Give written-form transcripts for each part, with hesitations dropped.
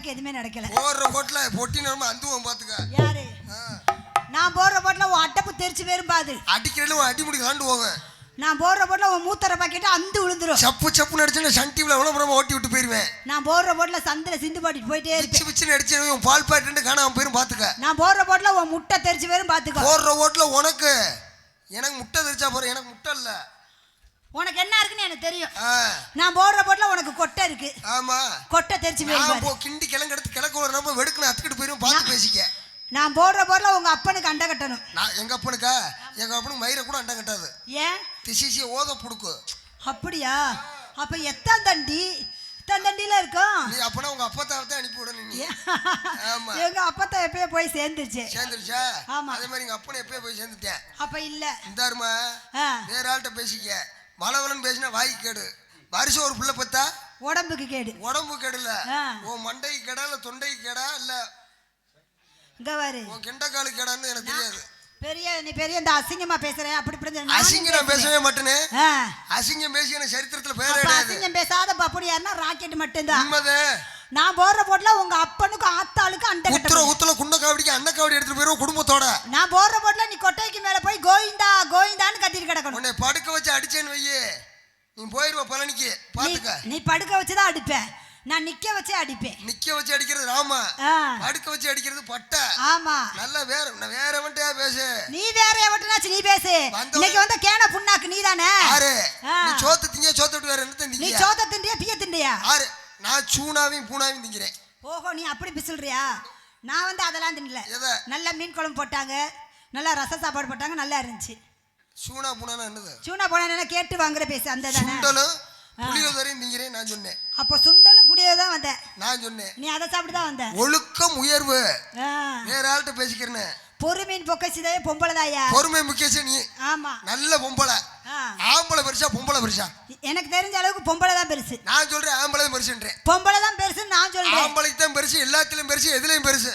எனக்கு எதுவுமே நடக்கல. போற போட்ல பொட்டி நம்ம அந்துவோம் பாத்துக்க. யாரு? நான் போற போட்ல உன் அட்டப்பு தெரிச்சு வேறும் பாது. அடிக்கிறதுல உன் அடி முடி காண்டு போங்க. நான் போற போட்ல உன் மூத்தர பாக்கெட் அந்து விழுந்துரும். சப்பு சப்பு நடிச்சா சன் டிவில விளம்பரமா ஓட்டி விட்டு போயிருவேன். நான் போற போட்ல சந்தில சிந்து பாட்டிட்டு போயிட்டே இருப்பேன். பிச்சு பிச்சு நடிச்சு உன் பால் பாக்கெட் காணாம போயிரும் பாத்துக்க. நான் போற போட்ல உன் முட்டை தெரிச்சு வேறும் பாத்துக்க. போற போட்ல உனக்கு எனக்கு முட்டை தெரிச்சா போற, எனக்கு முட்டை இல்ல. உனக்கு என்ன இருக்குன்னு எனக்கு தெரியும். நான் போடுற போட்ல உனக்கு கொட்டை இருக்கு. ஆமா, கொட்டை தெரிச்சு வேணும். கிண்டி கிழங்கு எடுத்து கிழக்கு ஒரு நம்ம வெடுக்குன்னு அத்துக்கிட்டு போயிரும் பாத்து பேசிக்க. நான் போடுற போட்ல உங்க அப்பனுக்கு அண்டை கட்டணும். நான் எங்க அப்பனுக்கா? எங்க அப்பனுக்கு மயிரை கூட அண்டை கட்டாது. ஏன்? திசிசி ஓத புடுக்கு. அப்படியா? அப்ப எத்தனை தண்டி தண்டில இருக்கும்? நீ அப்பனா உங்க அப்பத்தாவத்தை அனுப்பி விடணும் நீ. ஆமா, எங்க அப்பத்தா எப்பயே போய் சேர்ந்துருச்சு. சேர்ந்துருச்சா? ஆமா, அதே மாதிரி எங்க அப்பனை எப்பயே போய் சேர்ந்துட்டேன். அப்ப இல்ல இந்தாருமா, வேற ஆள்கிட்ட பேசிக்க. வளவலன்னு பேசினா வாய்க்கு கேடு. வருஷம் ஒரு பிள்ளை பத்தா உடம்புக்கு கேடு. உடம்பு கேடுல உன் மண்டைக்கு கேடா இல்ல தொண்டைக்கு கேடா இல்ல இங்க பாரு உன் கெண்டக்காலு கேடான்னு எனக்கு தெரியாது. நீ பெரிய இந்த அசிங்கமா பேசுறேன். அப்படி இப்படி அசிங்கம் நான் பேசவே மாட்டேனே. அசிங்கம் பேசி எனக்கு சரித்திரத்துல பேரே கிடையாது. அசிங்கம் பேசாத பப்புடி யாருன்னா ராக்கெட் மட்டும்தான். உண்மைதான். நான் போற போட்ல உங்க அப்பனுக்கு ஆத்தாளுக்கு அண்டை கட்டணும். உத்தர குண்ட காவடிக்கு அண்ணன் காவடி எடுத்துட்டு போயிரும் குடும்பத்தோட. நான் போற போட்ல நீ கொட்டைக்கு மேல போய் கோவிந்தா கோவிந்தான்னு கத்திட்டு கிடக்கணும். உன்னை படுக்க வச்சு அடிச்சேன்னு வையே, நீ போயிருவ பழனிக்கு பாத்துக்க. நீ படுக்க வச்சுதான் அடிப்பேன், நான் நிக்க வச்சே அடிப்பேன். நிக்க வச்சு அடிக்கிறது ராமா, படுக்க வச்சு அடிக்கிறது பட்ட. ஆமா, நல்லா வேற வண்டியா பேசு. நீ வேற எவட்டனாச்சு நீ பேசு. இன்னைக்கு வந்து கேன புண்ணாக்கு நீ தானே. ஆறு நீ சோத்து திங்க, சோத்து விட்டு வேற என்ன திங்க? நீ சோத்த திண்டியா பிய திண்டியா? ஆறு நான் சூனாவையும் பூனாவையும் திங்கிறேன். ஓஹோ, நீ அப்படி பிசுல்றியா? நான் வந்து அதெல்லாம் தின்னல. நல்ல மீன் குழம்பு போட்டாங்க, நல்லா ரச சாப்பாடு போட்டாங்க, நல்லா இருந்துச்சு. சூனா பூனானா என்னது? சூனா பூனா கேட்டு வாங்குற பேசு அந்த தானே. சுண்டலும் புளியோதரையும் திங்கிறேன் நான் சொன்னேன். அப்ப சுண்டலும் புளியோதான் வந்த நான் சொன்னேன். நீ அதை சாப்பிட்டு தான் வந்த. ஒழுக்கம் உயர்வு. வேற ஆள்கிட்ட பேசிக்கிறேன். பொறுமையின் பொக்கசிதே பொம்பளைதாயா? பொறுமை முக்கியச்சு நீ. ஆமா, நல்ல பொம்பளை. ஆம்பளை பெருசா பொம்பளை பெருசா? எனக்கு தெரிஞ்ச அளவுக்கு பொம்பளை தான் பெருசு. நான் சொல்றேன் ஆம்பளை தான் பெருசுன்றேன். பொம்பளை தான் பெருசு நான் சொல்றேன். ஆம்பளைக்கு தான் பெருசு, எல்லாத்திலும் பெருசு, எதுலயும் பெருசு.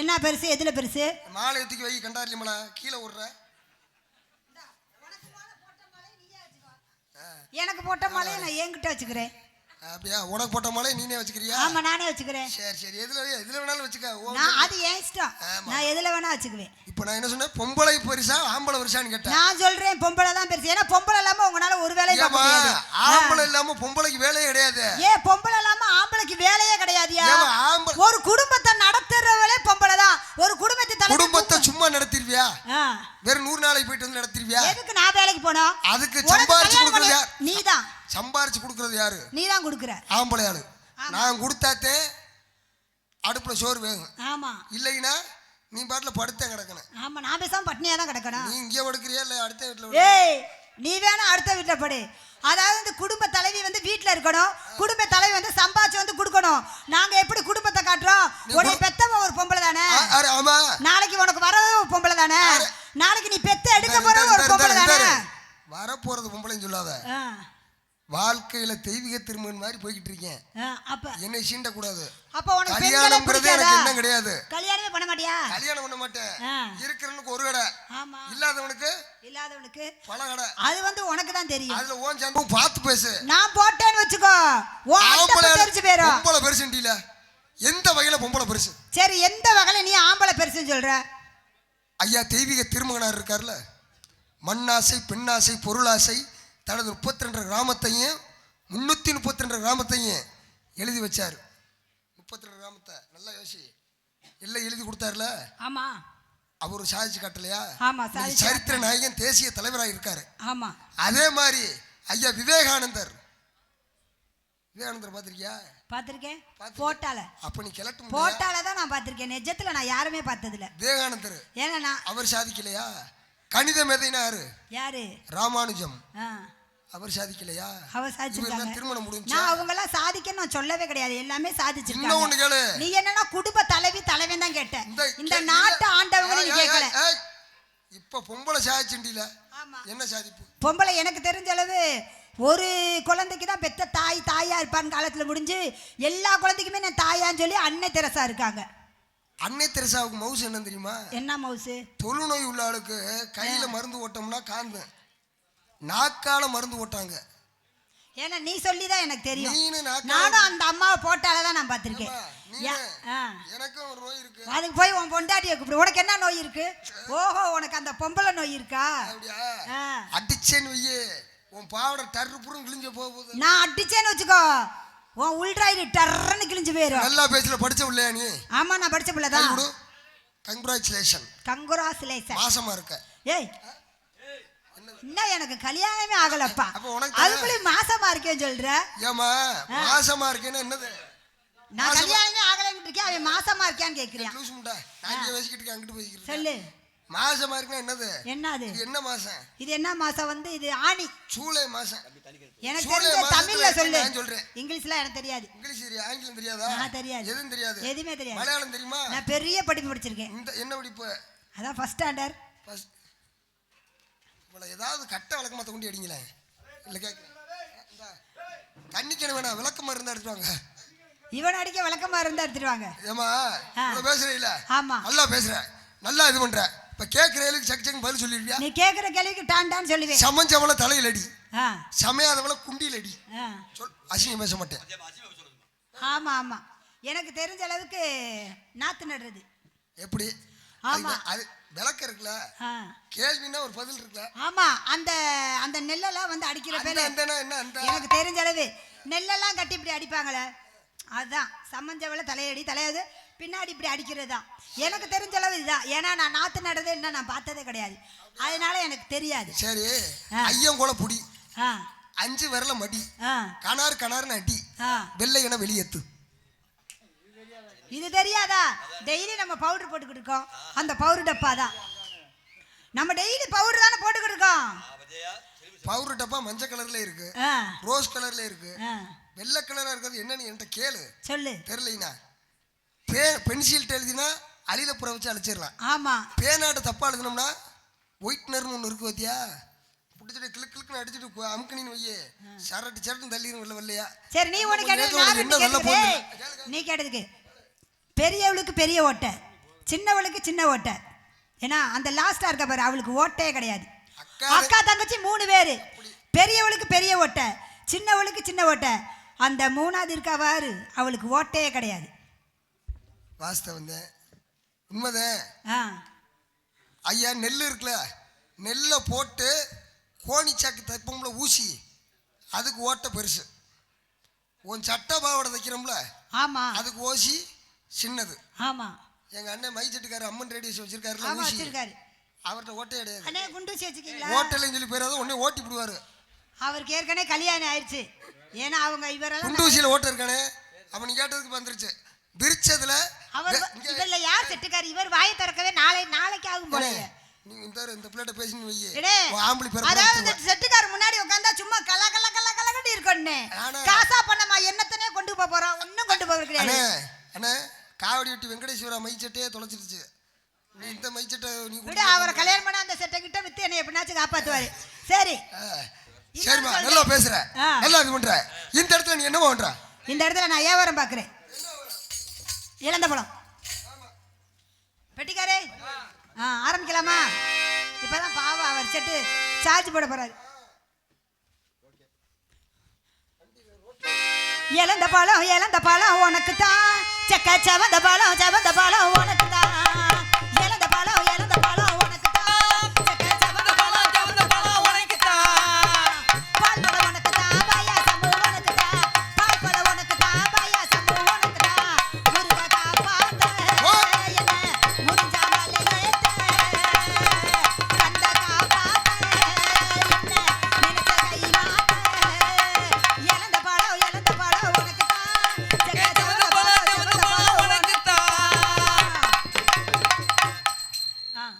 என்ன பெருசு எதுல பெருசு? மாலை தூக்கி வை கண்டாரிலி மலை கீழே விடுற. எனக்கு போட்ட மாலையை நான் என்கிட்ட வச்சுக்கிறேன். அப்படியா? உனக்கு போட்ட மாலை நீனே வச்சுக்கிறியா? ஆமா, நானே வச்சுக்கிறேன். சரி சரி, எதுல வேணாலும் வச்சுக்க. அது என் இஷ்டம், நான் எதுல வேணா வச்சுக்குவேன். இப்போ நான் என்ன சொன்னேன், பொம்பளை பெருசா ஆம்பளை பெருசான்னு கேட்டேன். நான் சொல்றேன் பொம்பளை தான் பெருசு. ஏன்னா பொம்பளை இல்லாம உங்களால ஒரு வேலையை பார்க்க முடியாது. ஆம்பளை இல்லாம பொம்பளைக்கு வேலையே கிடையாது. ஏன் பொம்பளை இல்லாம ஆம்பளைக்கு வேலையே கிடையாதுயா? ஒரு குடும்பத்தை நடத்துறவளே பொம்பளை தான். ஒரு குடும்பத்தை சும்மா நடத்திருவியா? வேற 100 நாளைக்கு போயிட்டு வந்து நடத்திருவியா? எதுக்கு நான் வேலைக்கு போனோம்? அதுக்கு சம்பாரிச்சு கொடுக்கறது யார்? நீதான். சம்பாரிச்சு கொடுக்கறது யாரு? நீதான் கொடுக்குற. ஆம்பளை ஆளு. நான் கொடுத்தாத்தே அடுப்புல சோறு வேகும். ஆமா, இல்லைன்னா நீ பாட்டுல படுத்தேன் கிடக்கணும். ஆமா, நான் பேசாம பட்னியா தான் கிடக்கணும். நீ இங்கே படுக்கிறியா இல்ல அடுத்த வீட்டுல? ஏய், நீ வேணா அடுத்த வீட்டுல படு. அதாவது இந்த குடும்ப தலைவி வந்து வீட்டுல இருக்கணும், குடும்ப தலைவி வந்து சம்பாதிச்சு வந்து கொடுக்கணும். நாங்க எப்படி குடும்பத்தை காட்டுறோம்? உடைய பெத்தவ ஒரு பொம்பளை தானே. ஆமா, நாளைக்கு உனக்கு வரது ஒரு பொம்பளை தானே. நாளைக்கு நீ பெத்த எடுக்க போறது ஒரு பொம்பளை தானே. வர போறது பொம்பளைன்னு சொல்லாத. வாழ்க்கையில தெய்வீக திருமணம் மாதிரி போய்கிட்டு இருக்கேன். அப்ப என்ன சீண்ட கூடாது. அப்ப உனக்கு கல்யாணம்ங்கிறது எனக்கு என்ன கிடையாது. கல்யாணமே பண்ண மாட்டியா? கல்யாணம் பண்ண மாட்டேன். இருக்கிறவனுக்கு ஒரு கடை, இல்லாதவனுக்கு பல கடை. அது வந்து உனக்கு தான் தெரியும். அதுல ஓன் சேர்ந்து பார்த்து பேசு. நான் போட்டேன்னு வெச்சுக்கோ, ஆம்பளை பெருசு பேரோ. பொம்பளை பெருசுண்டில எந்த வகையில பொம்பளை பெருசு? சரி, எந்த வகையில நீ ஆம்பளை பெருசுன்னு சொல்ற? ஐயா தெய்வீக திருமகனார் இருக்கார்ல, மண்ணாசை பெண்ணாசை பொருளாசை தனது 32 கிராமத்தையும் 332 கிராமத்தையும் எழுதி வச்சாரு. 32 கிராமத்தை நல்லா யோசி, எல்லாம் எழுதி கொடுத்தாருல. ஆமா, அவரு சாதிச்சு காட்டலையா? ஆமா, சரித்திர நாயகன், தேசிய தலைவராக இருக்காரு. ஆமா, அதே மாதிரி ஐயா விவேகானந்தர் பாத்திருக்கியா? பாத்திருக்கேன், போட்டால. அப்ப நீ கிளட்டு போட்டால தான் நான் பாத்திருக்கேன், நிஜத்துல நான் யாருமே பார்த்ததில்ல. விவேகானந்தர் ஏன்னா அவர் சாதிக்கலையா? கணித மேதைனா யாரு? ராமானுஜம். அவர் சாதிக்கலையா? அவர் சாதிச்சிருக்காங்க. திருமணம் முடிஞ்சு நான் அவங்க எல்லாம் சாதிக்கன்னு நான் சொல்லவே கிடையாது, எல்லாமே சாதிச்சிருக்காங்க. இன்னொன்னு கேளு, நீ என்னன்னா குடும்ப தலைவன் தான் கேட்ட, இந்த நாட்டு ஆண்டவங்க நீ கேட்கல. இப்ப பொம்பளை சாதிச்சுண்டில என்ன சாதிப்பு? பொம்பளை எனக்கு தெரிஞ்ச அளவு ஒரு குழந்தைக்கு தான் பெத்த தாயா இருப்பான்னு காலத்துல முடிஞ்சு எல்லா குழந்தைக்குமே நான் தாயான்னு சொல்லி அன்னை தெரசா இருக்காங்க. அன்னை தெரசாவுக்கு மவுசு என்ன தெரியுமா? என்ன மவுசு? தொழுநோய் உள்ள ஆளுக்கு கையில மருந்து ஓட்டோம்னா காந்து, நாக்கால மருந்து ஓட்டாங்க. ஏன்னா நீ சொல்லிதான் எனக்கு தெரியும். நானும் அந்த அம்மாவை போட்டாலதான் நான் பார்த்திருக்கேன். எனக்கும் ஒரு நோய் இருக்கு. அதுக்கு போய் உன் பொண்டாட்டியை கூப்பிடு. உனக்கு என்ன நோய் இருக்கு? ஓஹோ, உனக்கு அந்த பொம்பளை நோய் இருக்கா? அடிச்சேன்னு வையே உன் பாவட டர்ரு புறம் கிழிஞ்ச போகுது. நான் அடிச்சேன்னு வச்சுக்கோ, உன் உள்ராயிடு டர்ன்னு கிழிஞ்சு போயிடும். நல்லா பேசல, படிச்ச பிள்ளையா நீ? ஆமா, நான் படிச்ச பிள்ளை தான். கங்க்ராச்சுலேஷன். மாசமா இருக்க? ஏய், இன்னும் எனக்கு கல்யாணமே ஆகலப்பா, அதுக்குள்ளே மாசமா இருக்கேன்னு சொல்ற. ஏமா மாசமா இருக்கேன்னு என்னது? நான் கல்யாணமே ஆகலன்னு இருக்கேன், அவன் மாசமா இருக்கான்னு கேக்குறேன். லூஸ் முண்டா, நான் இங்க பேசிக்கிட்டு அங்கிட்டு போயிக்கிறேன். சொல்லு, மாசமா இருக்குன்னா என்னது? என்னது? இது என்ன மாசம்? இது என்ன மாசம்? வந்து இது ஆனி, ஜூலை மாசம். எனக்கு தெரிஞ்ச தமிழ்ல சொல்லு, இங்கிலீஷ்ல எனக்கு தெரியாது. இங்கிலீஷ் தெரியாது, ஆங்கிலம் தெரியாதா? தெரியாது, எதுவும் தெரியாது, எதுவுமே தெரியாது. மலையாளம் தெரியுமா? நான் பெரிய படிப்பு படிச்சிருக்கேன். இந்த என்ன படிப்பு? அதான் ஃபர்ஸ்ட் ஸ்டாண்டர்ட். இவ்வளவு ஏதாவது கட்ட விளக்கமா தூண்டி அடிங்களே. இல்ல கேட்க கண்ணிக்கணும் வேணாம், விளக்கமா இருந்தா எடுத்துவாங்க. இவன் அடிக்க விளக்கமா இருந்தா எடுத்துருவாங்க. ஏமா பேசுற இல்ல? ஆமா, நல்லா பேசுற, நல்லா இது பண்ற. இப்ப கேக்குறதுக்கு சக் சக் பதில் சொல்லிடுவியா? நீ கேக்குற கேள்விக்கு டான் டான் சொல்லுவேன். சமஞ்சவள தலையில அடி, சமையாதவள குண்டியில் அடி. சொல், அசிங்கம் பேச மாட்டேன். ஆமா ஆமா, எனக்கு தெரிஞ்ச அளவுக்கு நாத்து நடுறது எப்படி? ஆமா, அது விளக்க இருக்குல்ல, கேள்வினா ஒரு பதில் இருக்குல்ல. ஆமா, அந்த அந்த நெல்லெல்லாம் வந்து அடிக்கிற பேரு எனக்கு தெரிஞ்ச அளவு நெல்லெல்லாம் கட்டி இப்படி அடிப்பாங்களே, அதுதான் சமஞ்சவள தலையடி. தலையாது பின்னாடி இப்படி அடிக்கிறது தான் எனக்கு தெரிஞ்ச அளவு இதுதான். ஏன்னா நான் நாத்து நடுறது என்ன நான் பார்த்ததே கிடையாது, அதனால எனக்கு தெரியாது. சரி, ஐயங்கோல புடி, 5 விரல மடி, கனார் கனார்னு அடி, வெள்ளை என வெளியேத்து. இது தெரியாதா? டெய்லி நம்ம பவுடர் போட்டுக்கிட்டு இருக்கோம், அந்த பவுடர் டப்பா தான். நம்ம டெய்லி பவுடர் தானே போட்டுக்கிட்டு இருக்கோம். பவுடர் டப்பா மஞ்சள் கலர்ல இருக்கு, ரோஸ் கலர்ல இருக்கு, வெள்ளை கலரா இருக்கிறது என்னன்னு என்கிட்ட கேளு. சொல்லு. தெரியலனா பென்சில் எழுதினா அழில புற வச்சு அழிச்சிடலாம். ஆமா, பேனாட்ட தப்பா எழுதினோம்னா ஒயிட்னர்னு ஒன்று இருக்கு பார்த்தியா, புடிச்சிட்டு கிளிக் கிளிக்னு அடிச்சுட்டு அமுக்கணின்னு வையே, சரட்டு சரட்டு தள்ளிடும் வெள்ள வெள்ளையா. சரி, நீ ஒன்று கேட்டது, நீ கேட்டதுக்கு பெரியவளுக்கு பெரிய ஓட்டை, சின்னவளுக்கு சின்ன ஓட்டை. ஏன்னா அந்த லாஸ்டா இருக்க பாரு, அவளுக்கு ஓட்டையே கிடையாது. அக்கா தங்கச்சி 3 பேரு, பெரியவளுக்கு பெரிய ஓட்டை, சின்னவளுக்கு சின்ன ஓட்டை. அந்த 3வது இருக்கா பாரு, அவளுக்கு ஓட்டையே கிடையாது. வாஸ்தவம் தான், உண்மைதான். ஐயா, நெல் இருக்குல்ல, நெல்லை போட்டு கோணிச்சாக்கு தைப்போம்ல ஊசி, அதுக்கு ஓட்டை பெருசு. உன் சட்டை பாவோட தைக்கிறோம்ல, ஆமா, அதுக்கு ஓசி சின்னது. ஆமா, எங்க அண்ணன் மைச்சட்டுக்காரு அம்மன் ரேடியஸ் வச்சிருக்காருல, ஊசி அவர்கிட்ட ஓட்டே கிடையாது. அண்ணே குண்டூசி வச்சிருக்கீங்களா? ஓட்டலைன்னு சொல்லி போயிடாத, உடனே ஓட்டி விடுவாரு. அவருக்கு ஏற்கனவே கல்யாணம் ஆயிடுச்சு. ஏன்னா அவங்க இவரெல்லாம் குண்டூசியில் ஓட்ட இருக்கானே, அவன் கேட்டதுக்கு வந்துருச்சு. விரிச்சதுல அவர் இவர்ல யார் செட்டுக்காரு? இவர் வாயை திறக்கவே நாளைக்கு ஆகும் போல. நீ இந்த பிளேட்ட பேசின்னு வையே, ஆம்பளி பேர். அதாவது செட்டுக்கார முன்னாடி உட்கார்ந்தா சும்மா கல கல கல கலகட்டி இருக்கோன்னே, காசா பண்ணமா என்னத்தனே கொண்டு போறோம், ஒண்ணும் கொண்டு போக கிடையாது. அண்ணே, காவடி வெட்டி வெங்கடேஸ்வரா மைச்சட்டையே தொலைச்சிருச்சு. நீ இந்த மைச்சட்டை நீ விட, அவரை கல்யாணம் பண்ண அந்த செட்டை கிட்ட வித்து என்ன எப்படினாச்சும் காப்பாத்துவாரு. சரி சரிமா, நல்லா பேசுற, நல்லா இது பண்ற. இந்த இடத்துல நீ என்ன பண்ற? இந்த இடத்துல நான் வியாபாரம் பாக்குறேன். இழந்த பழம் பெட்டிக்காரே, ஆரம்பிக்கலாமா? இப்பதான் பாவம் அவர் செட்டு சார்ஜ் போட போறாரு. இழந்த பழம் உனக்கு தான், செக்க செவந்த பழம் உனக்கு தான். இழந்த பழம் உனக்கு தான், செக்க செவந்த பழம் உனக்கு தான். பால் பழம் உனக்கு தான், பாயாசம் உனக்கு தான். பால் பழம் உனக்கு தான், பாயாசம் உனக்கு தான். முருக காப்பாத்த என்ன முடிஞ்சா மலையேத்த, கந்த காப்பாத்த என்ன நினைச்ச கை மாத்த. இழந்த பழம் உனக்கு தான், செக்க செவந்த பழம் உனக்கு தான்.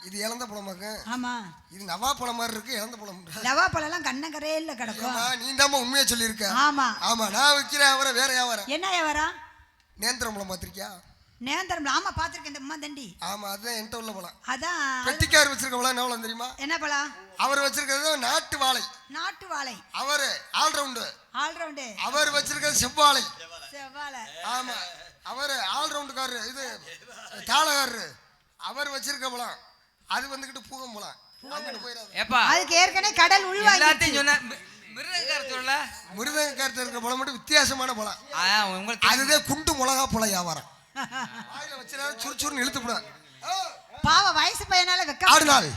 இது இழந்த பழமாக்கு? ஆமா, இது நவா பழம் மாதிரி இருக்கு. இழந்த பழம், நவா பழம் எல்லாம் கண்ணங்கரையில கிடக்கும். நீ தாமா உண்மையா சொல்லியிருக்க. ஆமா ஆமா, நான் விற்கிற வியாபாரம் வேற வியாபாரம். என்ன வியாபாரம்? நேந்திரம் பழம் பார்த்திருக்கியா? நேந்திரம், ஆமா பாத்திருக்கேன். இந்த அம்மா தண்டி. ஆமா, அதுதான் என்கிட்ட உள்ள பழம். அதான் பெட்டிக்கார் வச்சிருக்க பழம். என்ன பழம் தெரியுமா? என்ன பழம்? அவர் வச்சிருக்கிறது நாட்டு வாழை. நாட்டு வாழை. அவரு ஆல்ரவுண்டு. அவர் வச்சிருக்கிறது செவ்வாழை. ஆமா, அவரு ஆல்ரவுண்டுக்காரரு, இது தாளகாரரு. அவர் வச்சிருக்க பழம் அது வந்துகிட்டு பூகம் பழம். அதுக்கு ஏற்கனவே கடல் உள்வாங்கி மிருதங்காரத்தில் இருக்க பழம் மட்டும் வித்தியாசமான பழம். அதுதான் குண்டு மிளகா பழம் வியாபாரம். வாயில வச்சா சுறுசுறுன்னு இழுத்து போடு. பாவ வயசு பையனால வெக்க. ஆடுனாள்.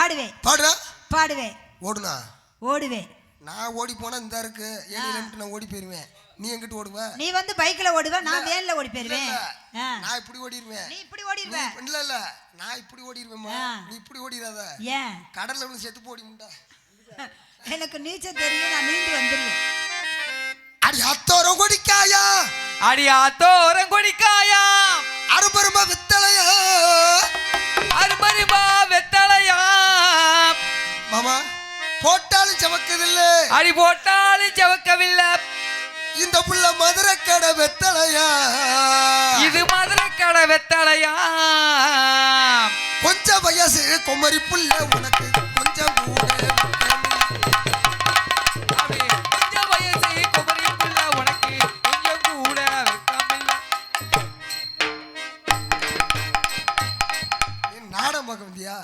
ஆடுவே. பாடுடா. பாடுவே. ஓடுனா. ஓடுவே. நான் ஓடி போனா இந்த இருக்கு 7 கிலோமீட்டர் நான் ஓடி போயிருவேன். நீ எங்கிட்ட ஓடுவ? நீ வந்து பைக்ல ஓடுவ, நான் வேன்ல ஓடி போயிருவேன். நான் இப்படி ஓடிடுவேன். நீ இப்படி ஓடிடுவ. இல்ல இல்ல நான் இப்படி ஓடிடுவேம்மா. நீ இப்படி ஓடிராத. ஏன்? கடல்ல விழுந்து செத்து போடி முண்டா. எனக்கு நீச்சல் தெரியும், நான் நீந்தி வந்துருவேன். அடி அத்தோரம் கொடிக்காயா. அடி அத்தோரம் கொடிக்காயா. அருபருமா வெத்தலையா. அருபருமா வெத்தலையா. மாமா போட்டாலும் சவக்கதில்ல. அடி போட்டாலும் சவக்கவில்லை. இந்த புள்ள மதுரைக்கடை வெத்தலையா. இது மதுரைக்கடை வெத்தலையா. கொஞ்சம் வயசு குமரி புள்ள உனக்கு கொஞ்சம் கூட கொஞ்சம் வயசு குமரி புள்ள உனக்கு கொஞ்சம் கூட நாடகம் பார்க்க வந்தியா?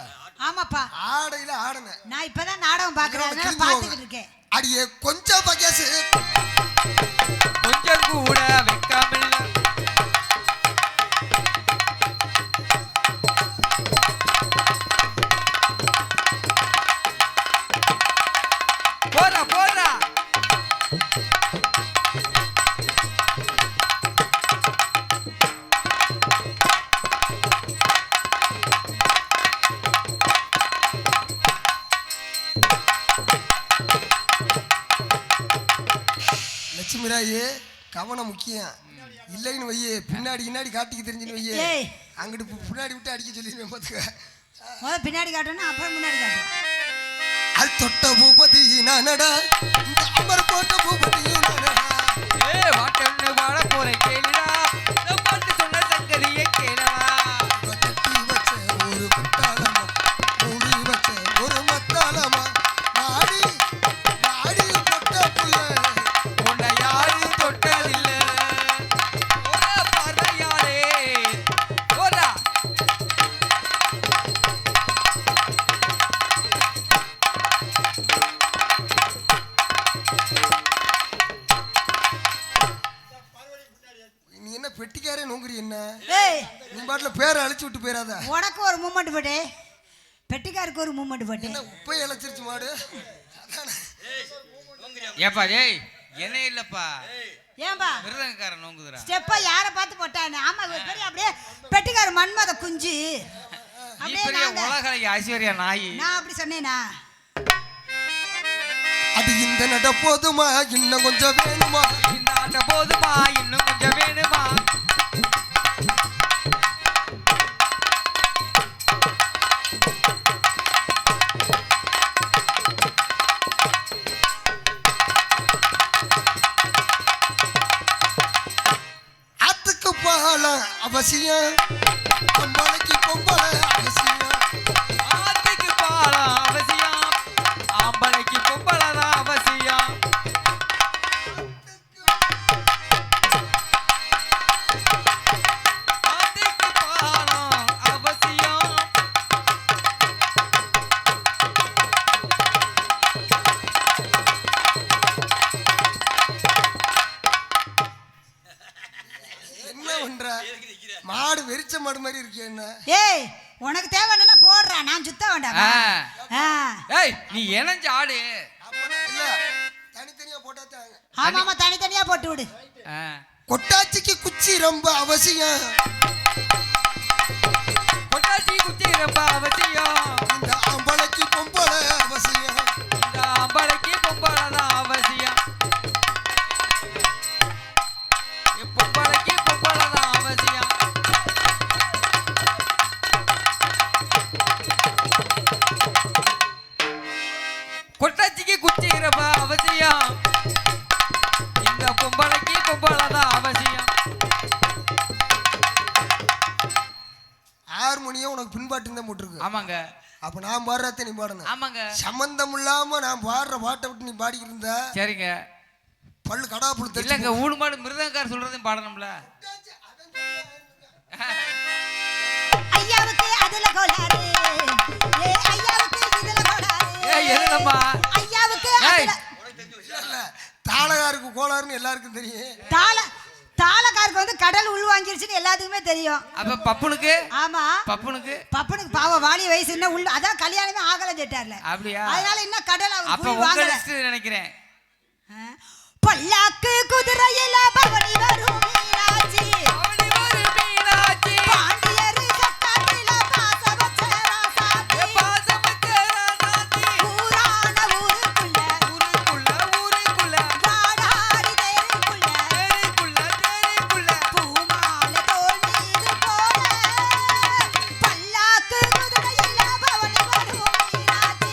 ஆமாப்பா. ஆடையில ஆடன. நான் இப்பதான் நாடகம் பாக்குறேன், பாத்துக்கிட்டு இருக்கேன். அடியே கொஞ்சம் வயசு கொஞ்சம் கூட வைக்காமல். போறா போறா. லட்சுமிராயே கவனம் முக்கியம். இல்லைன்னு வையே பின்னாடி காட்டிக்கு தெரிஞ்சுன்னு வையே அங்கிட்டு பின்னாடி விட்டு அடிக்க சொல்லிடுவேன். பார்த்துக்க பின்னாடி காட்டணும், அப்புறம் முன்னாடி காட்டணும். அது தொட்ட பூபதி நானடா, இந்த அமர் போட்ட பூபதி நானடா. வாட்டன்னு வாழ போறேன் கேளுடா, பாட்டு சொன்ன சங்கதியை கேளடா. கட்டி வச்ச ஒரு குட்டாலமா, மூடி வச்ச ஒரு மத்தாலமா, நாடி நாடி தொட்ட புள்ள உன்னை யாரும் தொட்டதில்லை. பார்வையாளே போடா. நீ என்ன பெட்டிக்காரே நோங்குறி என்ன? ஏய் நீ பாட்டுல பேரை அழிச்சு விட்டு போயிடாத. உனக்கு ஒரு மூமெண்ட் போட்டே, பெட்டிக்காருக்கு ஒரு மூமெண்ட் போட்டே. என்ன உப்பை இழைச்சிருச்சு மாடு. ஏப்பா டேய் என்ன இல்லப்பா. ஏன்பா மிருதங்கக்காரன் நோங்குதுடா. ஸ்டெப்பா யாரை பார்த்து போட்டானே? ஆமா ஒரு பெரிய அப்படியே பெட்டிக்கார மன்மத குஞ்சு. நீ பெரிய உலகலைய ஐஸ்வர்யா நாயி. நான் அப்படி சொன்னேனா? அது இந்த நட போதுமா இன்னும் கொஞ்சம் வேணுமா? இந்த ஆட்ட போதுமா இன்னும் கொஞ்சம் வேணுமா? அதுக்கு பாலம் அவசியம், பொம்பளைக்கு பொம்பளை அவசியம். ஆத்துக்கு பாலம் அவசியம், ஆம்பளைக்கு பொம்பளைதான் அவசியம். ஆத்துக்கு பாலம் அவசியம். என்ன பண்ற? மாடு வெறிச்ச மாடு மாதிரி இருக்கே என்ன? ஏய் உனக்கு தேவைன்னா போடுறா, நான் சுத்த வேண்டாமா? ஏய் நீ இணைஞ்சு ஆடு. இல்ல தனித்தனியா போட்டாத்தாங்க. ஆமாமா தனித்தனியா போட்டு விடு. கொட்டாச்சிக்கு குச்சி ரொம்ப அவசியம், கொட்டாச்சி குச்சி ரொம்ப அவசியம். இந்த ஆம்பளைக்கு பொம்பளை அவசியம். இந்த ஆம்பளைக்கு பொம்பளைதான் அவசியம். பொம்பளைக்கு பொம்பளைதான் அவசியம். கொட்டாச்சிக்கு குச்சி ரொம்ப அவசியம். இந்த பொம்பளைக்கு பொம்பளைதான் அவசியம். ஹார்மோனியம் உனக்கு பின்பாட்டு தான் போட்டிருக்கு. ஆமாங்க. அப்ப நான் பாடுறத நீ பாடணும். ஆமாங்க. சம்பந்தம் இல்லாம நான் பாடுற பாட்டை விட்டு நீ பாடிக்கிட்டு இருந்த சரிங்க. பல்லு கடாப்புல இல்லங்க ஊடு மாடு மிருதங்கார் சொல்றதையும் பாடணும்ல. ஐயாவுக்கு அதுல கோளாறு, ஏ ஐயாவுக்கு இதுல கோளாறு. ஏய் என்னம்மா? ஐயாவுக்கு ஏய் அதுல தாளகாருக்கு கோளாறுன்னு எல்லாருக்கும் தெரியும். தாளக்காருக்கு வந்து கடல் உள்வாங்கிருச்சுன்னு எல்லாத்துக்குமே தெரியும். அப்ப பப்புனுக்கு? ஆமா பப்புனுக்கு பாவம் வாலி வயசு என்ன உள்ள அதான் கல்யாணமே ஆகல கேட்டார்ல. அப்படியா? அதனால இன்னும் கடல் அவர் அப்ப வாங்கல நினைக்கிறேன். பல்லாக்கு குதிரையில பவனி வரும் மீனாட்சி பாண்டியரு சக்கத்தில பாச வச்ச ராசாத்தி ஊரான ஊருக்குள்ள வாடாரி தேருக்குள்ள பூமால தோல் மீது போல பல்லாக்கு குதிரையில பவனி வரும் மீனாட்சி.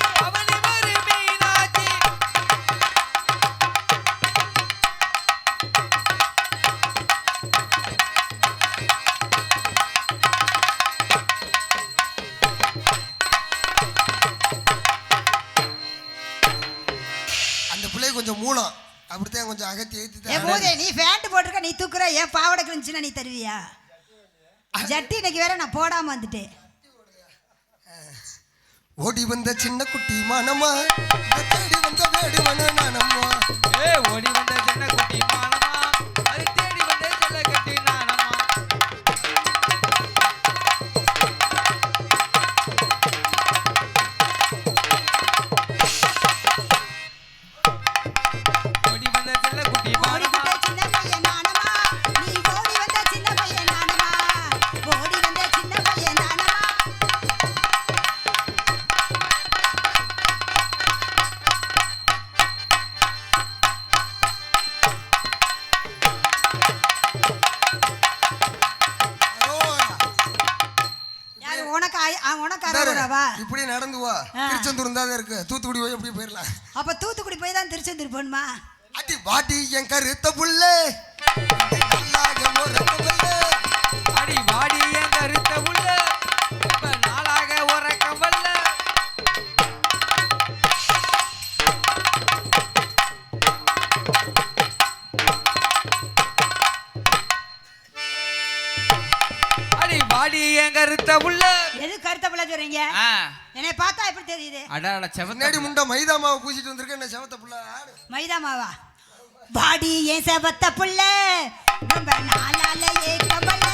அந்த பிள்ளை கொஞ்சம் மூலம் அப்படித்தான் கொஞ்சம் அகத்தி ஏத்தி. நீ பேண்ட் போட்டிருக்க, நீ தூக்குற. ஏன் பாவாடை கிழிஞ்சுன்னா நீ தருவியா? ஜட்டி இன்னைக்கு வேற நான் போடாம வந்துட்டேன். ஓடி வந்த சின்ன குட்டி மானம்மா தேடி வந்த வேடுவன நானம்மா. ஓடி வந்த சின்ன குட்டி மானம்மா அது தேடி வந்த செல்ல கட்டி நானம்மா. ஓடி வந்த செல்ல குட்டி மானம்மா சின்ன பையன் நானம்மா, நீ ஓடி வந்த சின்ன பையன் நானம்மா, ஓடி வந்த சின்ன பையன் நானம்மா. யாரு உனக்கு அறவா? இப்படி நடந்து வா. திருச்செந்தூர் இருந்தாதான் இருக்கு. தூத்துக்குடி போய் எப்படி போயிடலாம். அப்ப தூத்துக்குடி போய் தான் திருச்செந்தூர் போகணுமா? அடி வாட்டி என் கருத்த புள்ள அடி வாடி என் கருத்த உள்ள இப்ப நாளாக உறக்கம் வல்ல. அடி வாடி என் கருத்த உள்ள. எது கருத்த புள்ள சொல்றீங்க? என்னை பார்த்தா எப்படி தெரியுது? அடாட செவந்தாடி முண்டை மைதா மாவு பூசிட்டு வந்திருக்க. என்ன செவத்த புள்ள? மைதா மாவா? பாடி ஏன் செவத்த புள்ள நம்ம நாளால ஏக்கமல்ல.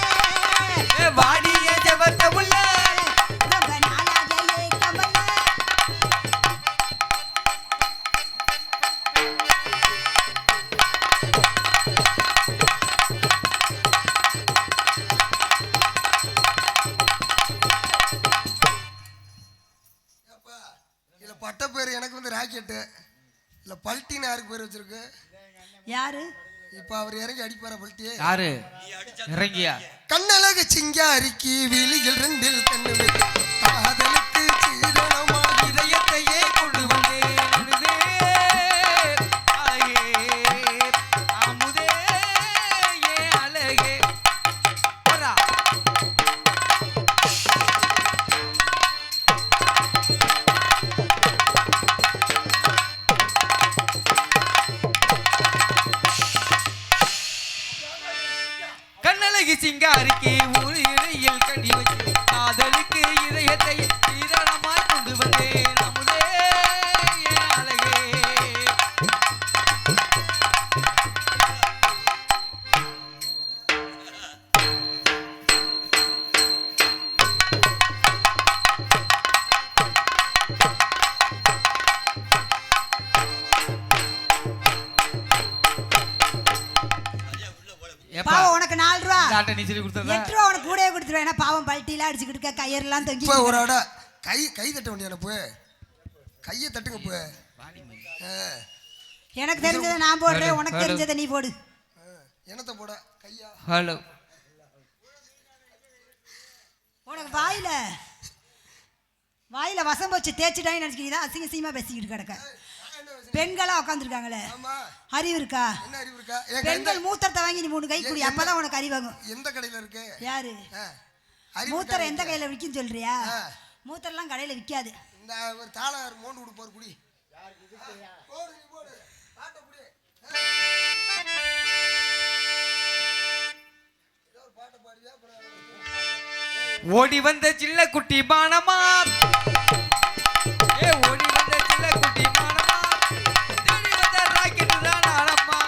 வாடி என் செவத்த உள்ள நம்ம நாளால ஏக்கமல்ல. இல்ல பட்ட பேர் எனக்கு வந்து ராக்கெட்டு. இல்ல பல்ட்டின்னு யாருக்கு பேர் வச்சிருக்கு? யாரு? இப்ப அவர் இறங்கி அடிப்பாரா பல்ட்டியே? யாரு இறங்கியா? கண்ணழகு சிங்காரிக்கு விழிகள் ரெண்டில் கண்ணு காதலுக்கு சீதனமா இதயத்தையே கொண்டு வந்தேன். அமுதே ஏ அழகே வரா. கண்ணழகி சிங்காரிக்கு ஒரு இடையில் கடி வச்சு காதலுக்கு இதயத்தை ஈரமாய் கொண்டு வந்தேன். அமுதே என் அழகே. பாவம் உனக்கு 4 ரூபா. நீ சொல்லி கொடுத்தா 8 ரூபா உனக்கு கூடவே கொடுத்துருவேன். ஏன்னா பாவம் பல்ட்டிலாம் அடிச்சுக்கிட்டு இருக்க, கயிறுலாம் தொங்கி. இப்ப ஒரு அட கை தட்ட வேண்டிய போய் கையை தட்டுங்க போய். எனக்கு தெரிஞ்சதை நான் போடுறேன், உனக்கு தெரிஞ்சதை நீ போடு. என்னத்த போட கையா? ஹலோ. உனக்கு வாயில வசம் வச்சு தேய்ச்சிட்டான்னு நினைச்சிக்கிட்டு தான் அசிங்க சீமா பேசிக்கிட்டு கிடக்க. பெண்களா உட்காந்துருக்காங்களே, அறிவு இருக்கா? என்ன அறிவு இருக்கா? பெண்கள் மூத்திரத்தை வாங்கி நீ 3 கை குடி, அப்பதான் உனக்கு அறிவாகும். எந்த கடையில இருக்கு? யாரு மூத்தரை எந்த கையில விற்கும் சொல்றியா? மூத்தரெல்லாம் கடையில விற்காது. இந்த ஒரு தாளார் மோண்டு கொடுப்பாரு குடி. ஓடி வந்த சில்ல குட்டி பானமா, ஏ ஓடி வந்த சில்ல குட்டி பானமா, தேடி வந்த ராக்கெட் தான் ஆளம்மா.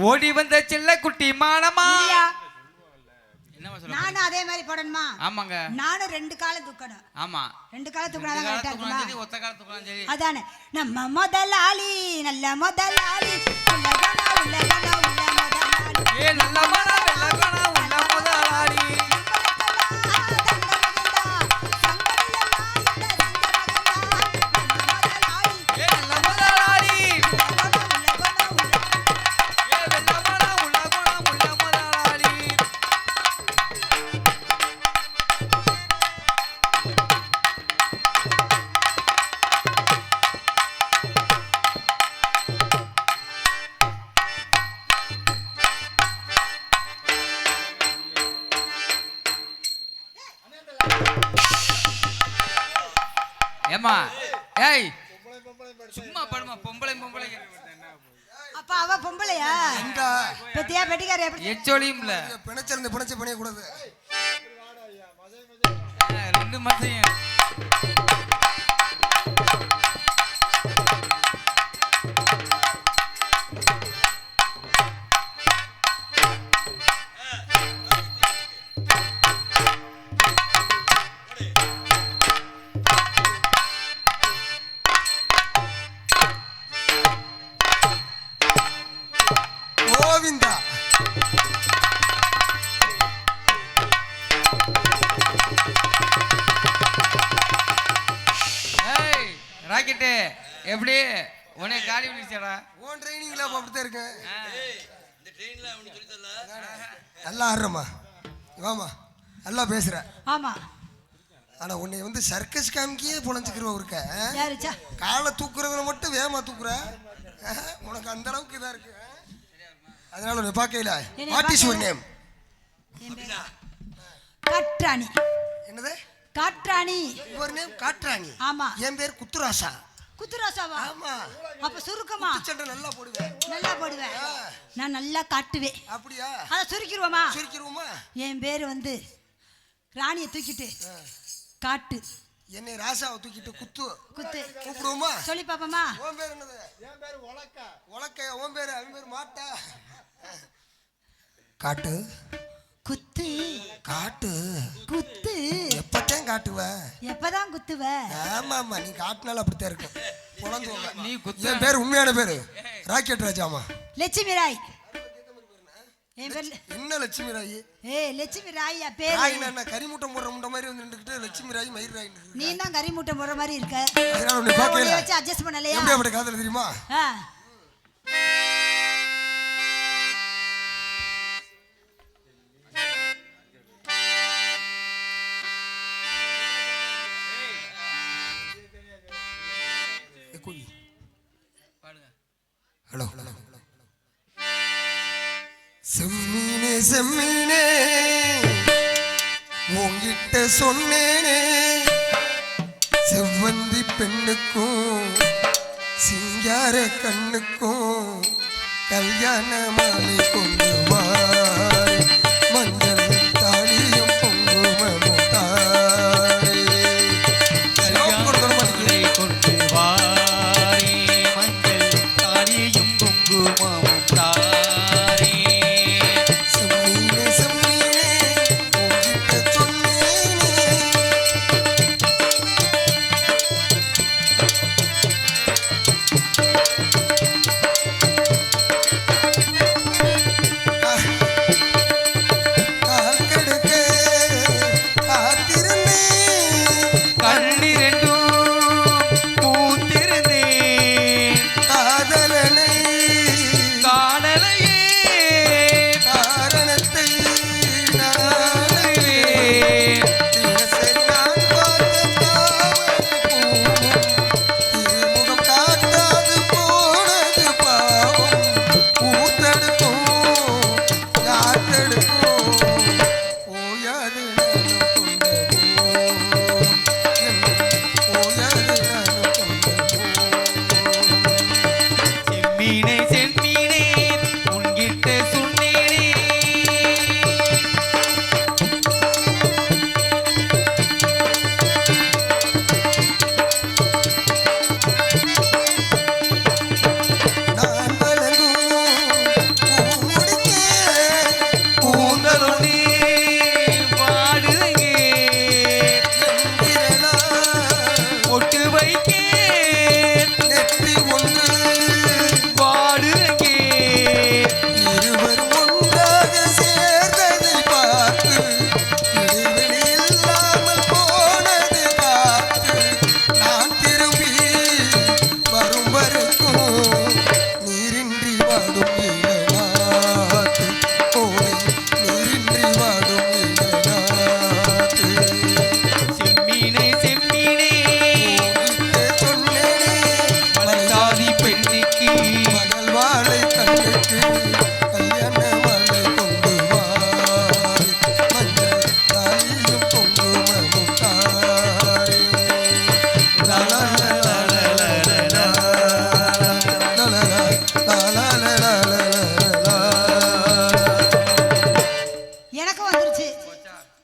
ஓடி வந்த செல்ல குட்டி மானமா. நானும் அதே மாதிரி போடணுமா? ஆமாங்க. நானும் 2 காலம் தூக்கணும். ஆமா, 2 காலம் தூக்கணும். சரி, ஒத்த காலம் தூக்கலாம். சரி, அதானே நம்ம முதலாளி, நல்ல முதலாளி, உள்ள முதலாளி. ஏ நல்ல முதலாளி, உள்ள முதலாளி. ஏமா ஏய் சும்மா படுமா. பொம்பளை அப்ப அவ பொம்பளையா? எங்க பெத்தியா பெட்டிக்கார எப்படி எச்சோலியும் இல்ல. பிணைச்சிருந்து பிணைச்சு பண்ணிய கூடாது. 2 மாசம் கோவிந்தா. ராக்கெட்டு எப்படி உனே காலி விழிச்சடா? ஓன் ட்ரைனிங்ல அப்படித்தான் இருக்கு. நல்லா ஆடுறமா, வாமா, நல்லா பேசுற. ஆமா, ஆனா உன்னை வந்து சர்க்கஸ் காமிக்கியே புலஞ்சுக்கிறவ இருக்க. யாருச்சா? காலை தூக்குறதுல மட்டும் வேகமா தூக்குற. உனக்கு அந்த அளவுக்கு இதா இருக்கு. அதனால உன்னை பார்க்கல. What is your name? காற்றாணி. என்னது? காற்றாணி. யுவர் நேம் காற்றாணி? ஆமா. என் பேர் குத்துராசா. குத்துராசாவா? ஆமா. அப்ப சுருக்கமா? சண்டை நல்லா போடுவேன். நல்லா போடுவேன். நான் நல்லா காட்டுவேன். அப்படியா? அத சுருக்கிடுவோமா? சுருக்கிடுவோமா? என் பேர் வந்து ராணியை தூக்கிட்டு காட்டு. என்னை ராசாவை தூக்கிட்டு குத்து. குத்து கூப்பிடுவோமா? சொல்லி பாப்போமா? உன் பேர் என்னது? என் பேர் உலக்கா. உலக்கா. உன் பேர்? அவன் பேர் மாட்டா. காட்டு. குத்து. காட்டு. குத்து. எப்பதான் காட்டுவ? எப்பதான் குத்துவ? ஆமா ஆமா, நீ காட்டுனால அப்படித்தான் இருக்கும். நீ குத்து. என் பேர் உண்மையான பேரு ராக்கெட் ராஜாமா. லட்சுமி ராய். என்ன லட்சுமி ராய்? லட்சுமி ராயா பேரு? ராயினா என்ன கரிமூட்டை போடுற முண்டை மாதிரி வந்து நின்னுக்கிட்டு லட்சுமி ராய் மயிர் ராய். நீ தான் கரிமூட்டை போடுற மாதிரி இருக்க. அதனால உன்னை பார்க்கல. வச்சு அட்ஜஸ்ட் பண்ணலையா? எப்படி அப்படி காதல தெரியுமா? Hello hello. செம்மீனே செம்மீனே உங்கிட்ட சொன்னேனே, செவ்வந்தி பெண்ணுக்கும் சிங்கார கண்ணுக்கும் கல்யாண மாலை கொண்டு வாய், மஞ்சள் தாலியும் பொங்குமமும் தாய். கொண்டு வாய், மஞ்சள் தாலியும் குங்குமமும் தாய். செம்மீனே செம்மீனே உங்கிட்ட சொன்னேனே.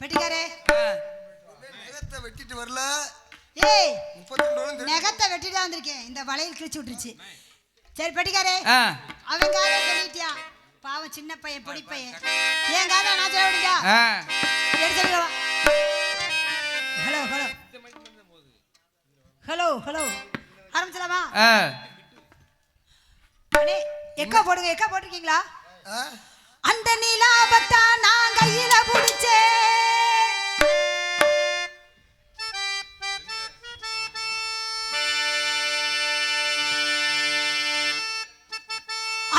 வெட்டிக்காரே நகத்தை வெட்டிட்டு வரல. ஏய் 32 நகத்தை வெட்டிட்டு வந்திருக்கேன். இந்த வளையல் கிழிச்சு விட்டுருச்சு. சரி பெட்டிக்காரே அவன் காதை சொல்லிட்டியா? பாவம் சின்ன பையன் பொடி பையன். ஏன் காதை நான் சொல்ல விடுங்க. ஹலோ ஹலோ ஹலோ ஹலோ ஆரம்பிச்சலாமா? எக்கா போடுங்க. எக்கா போட்டிருக்கீங்களா? அந்த நிலாவத்தா நான் கையில புடிச்சேன்.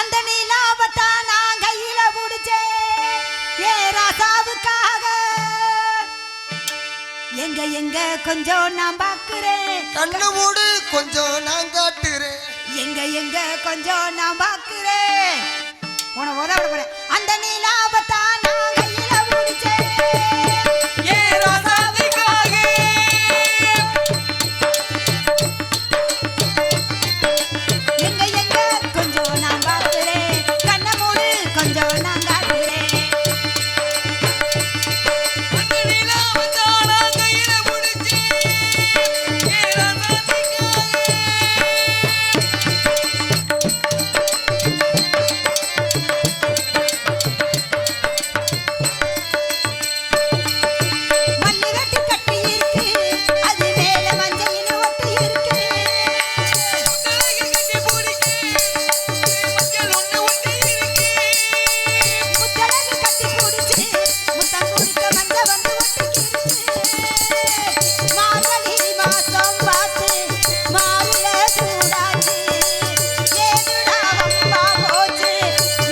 அந்த நிலாவத்தா நான் கையில புடிச்சேன் ஏ ராசாவுக்காக. எங்க எங்க கொஞ்சம் நான் பாக்குறேன். கண்ணு மூடு கொஞ்சம் நான் காட்டுறேன். எங்க எங்க கொஞ்சம் நான் பாக்குறேன். உன உதவிட போறேன். அந்த நிலாவத்தா நான் கையில புடிச்சேன் ஏ ராசாவுக்காக. எங்க எங்க கொஞ்சம் நான் பாக்குறேன். கண்ண மூடு கொஞ்சம் நான் காட்டுறேன். அந்த நிலாவத்தா நான் கையில புடிச்சேன் ஏ ராசாவுக்காக. மல்லிகட்டு கட்டி இருக்கு. அது மேல மஞ்சள் ஒட்டி இருக்கு. தலையில் கட்டி பூரிக்கு மஞ்சள் ஒண்ணு ஒட்டி இருக்கு. முத்தழகு கட்டி புடிச்சு முத்தம் கொடுக்க மஞ்ச வந்து ஒட்டிக்கிருக்கு. மார்கழி மாசம் பார்த்து மாவுல சூடாச்சு. ஏதுடா வம்பா போச்சு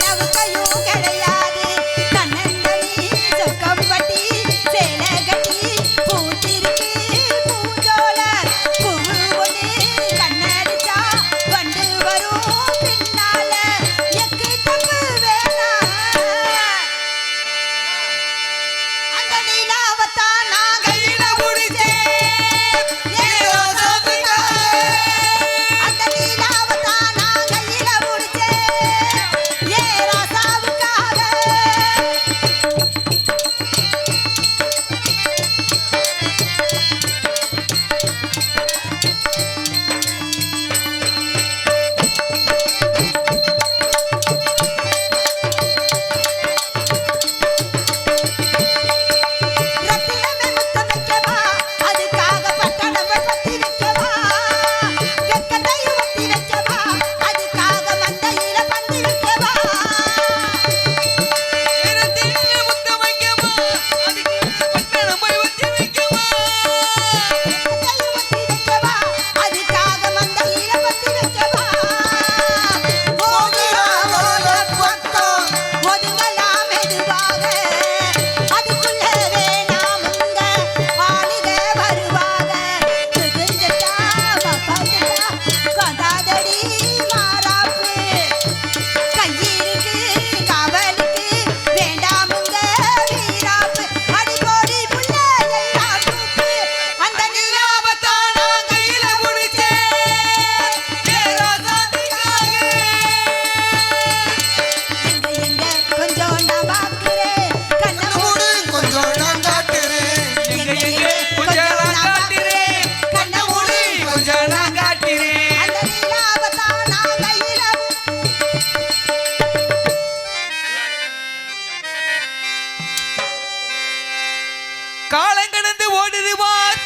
நவுக்கையும் கிடையாது. கண்ணந்தனி சொக்கம் பட்டி சேலை கட்டி பூத்திருக்கு பூஞ்சோல. பூவு ஒண்ணு கண்ணடிச்சா வண்டு வரும் பின்னால. எக்கு தப்பு வேணாம். அந்த நிலாவத்தா நான் கையில புடிச்சேன் ஏ ராசாவுக்காக. அந்த நிலாவத்தா நான் கையில புடிச்சேன் ஏ ராசாவுக்காக. ரத்தினமே முத்தம் வைக்கவா அதுக்காக பட்டணமே பத்தி வைக்கவா. வெக்கத்தையும் ஒத்தி வைக்கவா அதுக்காக மந்தையில பந்தி வைக்கவா. நேரத்தில் முத்தம் வைக்கவா அதுக்கு பட்டணம் போய் வச்சு வைக்கவா. வெக்கத்தையும் ஒத்தி வைக்கவா அதுக்காக மந்தையில பந்தி வைக்கவா. ஓடுறாங்கள பக்கம் ஒதுங்கலாம் மெதுவாக. அதுக்குள்ள வேணாமுங்க ஆளுக வருவாங்க. தெரிஞ்சிட்டா பார்த்துட்டா கொண்டாதடி மாறாப்பு. கையிருக்கு காவலுக்கு வேண்டாமுங்க வீராப்பு. அடிபோடி புள்ள எல்லாம் தூக்கு. அந்த நிலாவத்தா நான் கையில புடிச்சேன் ஏ ராசாவுக்காக. எங்க எங்க கொஞ்சம் நான் பாக்குறேன். கண்ண மூடு கொஞ்சம் நான் காட்டுறேன். எங்க எங்க கொஞ்சம் நான் காட்டுறேன். கண்ண மூடி கொஞ்சம் நான் காட்டுறேன். அந்த நிலாவத்தா நான் கையில காலங்கடந்து ஓடுது வார்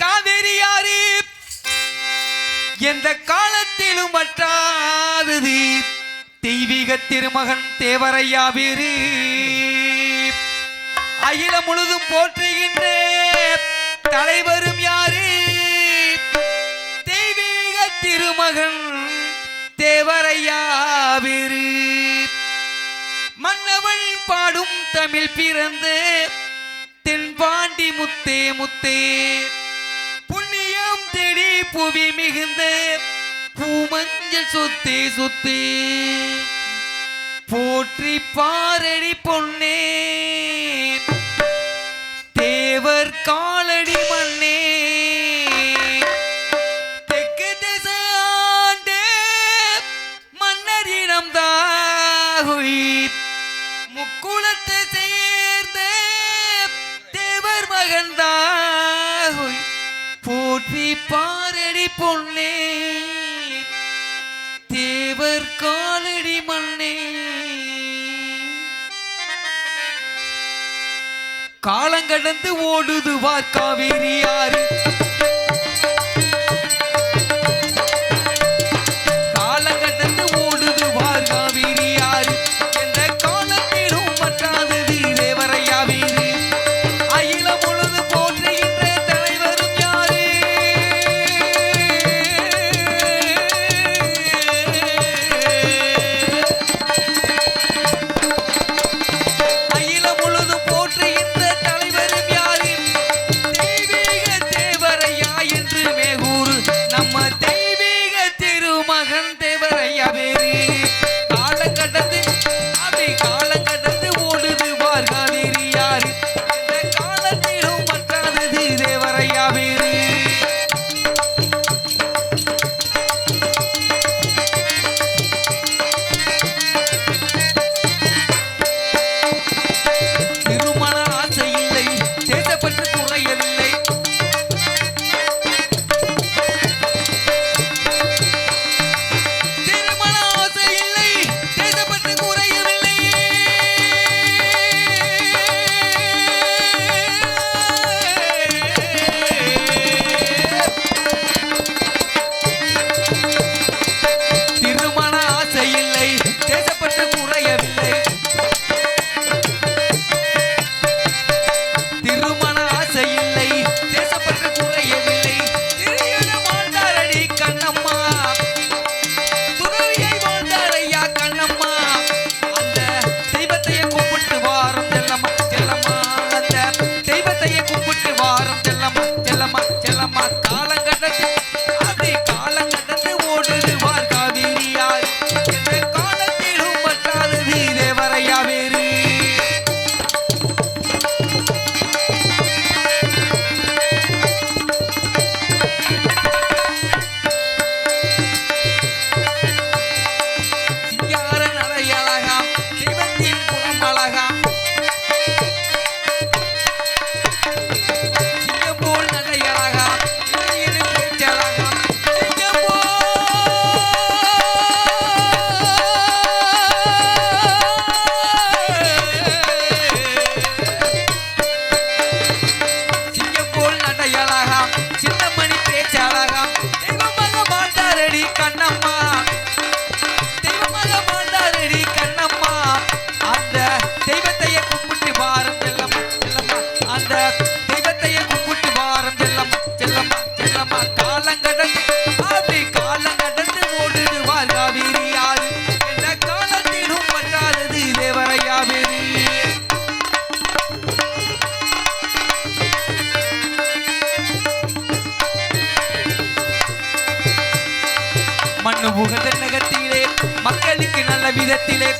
காவேரி யாரு எந்த காலத்திலும் வற்றாதது தெய்வீக திருமகன் தேவரையா வீரு அகிலம் முழுதும் போற்றுகின்ற தலைவரும் யாரு தெய்வீக திருமகன் தேவரையா வீரு மன்னவன் பாடும் தமிழ் பிறந்து தென்பாண்டி முத்தே முத்தே புண்ணியம் தேடி புவி மிகுந்த பூமஞ்சள் சொத்தே சொத்தே போற்றி பாரடி பொன்னே தேவர் காலடி மண்ணே தெற்கு திசை ஆண்டே மன்னரிடம் தாகுய் முக்குளத்தை சேர்ந்த பொன்னே தேவர் காலடி மண்ணே காலங்கடந்து ஓடுது காவேரி ஆறு காலங்கடந்து ஓடுது காவேரி ஆறு என்ற காலத்திலும் மற்றாதது தேவரையா வீரு அகிலம் முழுது போற்றுகின்ற தலைவரும் யாரு அகிலம் முழுது போற்றுகின்ற தலைவரும் யாரு தெய்வீக தேவரையா என்று மேகூரு நம்ம தெய்வீக திருமகன் தேவரையா வேறு காலங்கடந்து அப்படி காலங்கடந்து ஓடுது காவேரி யாரு என்ற காலத்திலும் மற்றாதது தேவரையா வேறு திருமண ஆசை இல்லை தேசப்பற்று குறையவில்லை திருமண ஆசை இல்லை தேசப்பற்று குறையவில்லை திருமண ஆசை இல்லை தேசப்பற்று குறையவில்லை திருமண ஆசை இல்லை தேசப்பற்று குறையவில்லை திரையிட வாழ்ந்தாரடி கண்ணம்மா துறவியை வாழ்ந்தாரையா கண்ணம்மா அந்த தெய்வத்தையே கும்பிட்டு வாரம் செல்லம்மா செல்லம்மா அந்த தெய்வத்தையே கும்பிட்டு வாரம் செல்லம்மா செல்லம்மா செல்லம்மா காலங்கடந்து அப்படி காலங்கடந்து ஓடுது காவேரி யார் என்ற காலத்திலும் மற்றாதது தேவரையா வேறு சிங்கார நடையழகாம் தெய்வத்தின் குலம் அழகாம் சிங்கம் போல் நடையழகாம் இடையிலும் பேச்சழகாம் சிங்கம் போல் நடையழகாம் சின்னமணி பேச்சழகாம் தெய்வமாக மாட்டாரடி கண்ணம்மா தெய்வமாக மாட்டாரடி கண்ணம்மா அந்த தெய்வத்தையே கும்பிட்டு வாரம் செல்லம்மா செல்லம்மா அந்த தெய்வத்தையே கும்பிட்டு வாரம் செல்லம்மா செல்லம்மா செல்லம்மா காலங்கடந்து அப்படி காலங்கடந்து ஓடுது காவேரி யாரு என்ற காலத்திலும் மற்றாதது தேவரையா வேறு மண்ணு புகழ்ந்த நகத்திலே மக்களுக்கு நல்ல விதத்திலே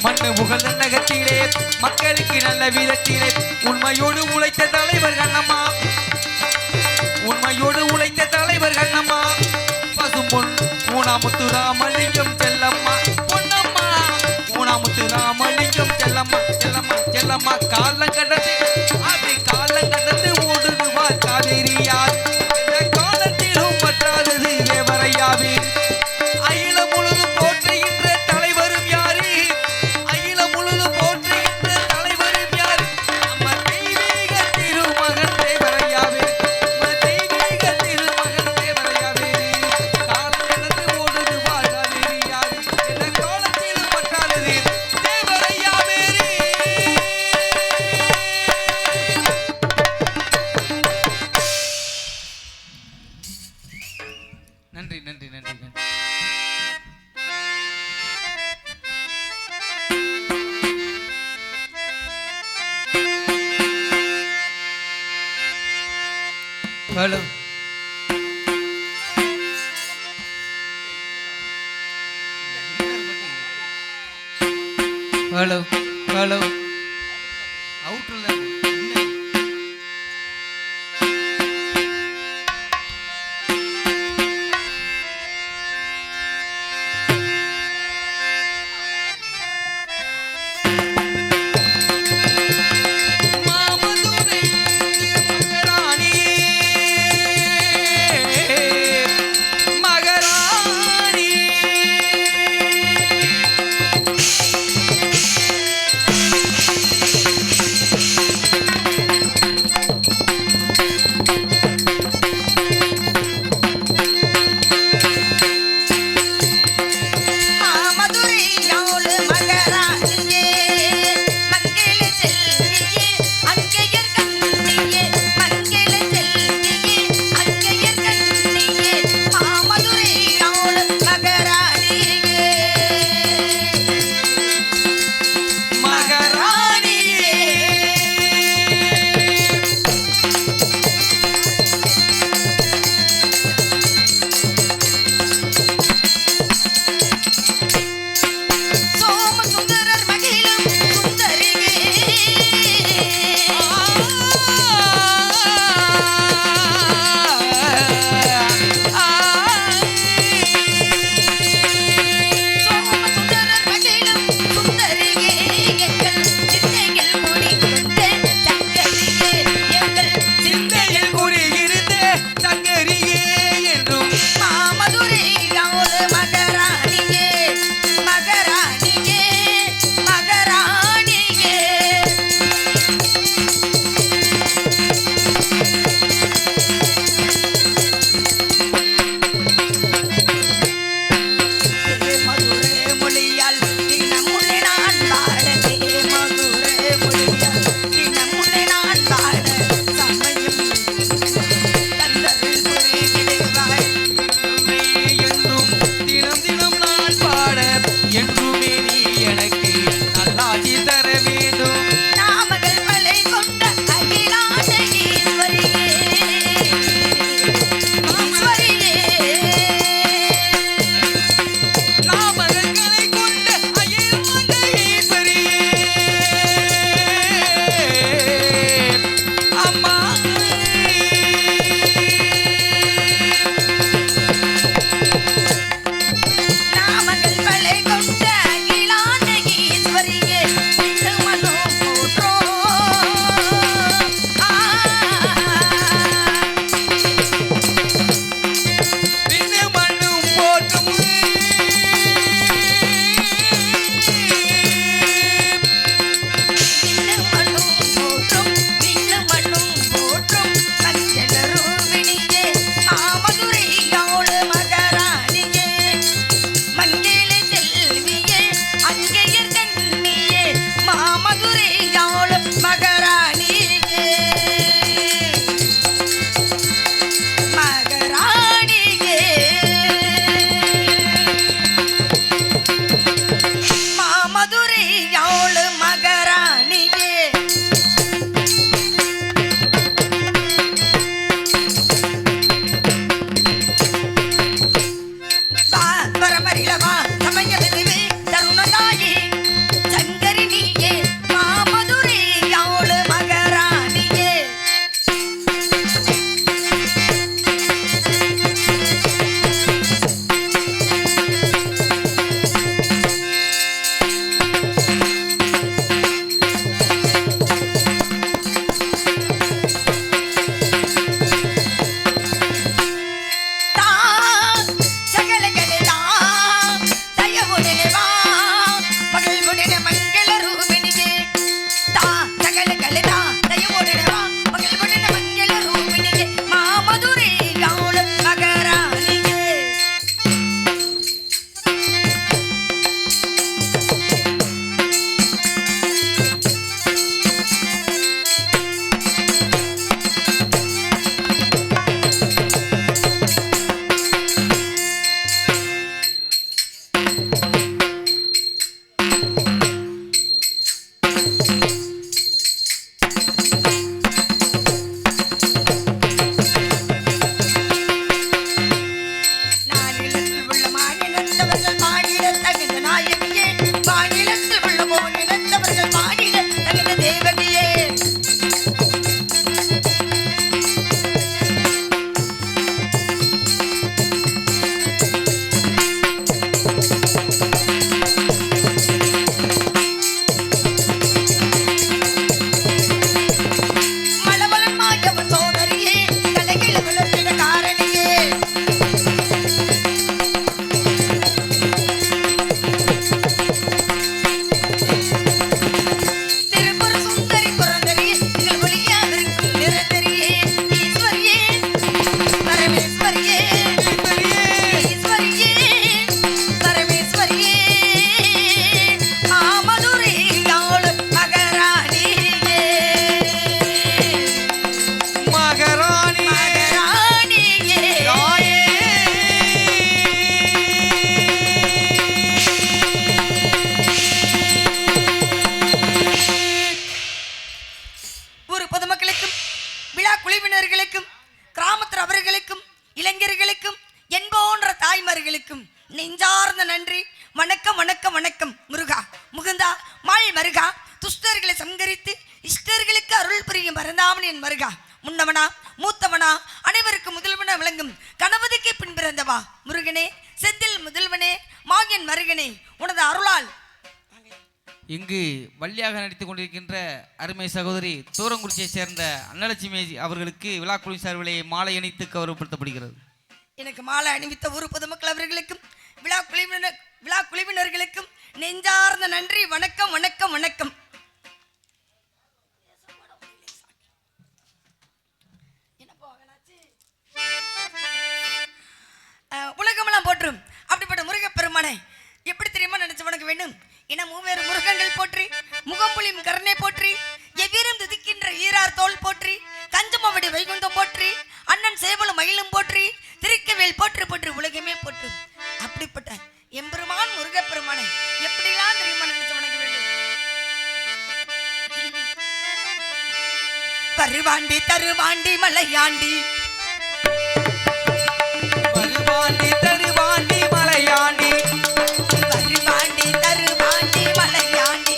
மண்ணு புகழ்ந்த நகத்திலே மக்களுக்கு நல்ல விதத்திலே உண்மையோடு உழைத்த தலைவர் கண்ணம்மா உண்மையோடு உழைத்த தலைவர் கண்ணம்மா பசும்பொன் ஊனாமுத்து ராமலிங்கம் செல்லம்மா பொன்னம்மா ஊனாமுத்து ராமலிங்கம் செல்லம்மா செல்லம்மா செல்லம்மா காலங்கடந்து அப்படி காலங்கடந்து ஓடுது காவேரி யார் என்ற காலத்திலும் பற்றாதது தேவரையா வீர் அகிலம் முழுதும் போற்றுகின்ற தலைவரும் யாரு அகிலம் முழுதும் போற்றுகின்ற தலைவரும் யாரு நம்ம தெய்வீக திருமகன் தேவரையா வீர் நம்ம தெய்வீக திருமகன் தேவரையா வீர் காலங்கடந்து ஓடுது காவேரி யார் என்ற காலத்திலும் பற்றாதது தேவரையா வீர் நன்றி நன்றி நன்றி நன்றி ஹலோ ஹலோ ஹலோ அவுட்ல மாமதுரை அன்னைக்கு பின் பிறந்தவா முருகனே, செந்தில் முதல்வனே, மாகின் மருகனே, உனது அருளால் இங்கு வள்ளியாக நடித்துக் கொண்டிருக்கின்ற அருமை சகோதரி தூரங்குறிச்சியை சேர்ந்த அன்னலட்சுமி அவர்களுக்கு விழாக்குழு சார்பிலே மாலை அணித்து கௌரவப்படுத்தப்படுகிறது. எனக்கு மாலை அணிவித்த ஊர் பொதுமக்கள் அவர்களுக்கும் விழா குழுவினர்களுக்கும் நெஞ்சார்ந்த நன்றி. வணக்கம் வணக்கம் வணக்கம். உலகமெல்லாம் போற்றும் அப்படிப்பட்ட முருகப்பெருமானை எப்படி தெரியுமா நினைச்சு வணங்க வேண்டும் என மூவேறு முருகங்கள் போற்றி, முகம்புலியும் கருணை போற்றி, எவ்விரும் துதிக்கின்ற ஈரார் தோல் போற்றி, கஞ்சமவடி வைகுந்தம் போற்றி, அண்ணன் சேவலும் மயிலும் போற்றி, திருக்கவேல் போற்றி போற்றி உலகமே போற்றும் அப்படிப்பட்ட எம்பெருமான் முருகப்பெருமானை எப்படிலாம் தெரியுமா நினைச்சு வணங்க வேண்டும். வருவாண்டி தருவாண்டி மலையாண்டி, வருவாண்டி தருவாண்டி மலையாண்டி, வருவாண்டி தருவாண்டி மலையாண்டி,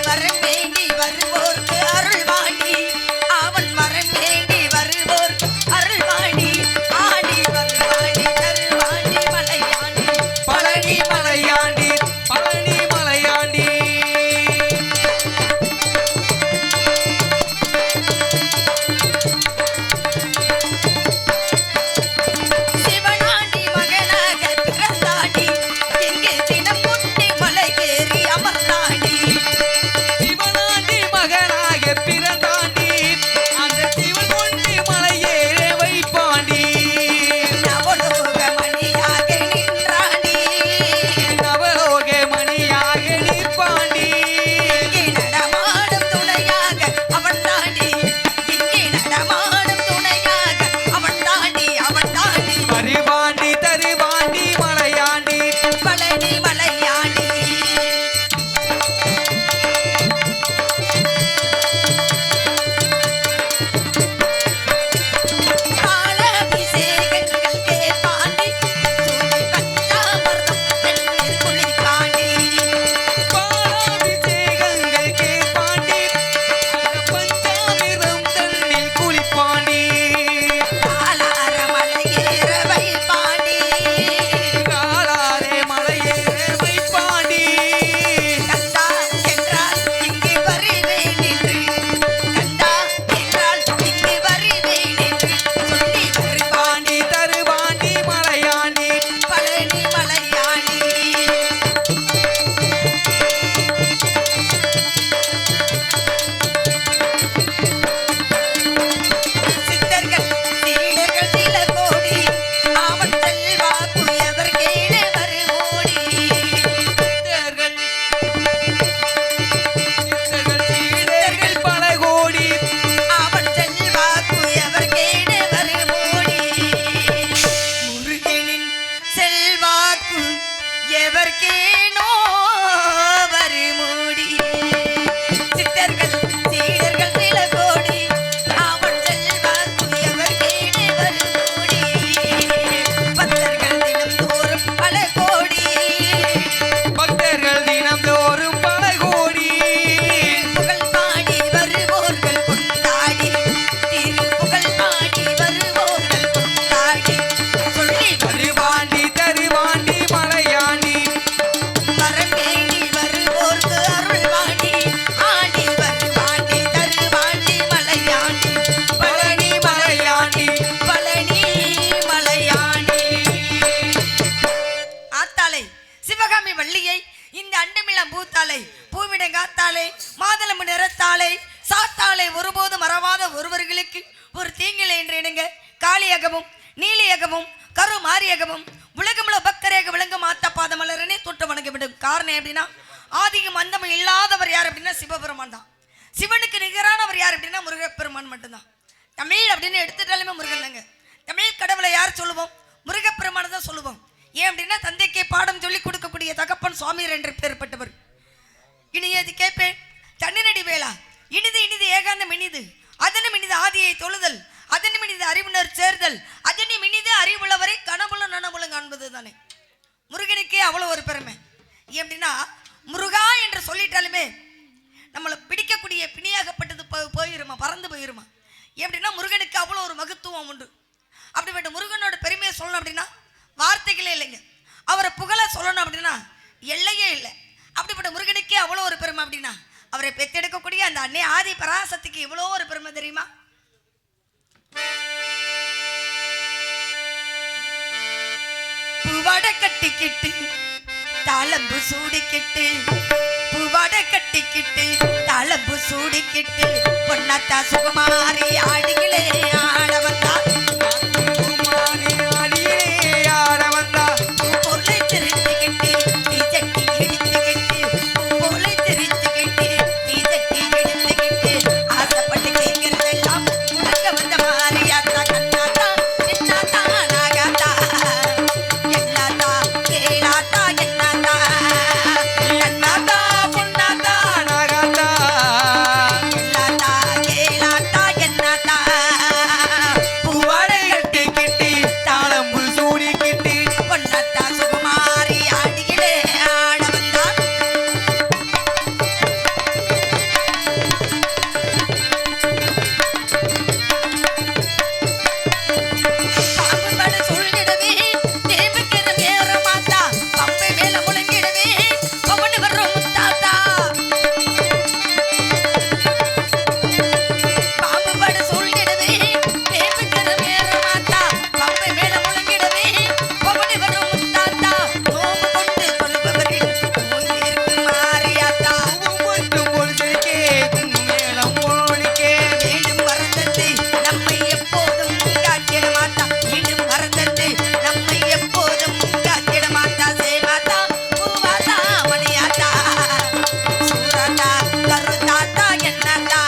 வரம் வேண்டி வருவோர்க்கு அருள்வாண்டி, அவன் வரம் வேண்டி வருவோர்க்கு அருள்வாண்டி, ஆடி வருவாண்டி தருவாண்டி மலையாண்டி, பழனி மலையாண்டி, பழனி மலையாண்டி. சிவனாண்டி மகனாக பிறந்தாண்டி, எங்கே தினம் முட்டி மலையேறி அமர்ந்தாண்டி, சிவனாண்டி மகனாக பிறந்தாண்டி, அந்த சிவன் கொண்டு மலையேற வைப்பாண்டி, நவலோக மணியாக நின்றாண்டி, நவலோக மணியாக நிற்பாண்டி, இங்கே நடமாடும் துணையாக அவன் தாண்டி, இங்கே நடமாடும் துணையாக அவன் தாண்டி, அவன் தாண்டி வருவாண்டி தருவாண்டி மலையாண்டி, பழனி மலையாண்டி. பாலாபிஷேகங்கள் கேட்பாண்டி, சூளை பஞ்சாமிர்தம் தண்ணீர் குளிப்பாண்டி, பாலாபிஷேகங்கள் கேட்பாண்டி, அந்த பஞ்சாமிர்தம் தண்ணில் குளிப்பாண்டி, பாலார மலையேற வைப்பாண்டி, காலாரே மலையேற வைப்பாண்டி, கந்தா என்றால் இங்கு வருவேன் என்று, கந்தா என்றால் இங்கு வருவேன் என்று சொல்லி வருவாண்டி பாண்டி தருவாண்டி மலையாண்டி, பழனி மலையாண்டி. சித்தர்கள் சீடர்கள் சில கோடி, அவன் செல்வாக்கு எவர் கேட வருமோடி, சித்தர்கள் சீடர்கள் பல கோடி, அவன் செல்வாக்கு எவர் கேட வருமோடி, முருகனின் செல்வாக்கு எவர் கேனோ வருமோடி, சித்தர்கள் சீடர்கள் சில கோடி, அவன் செல்வாக்கு எவர் கேட வருமோடி, பக்தர்கள் தினம்தோறும் பல கோடி, பக்தர்கள் தினம்தோறும் பல கோடி, புகழ் பாடி வருவோர்கள் கொண்டாடி, திருப்புகழ் பாடி வருவோர்கள் கொண்டாடி, சொல்லி வருவாண்டி தருவாண்டி மலையாண்டி, வரம் வேண்டி வருவோர்க்கு அருள்வாண்டி, ஆடி வருவாண்டி தருவாண்டி மலையாண்டி, பழனி மலையாண்டி, பழனி மலையாண்டி. ஆத்தாளை சிவகாமி வள்ளியை இந்த அண்டமிழம் பூத்தாளை, பூவிடங்காத்தாளை, மாதளம்பு நிறத்தாளை, சாத்தாளை ஒருபோதும் மறவாத ஒருவர்களுக்கு ஒரு தீங்கிலை என்று இணங்க காளியாகவும் நீலியாகவும் கரு மாரியாகவும் உலகமுள்ள பக்தரையாக விளங்கும் ஆத்த பாத மலரனே தொட்டு வணங்க விடும். காரணம் எப்படின்னா ஆதியும் அந்தமும் இல்லாதவர் யார் அப்படின்னா சிவபெருமான் தான். சிவனுக்கு நிகரானவர் யார் அப்படின்னா முருகப்பெருமான் மட்டும்தான். தமிழ் அப்படின்னு எடுத்துட்டாலுமே முருகன் தாங்க. தமிழ் கடவுளை யார் சொல்லுவோம்? முருகப்பெருமானை தான் சொல்லுவோம். ஏன் அப்படின்னா தந்தைக்கே பாடம் சொல்லிக் கொடுக்கக்கூடிய தகப்பன் சுவாமியர் என்று பெயர்பட்டவர். இனியது கேட்பேன் தன்னினடி வேளா, இனிது இனிது ஏகாந்தம் இனிது, அதனும் இனிது ஆதியை தொழுதல், அதனும் இனிது அறிவுணர் சேர்தல், அதனும் இனிது அறிவுள்ளவரை கனவுள்ள நனவுள்ள காண்பது தானே. முருகனுக்கே அவ்வளோ ஒரு பெருமை. எப்படின்னா முருகா என்று சொல்லிட்டாலுமே நம்மளை பிடிக்கக்கூடிய பிணியாகப்பட்டது போயிருமா, பறந்து போயிருமா. எப்படின்னா முருகனுக்கு அவ்வளோ ஒரு மகத்துவம் உண்டு. அப்படிப்பட்ட முருகனோட பெருமையை சொல்லணும் அப்படின்னா வார்த்தைகளே இல்லைங்க. அவரை புகழ சொல்லணும் அப்படின்னா எல்லையே இல்லை. அப்படிப்பட்ட முருகனுக்கே அவ்வளோ ஒரு பெருமை அப்படின்னா அவரை பெத்தெடுக்கக்கூடிய அந்த அன்னை ஆதி பராசக்திக்கு இவ்வளோ ஒரு பெருமை தெரியுமா? பூவாட கட்டிக்கிட்டு தாளம்பு சூடிக்கிட்டு, பூவாட கட்டிக்கிட்டு தாளம்பு சூடிக்கிட்டு, பொன்னாத்தா சுகுமாரி ஆடிகளே ஆட வந்தா, ஆட வந்தா, பொருளை தெரிஞ்சுக்கிட்டு நீ சட்டி எடுத்துக்கிட்டு, பொருளை தெரிஞ்சுக்கிட்டு நீ சட்டி எடுத்துக்கிட்டு, ஆசைப்பட்டு கேட்கிறதெல்லாம் உனக்க வந்த மாரியாத்தா, கண்ணாத்தா சின்னாத்தா நாகாத்தா, எல்லாத்தா கேளாத்தா என்னாத்தா, கண்ணாத்தா பொன்னாத்தா நாகாத்தா, எல்லாத்தா கேளாத்தா என்னாத்தா, பூவாடை கட்டிக்கிட்டு தாளம்பு சூடிக்கிட்டு, பொன்னாத்தா சுகுமாரி ஆடிகளே ஆட வந்தா. பாம்பு பட சொல்லிடவே தேவக்கிற நேர மாத்தா, பம்பை மேல முழங்கிடவே பவனு வர்றோம் முத்தாத்தா, பாம்பு பட சொல்லிடவே தேவக்கிற நேர மாத்தா, பம்பை மேல முழங்கிடவே பவனு வர்றோம் முத்தாத்தா, நோம்பு கொண்டு கொள்பவர்கள் நோய் இருக்கு மாரியாத்தா, மீண்டும் மறந்தது நம்மை எப்போதும் காத்திட மாட்டா, மீண்டும் மறந்தது நம்மை எப்போதும் காத்திட மாட்டா, சேவாத்தா பூவாத்தா மணியாத்தா, சூராத்தா கருத்தாத்தா என்னாத்தா,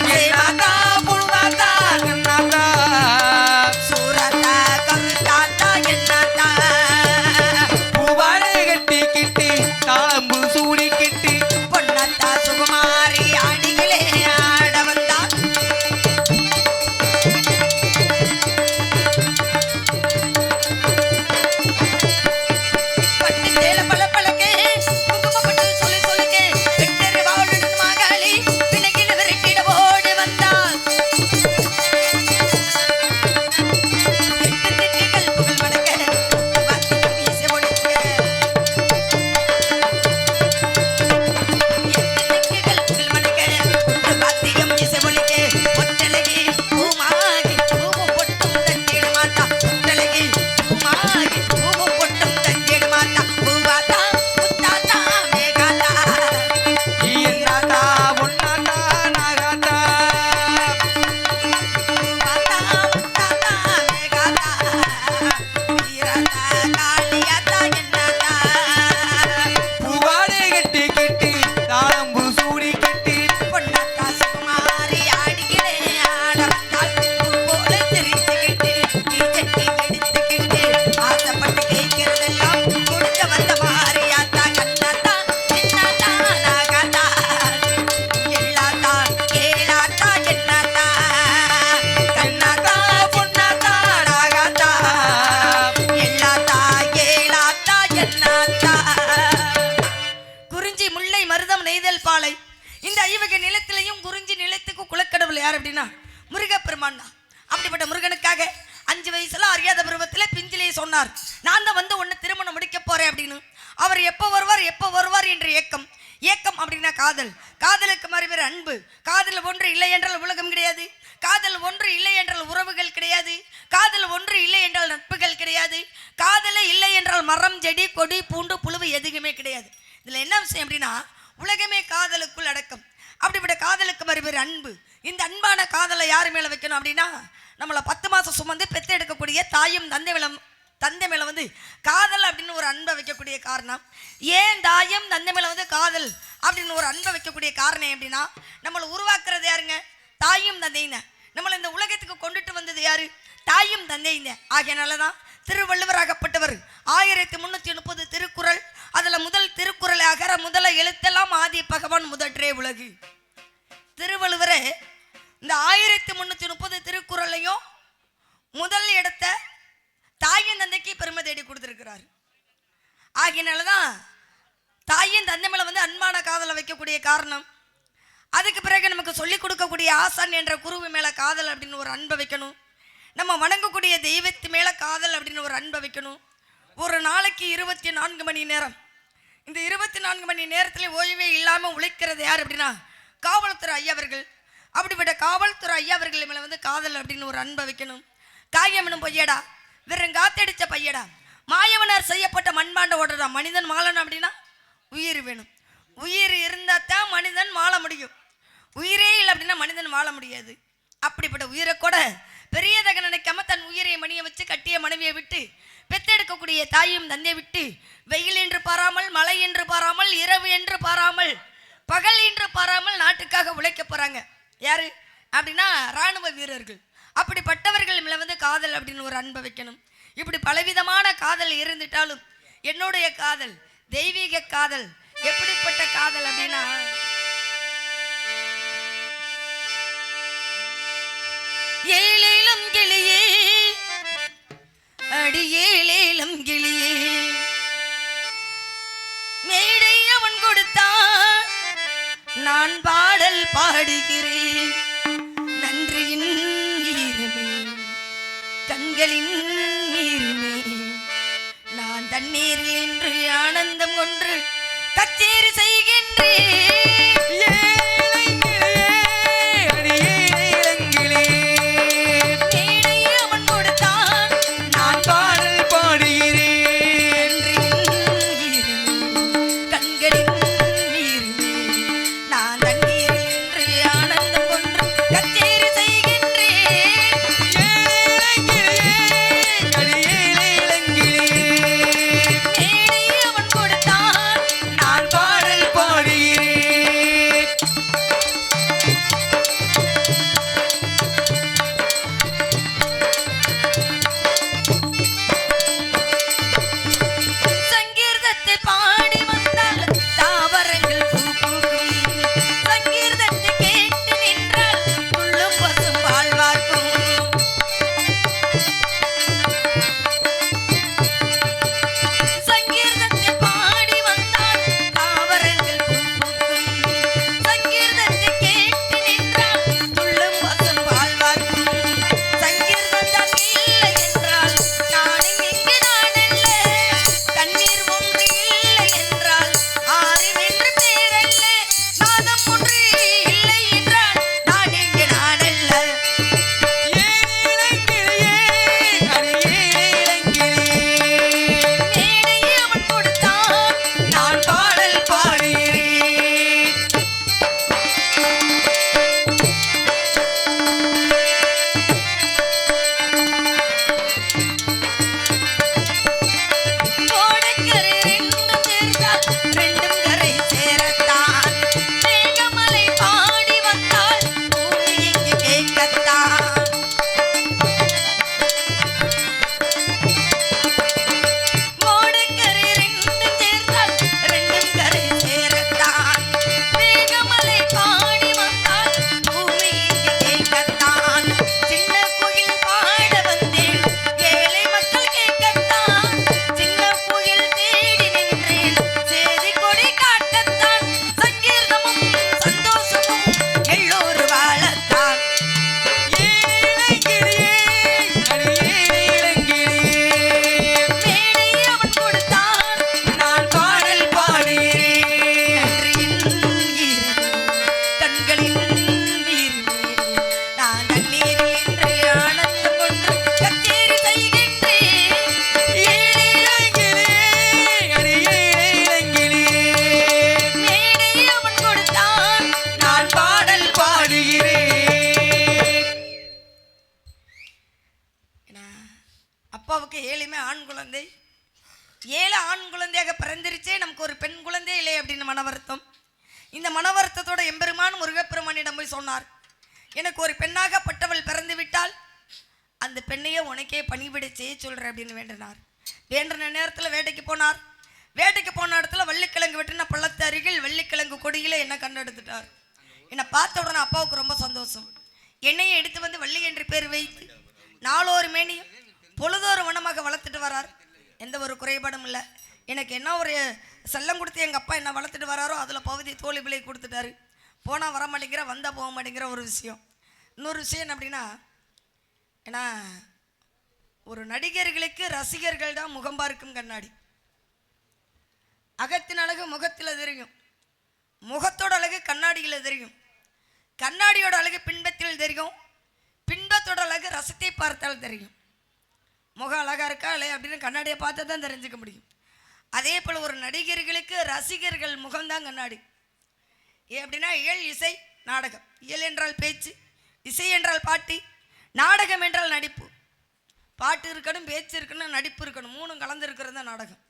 சேவாத்தா பூவாத்தா என்னாத்தா, சூராத்தா கருத்தாத்தா என்னாத்தா, பூவாடை கட்டிக்கிட்டு தாளம்பு சூடிக்கிட்டு, பொன்னாத்தா சுகுமாரி ஆடிகளே ஆட வந்தா. பட்டு சேல பளபளக்கே, குங்குமப்பட்டு சொல்லி சொல்லிக்கே, வெட்டரு வாழுடன் மகளி பிணக்கில விரட்டிட ஓடி வந்தாள். எட்டு திட்டுகள் புகழ் மணக்க, வாத்தியம் வீச ஒலிக்க, எட்டு திக்குகள் புகழ் மணக்க, வாத்தியம் வீச ஒலிக்க, ஒற்றழகி பூமாகி பூவும் பொட்டும் தட்டிட மாட்டா, ஒற்றழகி பூமாகி பூவும் பொட்டும் தட்டிட மாட்டா, பூவாத்தா முத்தாத்தா மேகாத்தா, ஈராத்தா பொன்னாத்தா நாகாத்தா, பூவாத்தா முத்தாத்தா மேகாத்தா, வீராத்தா காளியாத்தா என்னாத்தா, பூவாடை கட்டிக்கிட்டு தாளம்பு சூடிக்கிட்டு, பொன்னாத்தா சுகுமாரி ஆடிகளே ஆட வந்தாள். பூ போல தெரிஞ்சுக்கிட்டு நீ சட்டி எடுத்துக்கிட்டு, ஆசைப்பட்டு கேட்கிறதெல்லாம் கொடுக்க வந்த மாரியாத்தா, கண்ணாத்தா சின்னாத்தா நாகாத்தா, எல்லாத்தா கேளாத்தா என்னாத்தா, கண்ணாத்தா பொன்னாத்தா நாகாத்தா, எல்லாத்தா கேளாத்தா என்னாத்தா. குறிஞ்சி முல்லை மருதம் நெய்தல் பாலை இந்த ஐவகை நிலத்திலையும் குறிஞ்சி நிலத்துக்கு குலக்கடவுள் யார் அப்படின்னா முருகப்பெருமான் தான். அப்படிப்பட்ட முருகனுக்காக 5 வயசுல அறியாத பருவத்துல பிஞ்சிலேயே சொன்னார், நான் தான் வந்து உன்னை திருமணம் முடிக்க போறேன் அப்படின்னு. அவர் எப்போ வருவார் என்ற ஏக்கம். ஏக்கம் அப்படின்னா காதல், காதலுக்கு மறுபேர் அன்பு. காதல் ஒன்று இல்லை என்றால் உலகம் கிடையாது, காதல் ஒன்று இல்லை என்றால் உறவுகள் கிடையாது, காதல் ஒன்று இல்லை என்றால் நட்புகள் கிடையாது, காதலே இல்லை என்றால் மரம் செடி கொடி பூண்டு புழுவு எதுவுமே கிடையாது. இதுல என்ன விஷயம் அப்படின்னா உலகமே காதலுக்குள் அடக்கம். அப்படிப்பட்ட காதலுக்கு மறுபேர் அன்பு. இந்த அன்பான காதலை யார் மேல வைக்கணும் அப்படின்னா நம்மளை 10 மாசம் சுமந்து பெற்று எடுக்கக்கூடிய தாயும் தந்தை மேல வந்து காதல் அப்படின்னு ஒரு அன்பை வைக்கக்கூடிய காரணம். ஏன் தாயும் தந்தை மேல வந்து காதல் அப்படின்னு ஒரு அன்பை வைக்கக்கூடிய காரணம் அப்படின்னா நம்மளை உருவாக்குறது யாருங்க? தாயும் தந்தைங்க. நம்மளை இந்த உலகத்துக்கு கொண்டுட்டு வந்தது யாரு? தாயும் தந்தைங்க. ஆகையனாலதான் திருவள்ளுவராகப்பட்டவர் 1330 திருக்குறள், அதுல முதல் திருக்குறள் அகர முதல எழுத்தெல்லாம் ஆதி பகவான் முதற்றே உலகு. திருவள்ளுவரே இந்த 1330 திருக்குறளையும் முதல் இடத்த தாயின் தந்தைக்கு பெருமை தேடி கொடுத்திருக்கிறார். ஆகையினாலதான் தாயின் தந்தை மேல வந்து அன்பான காதலை வைக்கக்கூடிய காரணம். அதுக்கு பிறகு நமக்கு சொல்லிக் கொடுக்கக்கூடிய ஆசான் என்ற குருவி மேல காதல் அப்படின்னு ஒரு அன்பை வைக்கணும். நம்ம வணங்கக்கூடிய தெய்வத்து மேலே காதல் அப்படின்னு ஒரு அன்பை வைக்கணும். ஒரு நாளைக்கு 24 மணி நேரம், இந்த 24 மணி நேரத்தில் ஓய்வே இல்லாமல் உழைக்கிறது யார் அப்படின்னா காவல்துறை ஐயா அவர்கள். அப்படிப்பட்ட காவல்துறை ஐயா அவர்கள் மேலே வந்து காதல் அப்படின்னு ஒரு அன்பை வைக்கணும். காயமனும் பொய்யடா, வெறும் காத்தடிச்ச பையடா, மாயவனார் செய்யப்பட்ட மண்பாண்ட ஓடுறா. மனிதன் வாழணும் அப்படின்னா உயிர் வேணும். உயிர் இருந்தால் தான் மனிதன் வாழ முடியும். உயிரே இல்லை அப்படின்னா மனிதன் வாழ முடியாது. அப்படிப்பட்ட உயிரை கூட பெரியதாக நினைக்காம தன் உயிரை மணியை வச்சு கட்டிய மனைவியை விட்டு பெத்தெடுக்கக்கூடிய தாயும் தந்தையை விட்டு வெயில் என்று பாராமல், மழை என்று பாராமல், இரவு என்று பாராமல், பகல் என்று பாராமல் நாட்டுக்காக உழைக்க போறாங்க. யாரு அப்படின்னா இராணுவ வீரர்கள். அப்படிப்பட்டவர்கள் மேல வந்து காதல் அப்படின்னு ஒரு அன்பை வைக்கணும். இப்படி பலவிதமான காதல் இருந்துட்டாலும் என்னுடைய காதல் தெய்வீக காதல். எப்படிப்பட்ட காதல் அப்படின்னா ஏழேலம் கிளியே அடி ஏழேலம் கிளியே, மேடை அவன் கொடுத்தான் நான் பாடல் பாடுகிறேன். நன்றியின் ஈரமே கண்களின் நீருமே, நான் தண்ணீரில் என்று ஆனந்தம் கொன்று கச்சேரி செய்கின்றேன். அப்பாவுக்கு 7 ஆண் குழந்தை, 7 ஆண் குழந்தையாக பிறந்திருச்சே, நமக்கு ஒரு பெண் குழந்தை இல்லை அப்படின்னு மன வருத்தம். இந்த மன வருத்தத்தோட எம்பெருமான் முருகப்பெருமானிடம் போய் சொன்னார், எனக்கு ஒரு பெண்ணாகப்பட்டவள் பிறந்து விட்டால் அந்த பெண்ணையே உனக்கே பணிவிட செய்ய சொல்கிறேன் அப்படின்னு வேண்டினார். வேண்டின நேரத்தில் வேட்டைக்கு போனார். வேட்டைக்கு போன இடத்துல வள்ளிக்கிழங்கு வெட்டின பள்ளத்து அருகில் வள்ளிக்கிழங்கு கொடியில் என்ன கண்டெடுத்துட்டார். என்னை பார்த்த உடனே அப்பாவுக்கு ரொம்ப சந்தோஷம். என்னையை எடுத்து வந்து வள்ளி என்று பேர் வைத்து நாளொரு மேனியும் பொழுதொரு வனமாக வளர்த்துட்டு வரார். எந்த ஒரு குறைபாடும் இல்லை. எனக்கு என்ன ஒரு செல்லம் கொடுத்து எங்கள் அப்பா என்ன வளர்த்துட்டு வராரோ அதில் பகுதி தோழி பிள்ளை கொடுத்துட்டாரு. போனால் வர மாட்டேங்கிற, வந்தால் போக மாட்டேங்கிற ஒரு விஷயம். இன்னொரு விஷயம் என்ன அப்படின்னா, ஏன்னா ஒரு நடிகர்களுக்கு ரசிகர்கள் தான் முகம் பார்க்கும் கண்ணாடி. அகத்தின் அழகு முகத்தில் தெரியும், முகத்தோட அழகு கண்ணாடியில் தெரியும், கண்ணாடியோட அழகு பின்பத்தில் தெரியும், பின்பத்தோட அழகு ரசத்தை பார்த்தால் தெரியும். முகம் அழகா இருக்கா இல்லையா அப்படின்னு கண்ணாடியை பார்த்தா தான் தெரிஞ்சுக்க முடியும். அதே போல் ஒரு நடிகர்களுக்கு ரசிகர்கள் முகம்தான் கண்ணாடி. ஏன் அப்படின்னா இயல் இசை நாடகம். இயல் என்றால் பேச்சு, இசை என்றால் பாட்டு, நாடகம் என்றால் நடிப்பு. பாட்டு இருக்கணும், பேச்சு இருக்கணும், நடிப்பு இருக்கணும், மூணும் கலந்து இருக்கிறது தான் நாடகம்.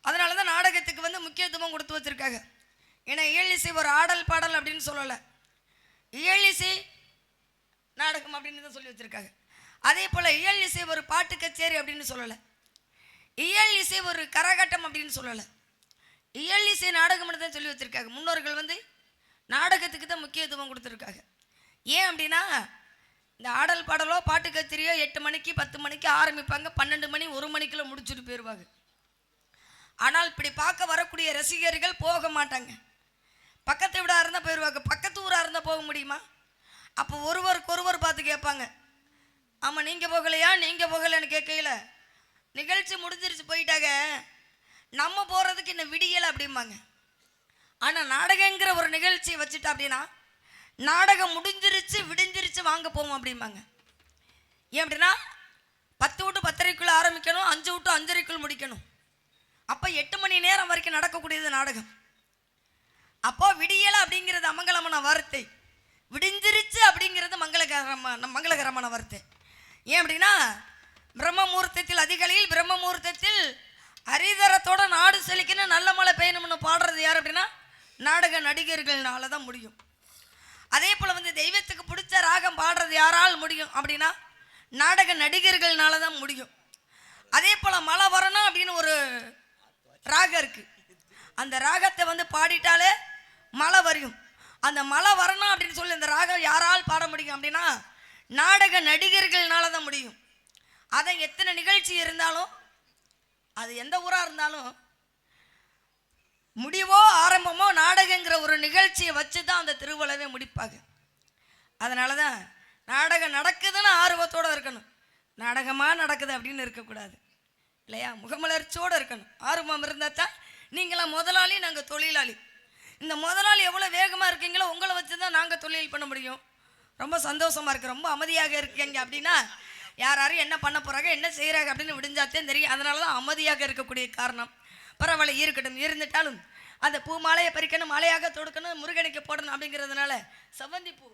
அதனால தான் நாடகத்துக்கு வந்து முக்கியத்துவம் கொடுத்து வச்சிருக்காங்க. ஏன்னா இயல் இசை ஒரு ஆடல் பாடல் அப்படின்னு சொல்லலை, இயல் இசை நாடகம் அப்படின்னு தான் சொல்லி வச்சிருக்காங்க. அதே போல் இயல் இசை ஒரு பாட்டு கச்சேரி அப்படின்னு சொல்லலை, இயல் இசை ஒரு கரகாட்டம் அப்படின்னு சொல்லலை, இயல் இசை நாடகம்னு தான் சொல்லி வச்சிருக்காங்க. முன்னோர்கள் வந்து நாடகத்துக்கு தான் முக்கியத்துவம் கொடுத்துருக்காங்க. ஏன் அப்படின்னா இந்த ஆடல் பாடலோ பாட்டு கச்சேரியோ 8 மணிக்கு 10 மணிக்கு ஆரம்பிப்பாங்க, 12 மணி 1 மணிக்குள்ள முடிச்சுட்டு போயிடுவாங்க. ஆனால் இப்படி பார்க்க வரக்கூடிய ரசிகர்கள் போக மாட்டாங்க. பக்கத்து வீடாக இருந்தால் போயிடுவாங்க, பக்கத்து ஊராக இருந்தால் போக முடியுமா? அப்போ ஒருவருக்கு ஒருவர் பார்த்து கேட்பாங்க, ஆமாம் நீங்கள் போகலையா, நீங்கள் போகலைன்னு கேட்கல, நிகழ்ச்சி முடிஞ்சிருச்சு போயிட்டாங்க, நம்ம போகிறதுக்கு இன்னும் விடியலை அப்படிம்பாங்க. ஆனால் நாடகங்கிற ஒரு நிகழ்ச்சியை வச்சுட்டா அப்படின்னா நாடகம் முடிஞ்சிருச்சு விடிஞ்சிருச்சு வாங்க போவோம் அப்படிம்பாங்க. ஏன் அப்படின்னா 10 விட்டு 10:30 ஆரம்பிக்கணும், 5 விட்டு 5:30 முடிக்கணும். அப்போ 8 மணி நேரம் வரைக்கும் நடக்கக்கூடியது நாடகம். அப்போ விடியலை அப்படிங்கிறது அமங்கலமான வார்த்தை, விடிஞ்சிருச்சு அப்படிங்கிறது மங்களகரமான வார்த்தை. ஏன் அப்படின்னா பிரம்ம முகூர்த்தத்தில் அதிகாலையில் பிரம்ம முகூர்த்தத்தில் அரிதரத்தோட நாடு செழிக்கணும் நல்ல மழை பெய்யணும்னு பாடுறது யார் அப்படின்னா நாடக நடிகர்கள்னால தான் முடியும். அதே போல் வந்து தெய்வத்துக்கு பிடிச்ச ராகம் பாடுறது யாரால் முடியும் அப்படின்னா நாடக நடிகர்கள்னால தான் முடியும். அதே போல் மழை வரணும் அப்படின்னு ஒரு ராகம் இருக்குது, அந்த ராகத்தை வந்து பாடிட்டாலே மழை வரும். அந்த மழை வரணும் அப்படின்னு சொல்லி அந்த ராகம் யாரால் பாட முடியும் அப்படின்னா நாடக நடிகர்கள்னால தான் முடியும். அதை எத்தனை நிகழ்ச்சி இருந்தாலும் அது எந்த ஊராக இருந்தாலும் முடிவோ ஆரம்பமோ நாடகங்கிற ஒரு நிகழ்ச்சியை வச்சு தான் அந்த திருவிழாவே முடிப்பாங்க. அதனால தான் நாடகம் நடக்குதுன்னு ஆர்வத்தோடு இருக்கணும், நாடகமாக நடக்குது அப்படின்னு இருக்கக்கூடாது இல்லையா? முகமலர்ச்சியோடு இருக்கணும். ஆர்வம் இருந்தால் தான் நீங்களாம் முதலாளி, நாங்கள் தொழிலாளி. இந்த முதலாளி எவ்வளோ வேகமாக இருக்கீங்களோ உங்களை வச்சு தான் நாங்கள் தொழில் பண்ண முடியும். ரொம்ப சந்தோஷமாக இருக்குது, ரொம்ப அமைதியாக இருக்கீங்க அப்படின்னா யாரும் என்ன பண்ண போகிறாங்க என்ன செய்கிறாங்க அப்படின்னு விடிஞ்சாத்தே தெரியும். அதனால தான் அமைதியாக இருக்கக்கூடிய காரணம். பரவாயில்ல இருக்கட்டும், இருந்துட்டாலும் அந்த பூ மாலையை பறிக்கணும், மாலையாக தொடுக்கணும், முருகனுக்கு போடணும் அப்படிங்கிறதுனால செவ்வந்தி பூ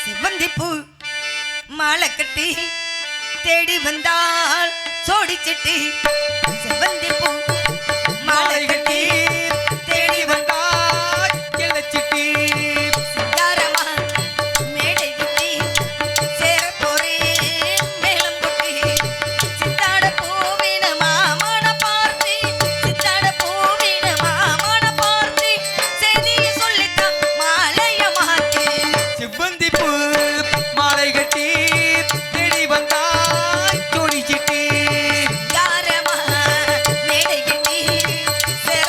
செவ்வந்தி பூ மாலை கட்டி தேடி வந்தால் சோடி சிட்டி, செவ்வந்தி பூ மாலை கட்டி தேடி வந்தால் சிட்டி, சித்தாரமா மேடை கட்டி சேர போரே மேலம் கொட்டி, சித்தாட பூவின மாமன பார்த்தி, சித்தாட பூவின மாமன பார்த்தி, செய்தியை சொல்லித்தான் மாலைய மாத்தி, செவ்வந்தி பூ மாலை கட்டி தேடி வந்தாய் ஜோடி சிட்டி, யாரமா மேடை கட்டி சேர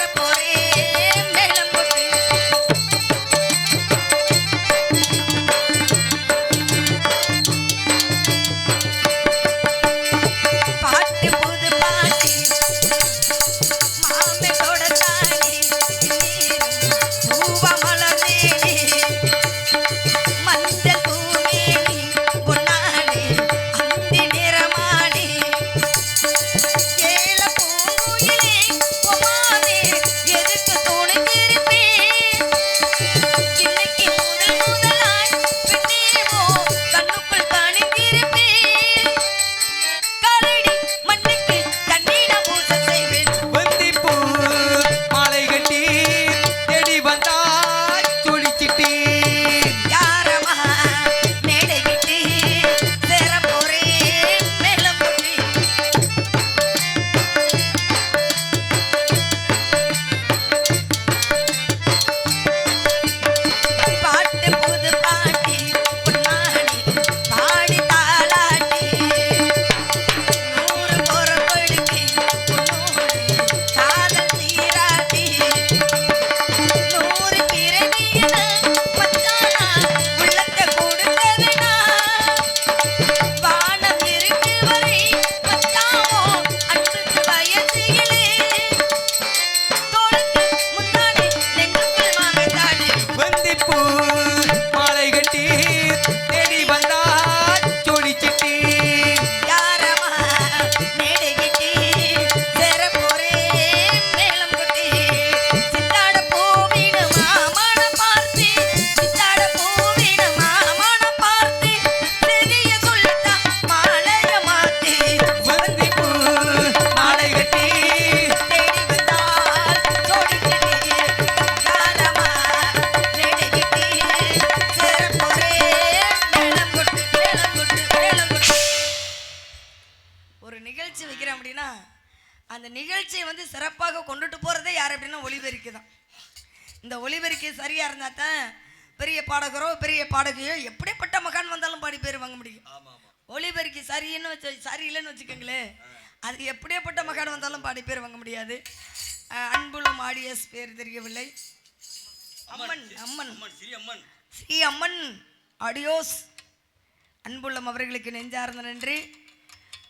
நிகழ்ச்சி வைக்கிறேன் அப்படின்னா அந்த நிகழ்ச்சியை வந்து சிறப்பாக கொண்டுட்டு போகிறதே யார் அப்படின்னா ஒளிபெருக்கி தான். இந்த ஒளிபெருக்கி சரியாக இருந்தால் தான் பெரிய பாடகரோ பெரிய பாடகையோ எப்படிப்பட்ட மகான் வந்தாலும் பாடி பேர் வாங்க முடியும். ஒளிபெருக்கி சரியில்லைன்னு வச்சுக்கோங்களேன், அது எப்படியப்பட்ட மகான் வந்தாலும் பாடி பேர் வாங்க முடியாது. அன்புள்ளம் ஆடியஸ் பேர் தெரியவில்லை. அம்மன் அம்மன் ஸ்ரீ அம்மன் ஆடியோஸ் அன்புள்ளம் அவர்களுக்கு நெஞ்சார்ந்த நன்றி.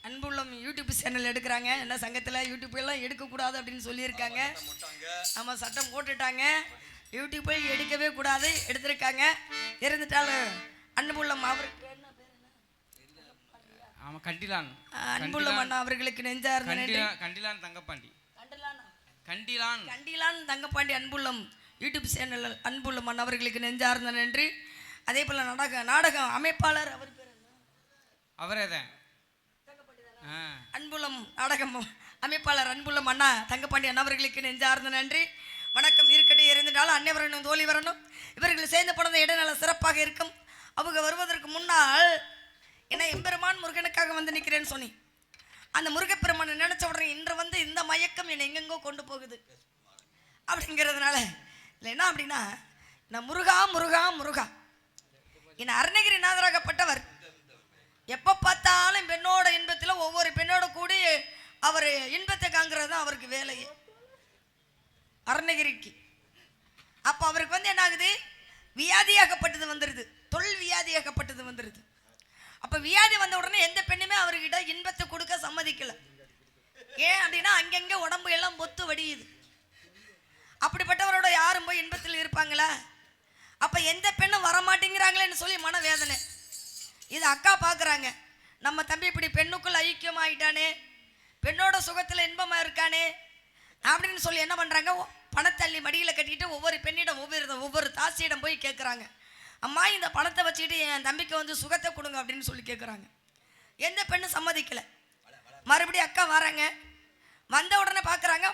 அன்புள்ளம் யூடியூப் சேனல் எடுக்கிறாங்க. என்ன சங்கத்தில் யூடியூப் எல்லாம் எடுக்கக்கூடாது அப்படின்னு சொல்லியிருக்காங்க. ஆமாம், சட்டம் போட்டுட்டாங்க. யூடியூப்பை எடுக்கவே கூடாது, எடுத்திருக்காங்க. இருந்துட்டாலும் அன்புள்ளம் அவருக்கு என்ன பேர் என்ன கண்டிலான் அன்புள்ளம் அண்ணா அவர்களுக்கு நெஞ்சார்ந்த நன்றி. கண்டிலான் தங்கப்பாண்டி கண்டிலான் தங்கப்பாண்டி அன்புள்ளம் யூடியூப் சேனல் அன்புள்ளம் அண்ணா அவர்களுக்கு நெஞ்சார்ந்த நன்றி. அதே போல் நாடகம் அமைப்பாளர் அவர் பேர் அவரே தான் அன்புள்ளம் நாடகம் அமைப்பாளர் அன்புள்ளம் அண்ணா தங்கப்பாண்டி அண்ணா அவர்களுக்கு நெஞ்சார்ந்த நன்றி. வணக்கம். இருக்கட்டும், இருந்துட்டாலும் அன்னை வரணும், தோழி வரணும். இவர்கள் சேர்ந்து போனது இடைநல சிறப்பாக இருக்கும். அவங்க வருவதற்கு முன்னால் என்ன எம்பெருமான் முருகனுக்காக வந்து நிற்கிறேன்னு சொன்னி அந்த முருகப்பெருமானை நினைச்ச உடனே இன்று வந்து இந்த மயக்கம் என்னை எங்கெங்கோ கொண்டு போகுது அப்படிங்கிறதுனால இல்லை என்ன அப்படின்னா நான் முருகா முருகா முருகா என் அருணகிரிநாதராகப்பட்டவர் எப்போ பார்த்தாலும் பெண்ணோட இன்பத்தில் ஒவ்வொரு பெண்ணோட கூடி அவர் இன்பத்தை காங்கிறது தான் அவருக்கு வேலையே அருணகிரிக்கு. அப்போ அவருக்கு வந்து என்ன ஆகுது, வியாதியாகப்பட்டது வந்துடுது, தொல் வியாதியாகப்பட்டது வந்துடுது. அப்போ வியாதி வந்த உடனே எந்த பெண்ணுமே அவர்கிட்ட இன்பத்தை கொடுக்க சம்மதிக்கலை. ஏன் அப்படின்னா அங்கங்கே உடம்பு எல்லாம் பொத்து வடியுது. அப்படிப்பட்டவரோட யாரும் போய் இன்பத்தில் இருப்பாங்களா? அப்போ எந்த பெண்ணும் வரமாட்டேங்கிறாங்களேன்னு சொல்லி மனவேதனை. இது அக்கா பார்க்குறாங்க, நம்ம தம்பி இப்படி பெண்ணுக்குள் ஐக்கியமாயிட்டானே, பெண்ணோட சுகத்தில் இன்பமாக இருக்கானே அப்படின்னு சொல்லி என்ன பண்ணுறாங்க, பணத்தள்ளி மடியில் கட்டிட்டு ஒவ்வொரு பெண்ணிடம் ஒவ்வொரு தாசியிடம் போய் கேட்குறாங்க, அம்மா இந்த பணத்தை வச்சுக்கிட்டு என் தம்பிக்கு வந்து சுகத்தை கொடுங்க அப்படின்னு சொல்லி கேட்குறாங்க. எந்த பெண்ணும் சம்மதிக்கலை. மறுபடியும் அக்கா வராங்க, வந்த உடனே பார்க்குறாங்க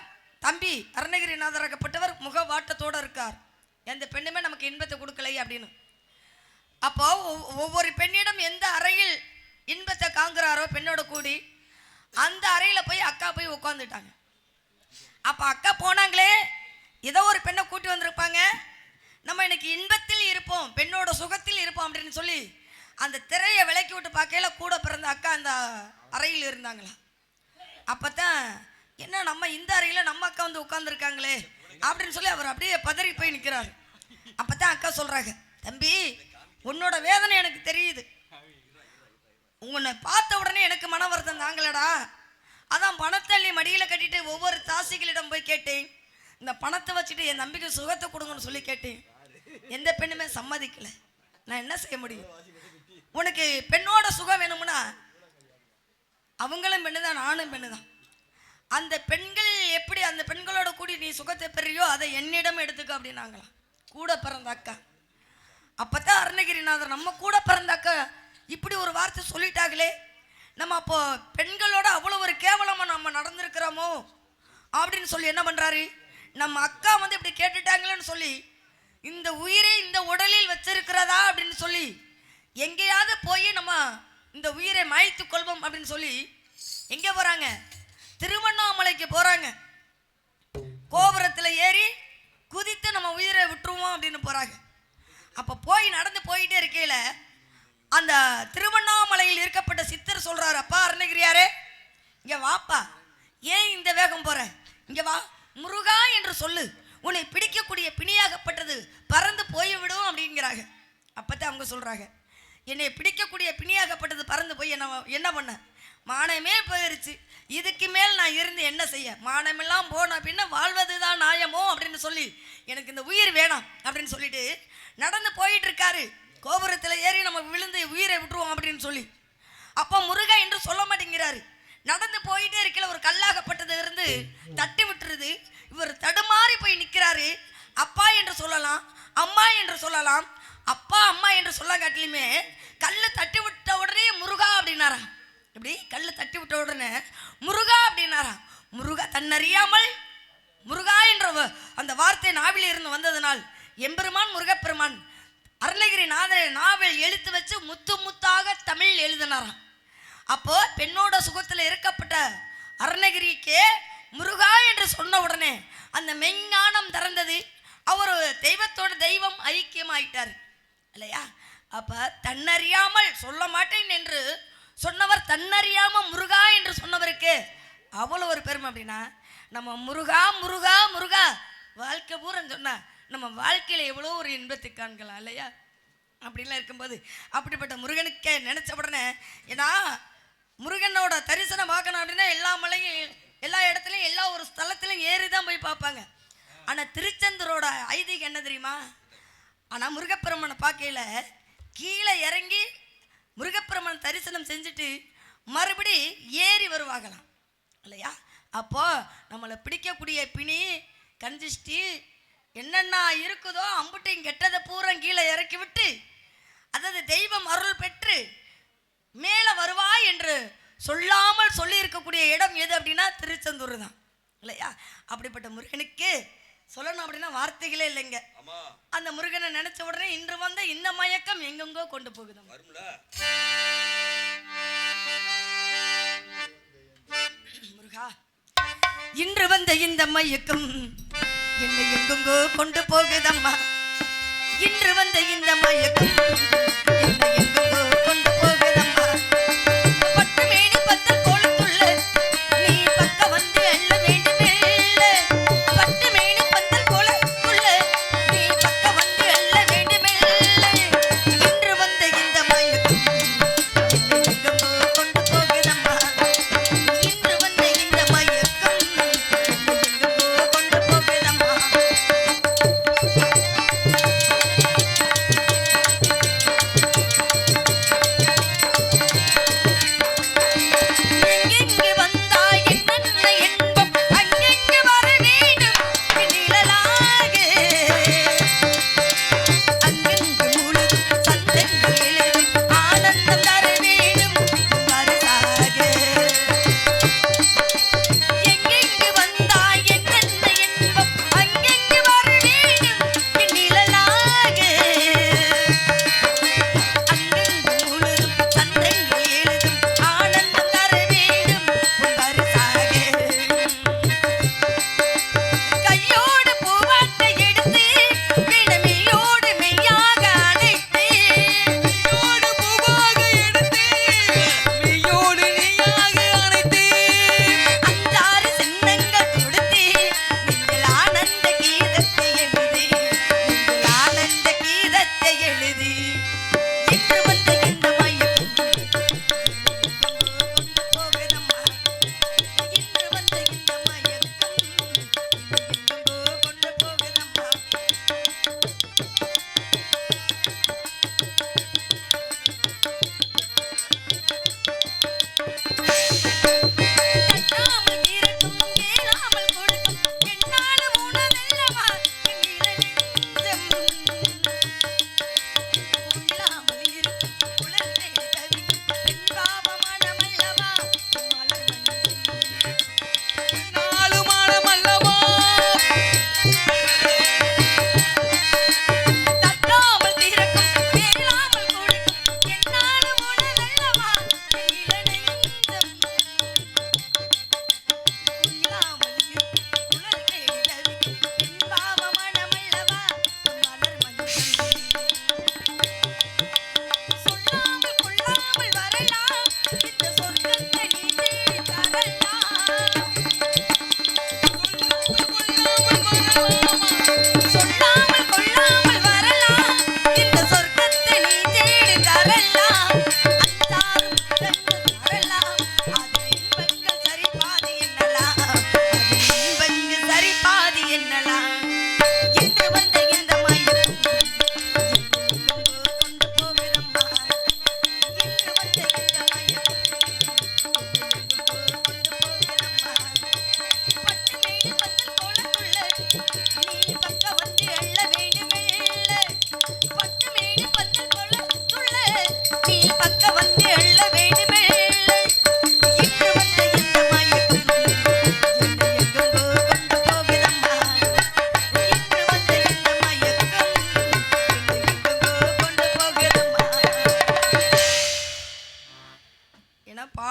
தம்பி அருணகிரிநாதராகப்பட்டவர் முக வாட்டத்தோடு இருக்கார், எந்த பெண்ணுமே நமக்கு இன்பத்தை கொடுக்கலை அப்படின்னு. அப்போ ஒவ்வொரு பெண்ணிடம் எந்த அறையில் இன்பத்தை காங்குறாரோ பெண்ணோட கூடி அந்த அறையில் போய் அக்கா போய் உட்காந்துட்டாங்க. அப்போ அக்கா போனாங்களே, ஏதோ ஒரு பெண்ணை கூட்டி வந்திருப்பாங்க, நம்ம இன்னைக்கு இன்பத்தில் இருப்போம், பெண்ணோட சுகத்தில் இருப்போம் அப்படின்னு சொல்லி அந்த திரையை விலக்கி விட்டு பார்க்கையில கூட பிறந்த அக்கா அந்த அறையில் இருந்தாங்களா. அப்போ தான் என்ன நம்ம இந்த அறையில் நம்ம அக்கா வந்து உட்காந்துருக்காங்களே அப்படின்னு சொல்லி அவர் அப்படியே பதறி போய் நிற்கிறாரு. அப்போ தான் அக்கா சொல்கிறாங்க, தம்பி உன்னோட வேதனை எனக்கு தெரியுது, உன்னை பார்த்த உடனே எனக்கு மன வருத்தம் தாங்களடா, அதான் பணத்தள்ளி மடியில் கட்டிட்டு ஒவ்வொரு தாசிகளிடம் போய் கேட்டேன், இந்த பணத்தை வச்சுட்டு என் நம்பிக்கை சுகத்தை கொடுங்கன்னு சொல்லி கேட்டேன், எந்த பெண்ணுமே சம்மதிக்கலை. நான் என்ன செய்ய முடியும்? உனக்கு பெண்ணோட சுகம் வேணும்னா அவங்களும் பெண்ணு தான், நானும் பெண்ணு தான். அந்த பெண்கள் எப்படி அந்த பெண்களோட கூடி நீ சுகத்தை பெறியோ அதை என்னிடம் எடுத்துக்க அப்படின்னாங்களாம் கூட பிறந்த அக்கா. அப்போதான் அருணகிரிநாதர் நம்ம கூட பிறந்த அக்கா இப்படி ஒரு வார்த்தை சொல்லிட்டாங்களே, நம்ம அப்போ பெண்களோட அவ்வளோ ஒரு கேவலமாக நம்ம நடந்திருக்கிறோமோ அப்படின்னு சொல்லி என்ன பண்ணுறாரு, நம்ம அக்கா வந்து இப்படி கேட்டுட்டாங்களேன்னு சொல்லி இந்த உயிரை இந்த உடலில் வச்சிருக்கிறதா அப்படின்னு சொல்லி எங்கேயாவது போய் நம்ம இந்த உயிரை மாய்த்து கொள்வோம் அப்படின்னு சொல்லி எங்கே போகிறாங்க, திருவண்ணாமலைக்கு போகிறாங்க. கோபுரத்தில் ஏறி குதித்து நம்ம உயிரை விட்டுருவோம் அப்படின்னு போகிறாங்க. அப்போ போய் நடந்து போயிட்டே இருக்கையில் அந்த திருவண்ணாமலையில் இருக்கப்பட்ட சித்தர் சொல்கிறாரு, அப்பா அருணகிரியாரே இங்கே வாப்பா, ஏன் இந்த வேகம் போகிற, இங்கே வா, முருகா என்று சொல்லு, உன்னை பிடிக்கக்கூடிய பிணியாகப்பட்டது பறந்து போய்விடும் அப்படிங்கிறாங்க. அப்போ தான் அவங்க சொல்கிறாங்க, என்னை பிடிக்கக்கூடிய பிணியாகப்பட்டது பறந்து போய் என்ன பண்ண, மானமே போயிருச்சு, இதுக்கு மேல் நான் இருந்து என்ன செய்ய, மானமெல்லாம் போன அப்படின்னா வாழ்வது தான் நியாயமோ அப்படின்னு சொல்லி எனக்கு இந்த உயிர் வேணாம் அப்படின்னு சொல்லிட்டு நடந்து போயிட்டு இருக்காரு. கோபுரத்தில் ஏறி நம்ம விழுந்து உயிரை விட்டுருவோம் அப்படின்னு சொல்லி. அப்போ முருகா என்று சொல்ல மாட்டேங்கிறாரு. நடந்து போயிட்டே இருக்கல ஒரு கல்லாகப்பட்டது இருந்து தட்டி விட்டுருது. இவர் தடுமாறி போய் நிற்கிறாரு. அப்பா என்று சொல்லலாம், அம்மா என்று சொல்லலாம். அப்பா அம்மா என்று சொல்ல காட்டிலுமே கல்லு தட்டி விட்ட உடனே முருகா அப்படின்னாரா. இப்படி கல்லு தட்டி விட்ட உடனே முருகா அப்படின்னாரா. முருகா தன்னறியாமல் முருகா என்ற அந்த வார்த்தை நாவில் இருந்து வந்ததனால் எம்பெருமான் முருகப்பெருமான் அருணகிரிநாதரை நாவல் எழுத்து வச்சு முத்து முத்தாக தமிழ் எழுதினாராம். அப்போ பெண்ணோட சுகத்தில் இருக்கப்பட்ட அருணகிரிக்கே முருகா என்று சொன்ன உடனே அந்த மெஞ்ஞானம் திறந்தது. அவர் தெய்வத்தோட தெய்வம் ஐக்கியமாயிட்டார் இல்லையா? அப்ப தன்னறியாமல் சொல்ல மாட்டேன் என்று சொன்னவர் தன்னறியாம முருகா என்று சொன்னவருக்கு அவ்வளோ ஒரு பெருமை. அப்படின்னா நம்ம முருகா முருகா முருகா வாழ்க்கை பூரா சொன்னா நம்ம வாழ்க்கையில எவ்வளோ ஒரு இன்பத்தை காண்கலாம் இல்லையா? அப்படிலாம் இருக்கும்போது அப்படிப்பட்ட முருகனுக்கே நினைச்ச உடனே, ஏன்னா முருகனோட தரிசனம் பார்க்கணும் அப்படின்னா எல்லா மலையும் எல்லா இடத்துலையும் எல்லா ஒரு ஸ்தலத்திலையும் ஏறி தான் போய் பார்ப்பாங்க. ஆனால் திருச்செந்தூரோட ஐதீகம் என்ன தெரியுமா? ஆனால் முருகப்பெருமனை பார்க்கையில் கீழே இறங்கி முருகப்பெருமன் தரிசனம் செஞ்சுட்டு மறுபடி ஏறி வருவாங்களாம் இல்லையா? அப்போ நம்மளை பிடிக்கக்கூடிய பிணி கஞ்சிஷ்டி என்னென்ன இருக்குதோ அம்புட்டையும் கெட்டதை பூரா கீழே இறக்கி விட்டு, அதாவது தெய்வம் அருள் பெற்று மேலே வருவாய் என்று சொல்லாமல் சொல்லி இருக்கக்கூடிய இடம் எது அப்படின்னா திருச்செந்தூர் தான் இல்லையா? அப்படிப்பட்ட முருகனுக்கு சொல்லணும் அப்படின்னா வார்த்தைகளே இல்லைங்க. அந்த முருகனை நினைச்ச உடனே இன்று வந்த இந்த மயக்கம் எங்கெங்கோ கொண்டு போகுது. முருகா, இன்று வந்த இந்த மயக்கம் என்னை எங்கெங்கோ கொண்டு போகுதம்மா. இன்று வந்த இந்த மயக்கம் என்னை எங்கெங்கோ கொண்டு போகுதம்மா. பட்டு மேனி பத்தல் கோலத்துள்ள நீ பக்க வந்து எள்ள வேண்டுமே. பட்டு மேனி பத்தல் கோலத்துள்ள நீ பக்க வந்து எள்ள வேண்டுமே. இன்று வந்த இந்த மயக்கம் என்னை எங்கெங்கோ கொண்டு போகுதம்மா. இன்று வந்த இந்த மயக்கம் என்னை எங்கெங்கோ கொண்டு போகுதம்மா.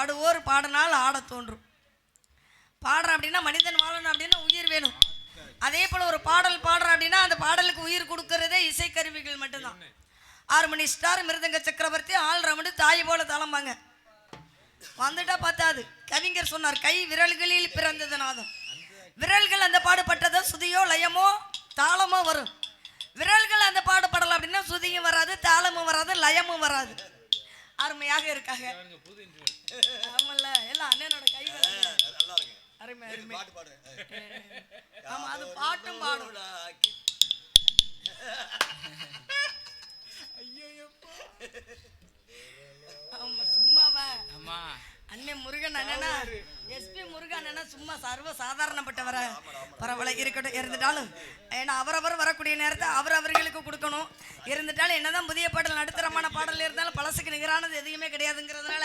பாடுவோர் பாடினால் ஆட தோன்றும். பாடுறேன் அப்படின்னா மனிதன் வாழணும் அப்படின்னா உயிர் வேணும். அதே போல ஒரு பாடல் பாடுறேன் அப்படின்னா அந்த பாடலுக்கு உயிர் கொடுக்கறதே இசைக்கருவிகள் மட்டும்தான். 6 மணி ஸ்டார், மிருதங்க சக்கரவர்த்தி, ஆள் ரமண்டு, தாய் போல தளம்பாங்க. வந்துட்டா பார்த்தாது. கவிஞர் சொன்னார், கை விரல்களில் பிறந்தது நாதம். விரல்கள் அந்த பாடுபட்டதோ சுதியோ லயமோ தாளமோ வரும். விரல்கள் அந்த பாடுபடலாம் அப்படின்னா சுதியும் வராது, தாளமும் வராது, லயமும் வராது. அருமையாக இருக்காங்க. ஆமல்ல, எல்லாம் அண்ணனோட கை அருமை அருமை. ஆமா, அது பாட்டும் பாடும். ஆமா, சும்மாவா அண்ணன் முருகன் அண்ணனா, எஸ்பி முருகன் அண்ணனா சும்மா சர்வ சாதாரணப்பட்டவர பரவாயில்ல இருக்கட்டும். இருந்துட்டாலும் ஏன்னா அவரவர் வரக்கூடிய நேரத்தை அவரவர்களுக்கு கொடுக்கணும். இருந்துட்டாலும் என்னதான் புதிய பாடல் நடுத்தரமான பாடல் இருந்தாலும் பழசுக்கு நிகரானது எதுவுமே கிடையாதுங்கிறதுனால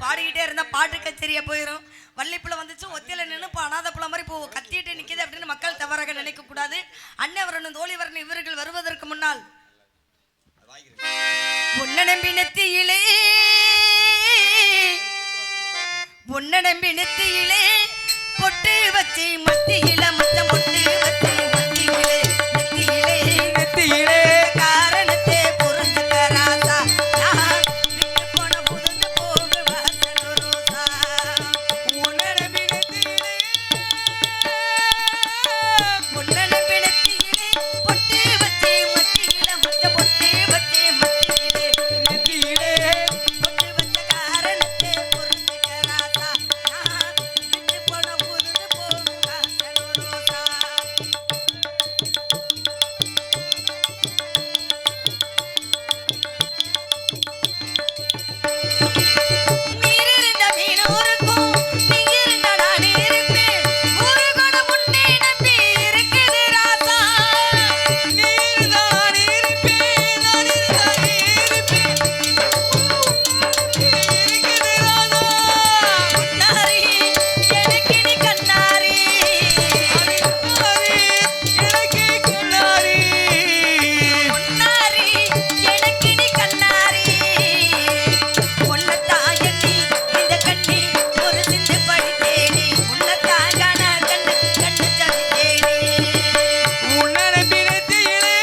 பாடிக்கிட்டே இருந்தால் பாட்டு கச்சேரியா போயிடும். வள்ளிப்புல வந்துச்சு ஒத்தியில நின்று இப்போ அனாத புள்ள மாதிரி இப்போ கத்திட்டு நிற்கிது அப்படின்னு மக்கள் தவறாக நினைக்க கூடாது. அண்ணவரனும் தோழிவரனும் இவர்கள் வருவதற்கு முன்னால் உன்னடம்பினத்தியிலே உன்னடம்பினத்தியிலே பொட்டு வச்சு மத்தியில மச்சம் பொட்டு வச்சு மத்தியிலே நெத்தியிலே நெத்தியிலே காரணத்தை புரிஞ்சுக்க ராசா, நான் விட்டு போன புதுந்து போக வாசல் ரோசா. உன்னடம்பினத்தியிலே உன்னடம்பினத்தியிலே பொட்டு வச்சு மத்தியில மச்சம் பொட்டு வச்சு மத்தியிலே நெத்தியிலே பொட்டு வச்ச காரணத்தை புரிஞ்சுக்க ராசா, நான் விட்டு போன புதுந்து போக வாசல் ரோசா. நீரிருந்த மீனூருக்கும் நீ இருந்த நான் இருப்பேன். ஊருகோட முன்னே நம்பி இருக்குது ராசா. நீர் நான் இருப்பேன், நான் இருப்பேன். இருக்குது ராசா. பொன்னாரி எனக்கு நீ கண்ணாரி, எனக்கு கண்ணாரி. பொன்னாரி எனக்கு நீ கண்ணாரி. உன்னத்தான் எண்ணி இந்த கண்ணி ஒரு சிந்து படித்தேனே. உன்னத்தான் காண கண்ணு கண்ணு தவித்தேனே. உன்னடம்பினத்தியிலே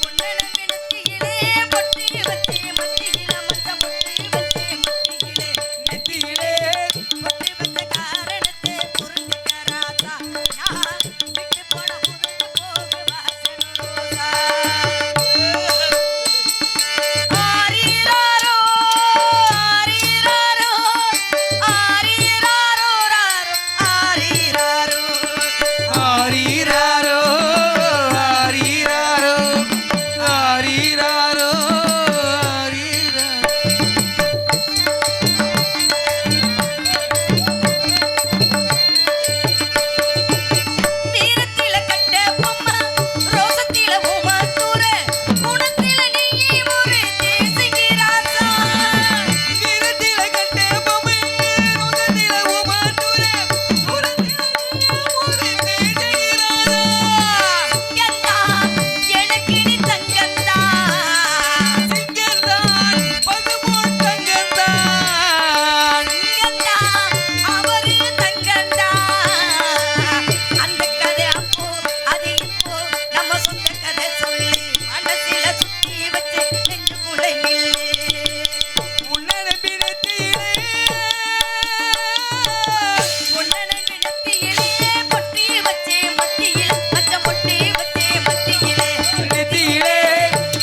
உன்னடம்பினத்தியிலே பொட்டு வச்சே மத்தியில மச்சம் பொட்டு வச்சே மத்தியிலே நெத்தியிலே பொட்டு வச்ச காரணத்தை புரிஞ்சுக்க ராசா, நான் விட்டு போன புதுந்து போக வாசல் ரோசா. ஆரிராரோ ஆரிராரோ ஆரிராரோ ஆரிராரோ ஆரீராரோ ஆரீராரோ ஆரீராரோ ஆரீராரோ. வீரத்தில கட்ட பொம்மா ரோசத்தில உமா தூர குணத்தில நீ ஒரு தேசிகி ராசா. வீரத்தில கட்ட பொம்மை ரோசத்தில உமா தூர குணத்தில நீ ஒரு தேசிகி ராசா. எந்தா எனக்கு நீ தங்கந்தா சிங்கந்தான் பசுபோல் தங்கந்தான். எந்தா அவரு தங்கந்தா. அந்த கதை அப்போ அது இப்போ நம்ம சொந்த கதை சொல்லி மனசில சுத்தி வச்சு நெஞ்சுக்குள்ள நில்லு. உன்னடம்பினத்தியிலே உன்னடம்பினத்தியிலே பொட்டி வச்சே மத்தியில மச்சம் பொட்டி வச்சே மத்தியிலே நெத்தியிலே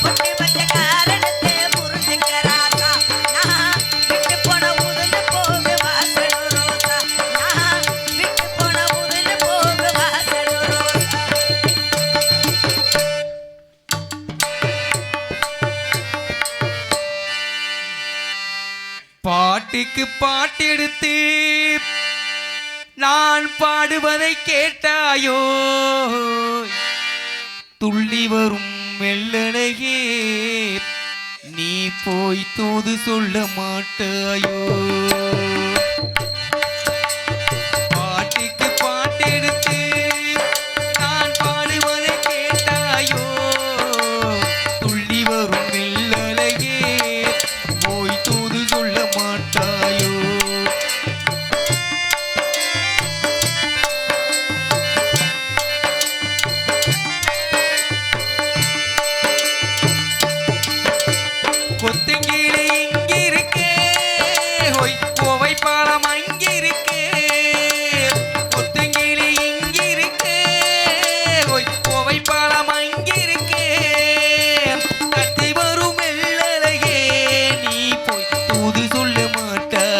பொட்டி வச்ச காரணத்தை புரிஞ்சுக்க ராசா, நான் விட்டு போன புதுந்து போக வாசல் ரோசா. நான் விட்டு போன புதுந்து போக வாசல் ரோசா. பாட்டுக்கு பாட்டெடுத்து நான் பாடுவதை கேட்டாயோ, துள்ளி வரும் வெள்ளழகே நீ போய் தூது சொல்ல மாட்டாயோ. பாட்டுக்கு பாட்டெடுத்து நான் பாடுவதை கேட்டாயோ, துள்ளி வரும் வெள்ளழகே போய் தூது சொல்ல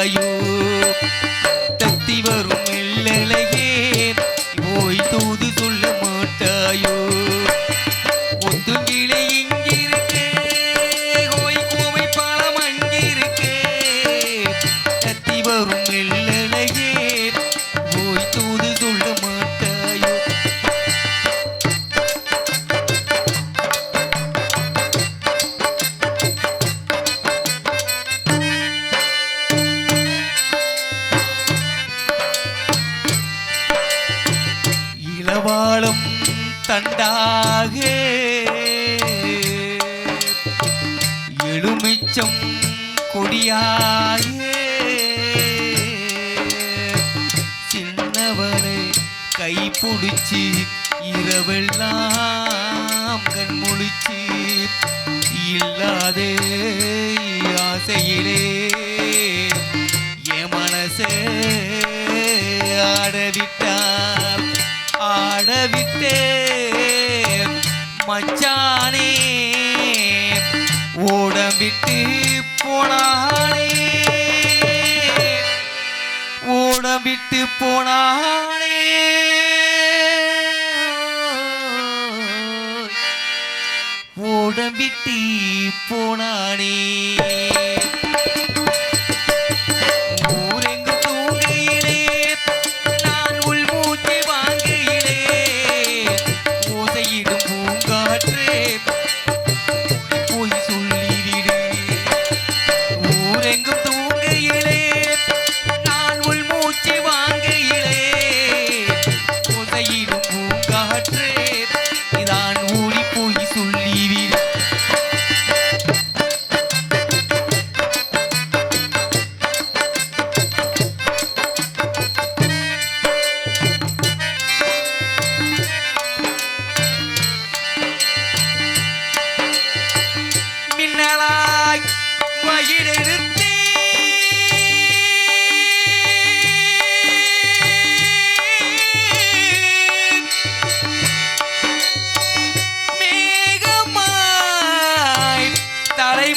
மாட்டாயோ தத்தி வரும் மெல்லலையே போய் தூது சொல்ல மாட்டாயோ ஒத்துங்கிலே இங்கிருக்கே கோய் கோவை பாலம் அங்கிருக்கே தத்தி வரும் மெல்லலையே போய் தூது சொல்ல மாட்டாயோ இளவாளும் தண்டாக எழுமிச்சம் கொடியாக சின்னவனை கை பிடிச்சி இரவெல்லாம் கண் முழிச்சு இல்லாத ஆசையிலே என் மனசே ஆடவிட்டே மச்சானே ஓடம்பிட்டு போனானே ஓடம்பிட்டு போனானே ஓடம்பிட்டு போனானே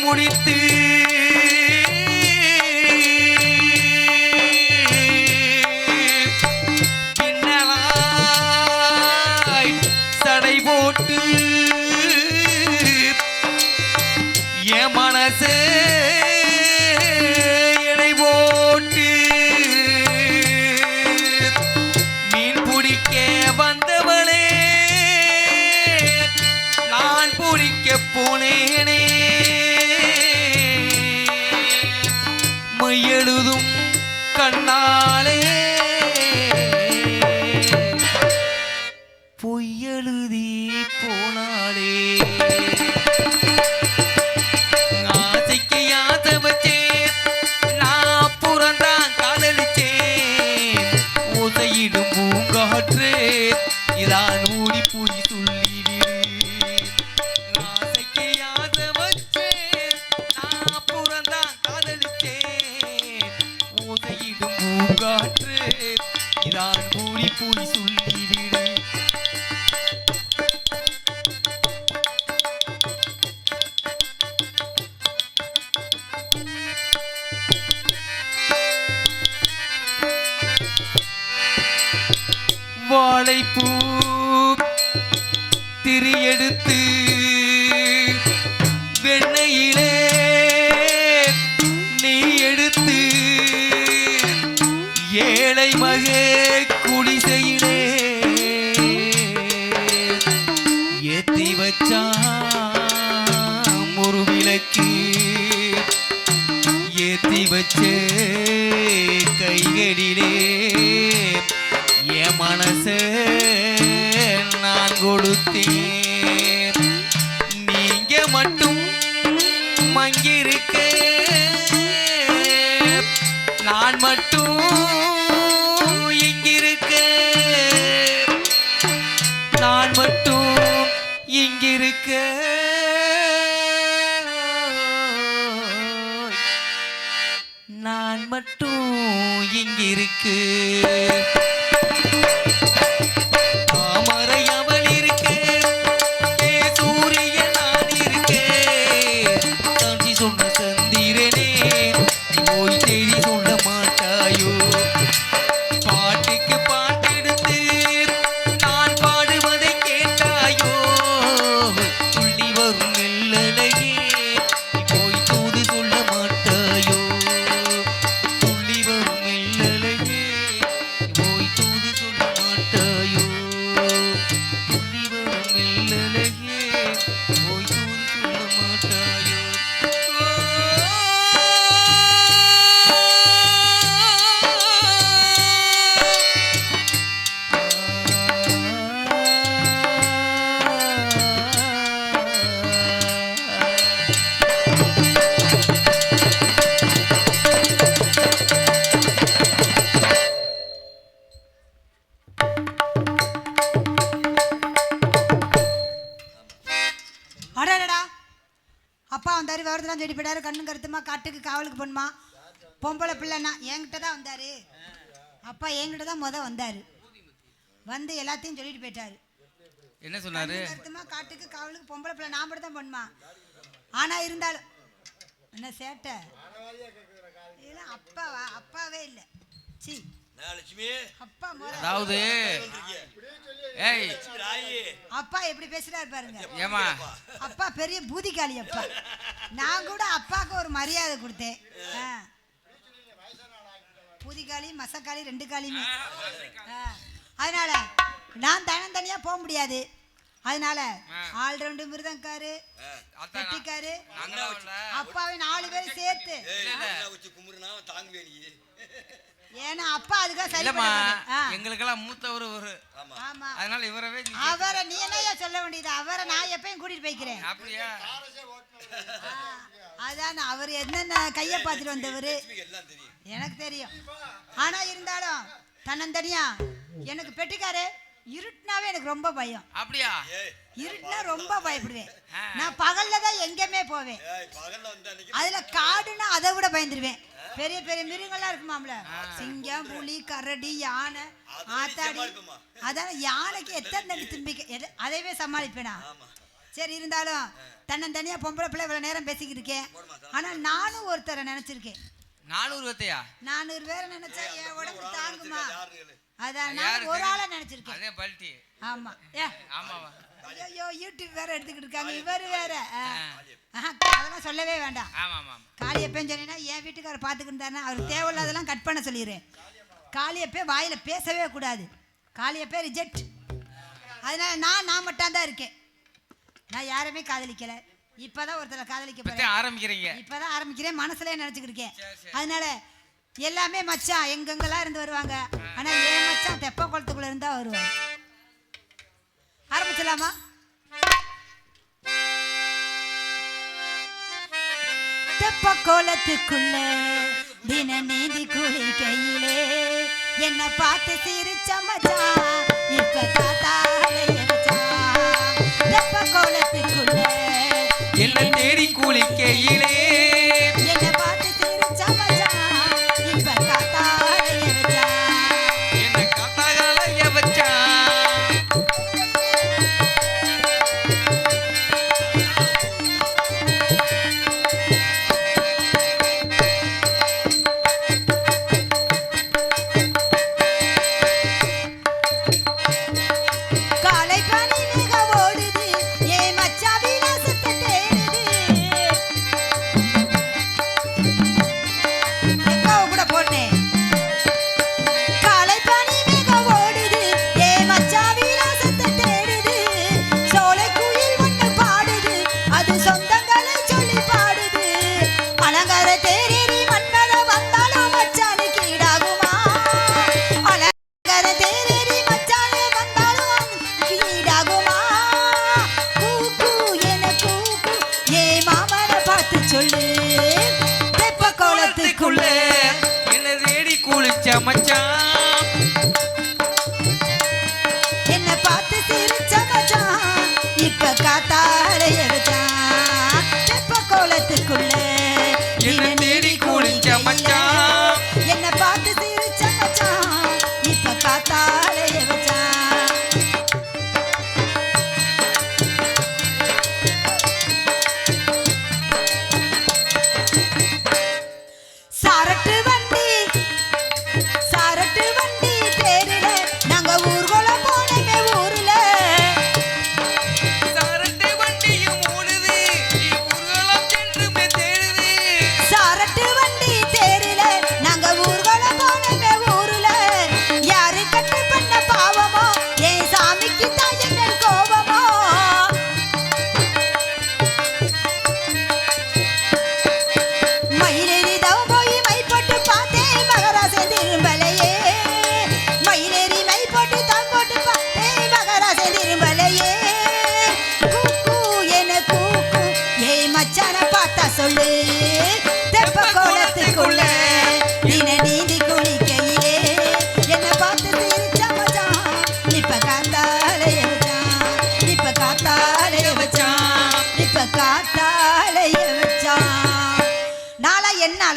முடித்து பின்னலாய் சடை போட்டு என் மனசே எடை போட்டு மீன் பிடிக்க வந்தவளே நான் பிடிக்க போனேனே எழுதும் கண்ணாலே பொய்யெழுதி போனாலே ஆசைக்கு ஆசை வச்சேன் நான் புறந்தான் காதலிச்சேன் ஓசையிடும் பூங்காற்றே இதான் ஊடி போய் சொல்லிவிடு ஆசைக்கு ஆசை வச்சேன் நான் புறந்தான் காதலிச்சேன் ஓசையிடும் பூங்காற்று இதான் ஊடி போய் சொல்லிவிடு வாழைப்பூ திரியெடுத்து வெண்ணையிலே நீ எடுத்து ஏழை மகே குடிசையிலே ஏத்தி வச்சான் ஒரு விளக்கு ஏத்தி வச்ச கைகளிலே என் மனசே நான் கொடுத்தேன் நீங்க மட்டும் மங்கிருக்க நான் மட்டும் இங்கிருக்க நான் மட்டும் இங்கிருக்க நான் மட்டும் இங்கிருக்கு சொன்ன சந்திரனே போய் தேடி சொல்ல போறதுலாம் சொல்லி போயிட்டாரு. கண்ணும் கருத்துமா காட்டுக்கு காவலுக்கு போணுமா. பொம்பளை பிள்ளைனா என்கிட்ட தான் வந்தாரு. அப்பா என்கிட்ட தான் வந்தாரு. வந்து எல்லாத்தையும் சொல்லிட்டு போயிட்டாரு. என்ன சொன்னாரு? கருத்துமா காட்டுக்கு காவலுக்கு பொம்பளை பிள்ளை நான் மட்டும் தான் போணுமா. ஆனா இருந்தாலும் என்ன சேட்டை இல்ல அப்பாவா? அப்பாவே இல்ல. சி அப்பா அதாவது அப்பா எப்படி பேசுறாரு பாருங்க. ஏமா அப்பா பெரிய பூதிகாலி அப்பா. நான் கூட அப்பாவுக்கு ஒரு மரியாதை கொடுத்தேன். பூதிகாலி மசக்காளி 2 காலியுமே. அதனால நான் தனியா போக முடியாது. அதனால ஆல்ரவுண்டு மிருதங்காரு கட்டிக்காரு அப்பாவை 4 பேரும் சேர்த்து. ஏன்னா அப்பா அதுக்காக சரி எங்களுக்கெல்லாம் மூத்தவர் ஒரு. ஆமா அதனால இவரவே அவரை நீ என்னையா சொல்ல வேண்டியது. அவரை நான் எப்பயும் கூட்டிட்டு போய்க்கிறேன். அப்படியா? அதான் அவர் என்னென்ன கைய பார்த்துட்டு வந்தவர் எனக்கு தெரியும். ஆனா இருந்தாலும் தன்னந்தனியா எனக்கு பெட்டிக்காரு இருட்டுனாவே எனக்கு ரொம்ப பயம். அப்படியா? இருட்டுனா ரொம்ப பயப்படுவேன். நான் பகல்ல தான் எங்கேயுமே போவேன். அதுல காடுன்னா அதை விட பயந்துருவேன். பெரிய பெரிய மிருகங்கள்லாம் இருக்குமாம்ல, சிங்கம் புலி கரடி யானை ஆத்தாடி. அதான் யானைக்கு எத்தனை திரும்பிக்க அதைவே சமாளிப்பேனா. சரி இருந்தாலும் தன்னந்தனியா பொம்பளை பிள்ளை இவ்வளவு நேரம் பேசிக்கிட்டு இருக்கேன். ஆனா நானும் ஒருத்தரை நினைச்சிருக்கேன். 400 பேரை நினைச்சா என் உடம்பு தாங்குமா? அதான் நான் ஒரு ஆளை நினைச்சிருக்கேன். ஆமா ஆமாவா? ஐயோ யூடியூப் வேற எடுத்துக்கிட்டு இருக்காங்க. இவர் வேற அதெல்லாம் சொல்லவே வேண்டாம். காளியப்பன் சொன்னீங்கன்னா என் வீட்டுக்காரர் பார்த்துக்கிட்டு தானே அவருக்கு தேவையில்லாதெல்லாம் கட் பண்ண சொல்லிடுறேன். காளியப்பே வாயில பேசவே கூடாது. காளியப்பே ரிஜெக்ட். அதனால நான் மட்டும் தான் இருக்கேன். நான் யாருமே காதலிக்கல. இப்பதான் ஒருத்தரை காதலிக்க போறேன். இப்பதான் ஆரம்பிக்கிறேன். மனசுல நினைச்சுக்கிட்டு இருக்கேன். அதனால எல்லாமே மச்சான் எங்கெங்கெல்லாம் இருந்து வருவாங்க. ஆனா ஏன் மச்சான் தெப்ப குளத்துக்குள்ள இருந்தா வருவாங்க. ஆரம்பிச்சலாமா? தெப்ப கோலத்துக்குள்ள தின நீதி குளிக்கையிலே என்ன பார்த்து சிரிச்ச மச்சான் இப்ப தாத்தாலே மச்சான். தெப்ப கோலத்துக்குள்ள என்ன தேடி குளிக்கையிலே என்ன பார்த்து சிரிச்ச மச்சான் இப்ப தாத்தாலே மச்சான். என்ன காத்தாலே மச்சான். என்ன பார்த்து சிரிச்ச மச்சான் இப்ப காத்தாலைய வச்சான். தெப்ப கோலத்துக்குள்ள என்ன தேடி குளிச்ச மச்சான். என்ன பார்த்து சிரிச்ச மச்சான் இப்ப காத்தாலைய வச்சான். சாரட்டு வண்டி தேருல நாங்க ஊர்வலம் போனமே ஊர்ல. சாரட்டு வண்டியும் ஓடுது ஊர்வலம் சென்றுமே தேடுது. சாரட்டு வண்டி தேருல நாங்க ஊர்வலம் போனமே ஊர்ல. யாரு கட்டு பண்ண பாவமோ என் சாமிக்கு தான் என்ன கோபமோ. மயிலேறி தவ போய் மை போட்டு பார்த்தேன் மகராசன் திரும்பலையே. மயிலேறி மை போட்டு தம் போட்டு பார்த்தேன் மகராசன் திரும்பலையே. கூக்கு என கூக்கு ஏய் மச்சான பார்த்தா சொல்லு. தெப்ப கோலத்துக்குள்ள தின நீதி குளிக்கையிலே என்ன பார்த்து சிரிச்ச மச்சான் இப்ப காத்தாலைய வச்சான். இப்ப காத்தாலைய வச்சான். இப்ப காத்தாலைய வச்சான்.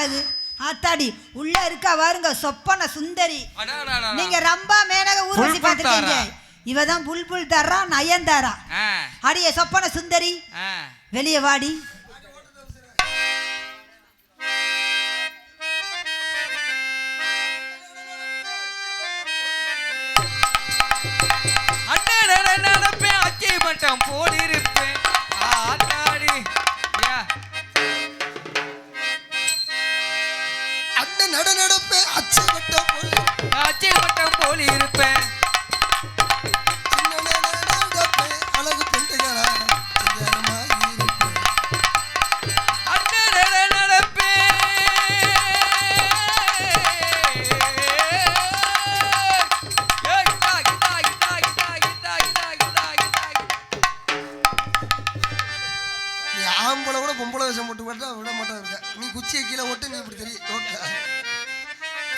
அழகு ஆத்தாடி உள்ள இருக்கா பாருங்க சொப்பன சுந்தரி. அடாடாடா. நீங்க ரம்பா மேனக ஊர்வசி புல்புல் பார்த்துட்டீங்க. தாரா. இவதான் புல்புல் தர்றா நயன்தாரா. அடியே சொப்பன சுந்தரி வெளியே வாடி. நடப்பேன் அச்சை மட்டம் போலிருப்பேன் ஆத்தாடி அண்ணன் நடப்பேன் அச்சை மட்டம் போலி இருப்பேன் அழகு பெண்டுகளா ஆம்பளை கூட பொம்பளை வேஷம் போட்டு விட மாட்டா இருக்க. நீ குச்சியை கீழே ஓட்டு நீ இப்படி தெரியும்.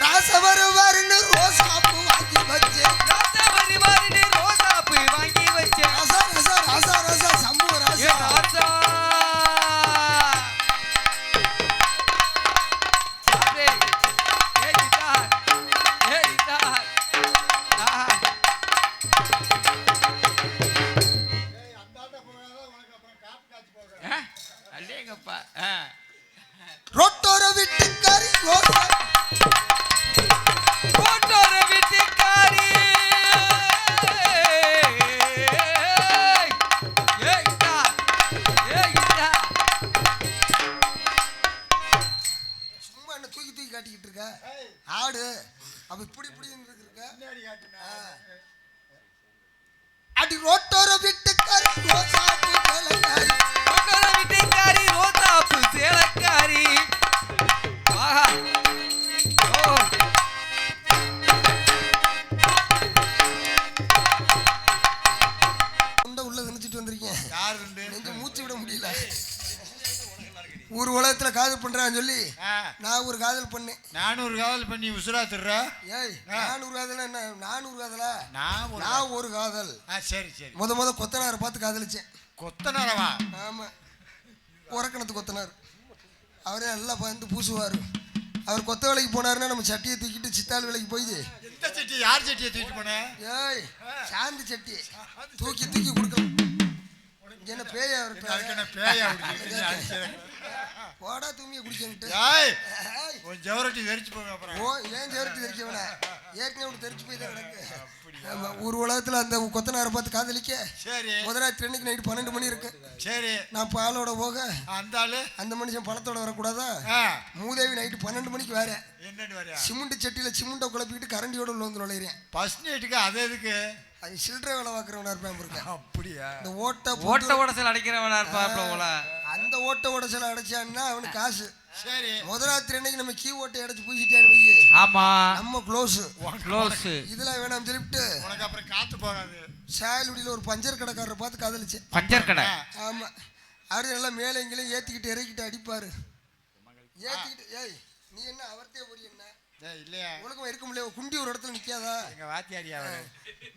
ராசவருவாருன்னு ரோசாப்பு வாங்கி வச்சேன். ரோசாப்பு வாங்கி வச்சேன். ராசா ராசா ராசா ராசா சம்பு ராசா ரோட்டோர வீட்டுக்காரி ரோசா சும்மா என்ன தூக்கி தூக்கி காட்டிக்கிட்டு இருக்க ஆடு அப்ப இப்படி இப்படி இருக்க. அடி ரோட்டோர வீட்டுக்காரி ரோசாப்பு வேலைக்காரி. ரோசாப்பு சேலக்காரி உள்ள நினைச்சிட்டு வந்திருக்கேன். நெஞ்சு மூச்சு விட முடியல. ஒரு உலகத்துல காதல் பண்றான்னு சொல்லி நான் ஒரு காதல் பண்ணேன். 400 காதல் பண்ணி உசுரா திருற. ஏய் 400 காதல் என்ன 400 காதலா? நான் ஒரு காதல். சரி சரி. முத கொத்தனாரை பார்த்து காதலிச்சேன். கொத்தனாரவா? ஆமா, உரக்கணத்து கொத்தனார். அவரே நல்லா வந்து பூசுவார். அவர் கொத்த வேலைக்கு போனாருன்னா நம்ம சட்டியை தூக்கிட்டு சித்தாள் வேலைக்கு போய் எந்த சட்டி? யார் சட்டியை தூக்கிட்டு போன? ஏய் சாந்தி சட்டி தூக்கி தூக்கி கொடுக்கலாம். என்ன பேயா பேயா போடா தூமியை குடிச்சுட்டு ஜவரட்டி தெரிச்சு போங்க. அப்புறம் ஓ ஏன் ஜவரட்டி தெரிச்சவன ஏற்கனவே தெரிச்சு போய் தான் கிடக்கு. ஒரு உலகத்துல அந்த கொத்தனாரை பார்த்து காதலிக்க. சரி. முதலாளி அன்னைக்கு நைட்டு 12 மணி இருக்கு. சரி. நான் பாலோட போக அந்த மனுஷன் பணத்தோட வரக்கூடாதா? மூதேவி நைட்டு 12 மணிக்கு வேற என்னன்னு வர சிமெண்ட் சட்டியில சிமெண்ட குழப்பிட்டு கரண்டியோட உள்ள வந்து நுழையிறேன். ஃபர்ஸ்ட் நைட்டுக்கு அது எதுக்கு? அது சில்லறை வேலை பார்க்குறவனா இருப்பேன் இருக்கேன். அப்படியா? இந்த ஓட்ட உடசல் அடைக்கிறவனா இருப்பாப்ல. அந்த ஓட்ட உடசல் அடைச்சான்னா அவனுக்கு காசு. சரி. முதலாத்திரி அன்னைக்கு நம்ம கீ ஓட்டை அடைச்சு பூசிட்டான்னு வையே. ஆமா, நம்ம க்ளோஸ். இதெல்லாம் வேணாம் சொல்லிவிட்டு உனக்கு அப்புறம் காத்து போகாது. சாயலுடியில ஒரு பஞ்சர் கடைக்காரரை பார்த்து காதலிச்சேன். பஞ்சர் கடை? ஆமா. அவரு நல்லா மேலே எங்கேயும் ஏத்திக்கிட்டு இறக்கிட்டு அடிப்பாரு. ஏத்திக்கிட்டு ஏய் நீ என்ன அவர்த்தே போறீ என்ன இல்லையா? உனக்கும் இருக்க முடியல. குண்டி ஒரு இடத்துல நிக்காதா? எங்க வாத்தியாரியா அவரு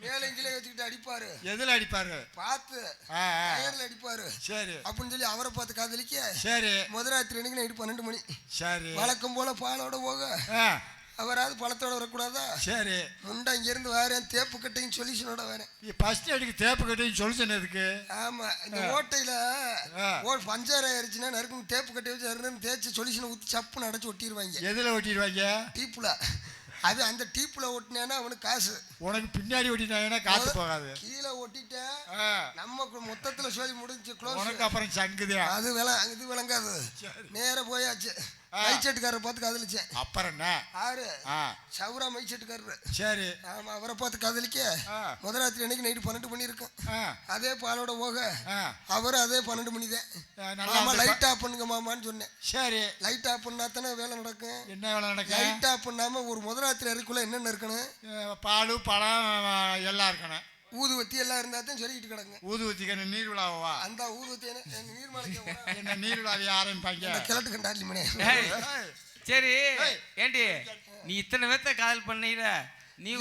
மேலே எங்கேயும் ஏத்திக்கிட்டு அடிப்பாரு. எதுல அடிப்பாரு? பார்த்து டயர்ல அடிப்பாரு. சரி. அப்படின்னு சொல்லி அவரை பார்த்து காதலிக்க. சரி. முதலாத்திரி அன்னைக்கு நைட்டு 12 மணி. சரி. வழக்கம் போல பாலோட போக அவராது பழத்தோட வரக்கூடாதா? சரி. முண்டை இங்கிருந்து வரேன் தேப்பு கட்டையும் சொல்யூஷனோட வரேன். ஃபர்ஸ்ட் அடிக்கு தேப்பு கட்டையும் சொல்யூஷன் எதுக்கு? ஆமா, இந்த ஓட்டையில பஞ்சர் ஆயிடுச்சுன்னா நறுக்கும் தேப்பு கட்டை வச்சு தேய்ச்சி சொல்யூஷனை ஊற்றி சப்புன்னு அடைச்சு ஒட்டிடுவாங்க. எதுல ஒட்டிடுவாங்க? டீப்புல. அது அந்த டீப்புல ஒட்டினேன்னா அவனுக்கு காசு. உனக்கு பின்னாடி ஒட்டினா காசு போகாது. கீழே ஒட்டிட்டேன் நம்ம மொத்தத்துல சொல்லி முடிஞ்சு க்ளோஸ். உனக்கு அப்புறம் சங்குதியா? அது இது விளங்காது. நேர போயாச்சு. மைச்செட்டுக்காரரை பார்த்து காதலிச்சேன். அப்புறம் என்ன? ஆறு சவுரா மைச்செட்டுக்காரரு. சரி. ஆமா, அவரை பார்த்து காதலிக்க. முதலாத்திரி அன்னைக்கு நைட்டு 12 மணி இருக்கும். அதே பாலோட போக அவரும் அதே 12 மணி தான். லைட் ஆஃப் பண்ணுங்க மாமான்னு சொன்னேன். சரி. லைட் ஆஃப் பண்ணா தானே வேலை நடக்கும். என்ன வேலை நடக்கும்? லைட் ஆஃப் பண்ணாம ஒரு முதலாத்திரி அறைக்குள்ள என்னென்ன இருக்கணும்? பால் பழம் எல்லாம் இருக்கணும். ஊதுவத்தி எல்லாம் இருந்தா தான் சொல்லிக்கிட்டு கிடங்க. ஊதுவத்தி நீர் விழாவா? அந்த ஊதுவத்தி என்ன நீர் விழாவை ஆரம்பிப்பாங்க. கிழட்டு கண்டாலி மணி. சரி ஏண்டி நீ இத்தனை பேர்த்த காதல் பண்ணீல நீ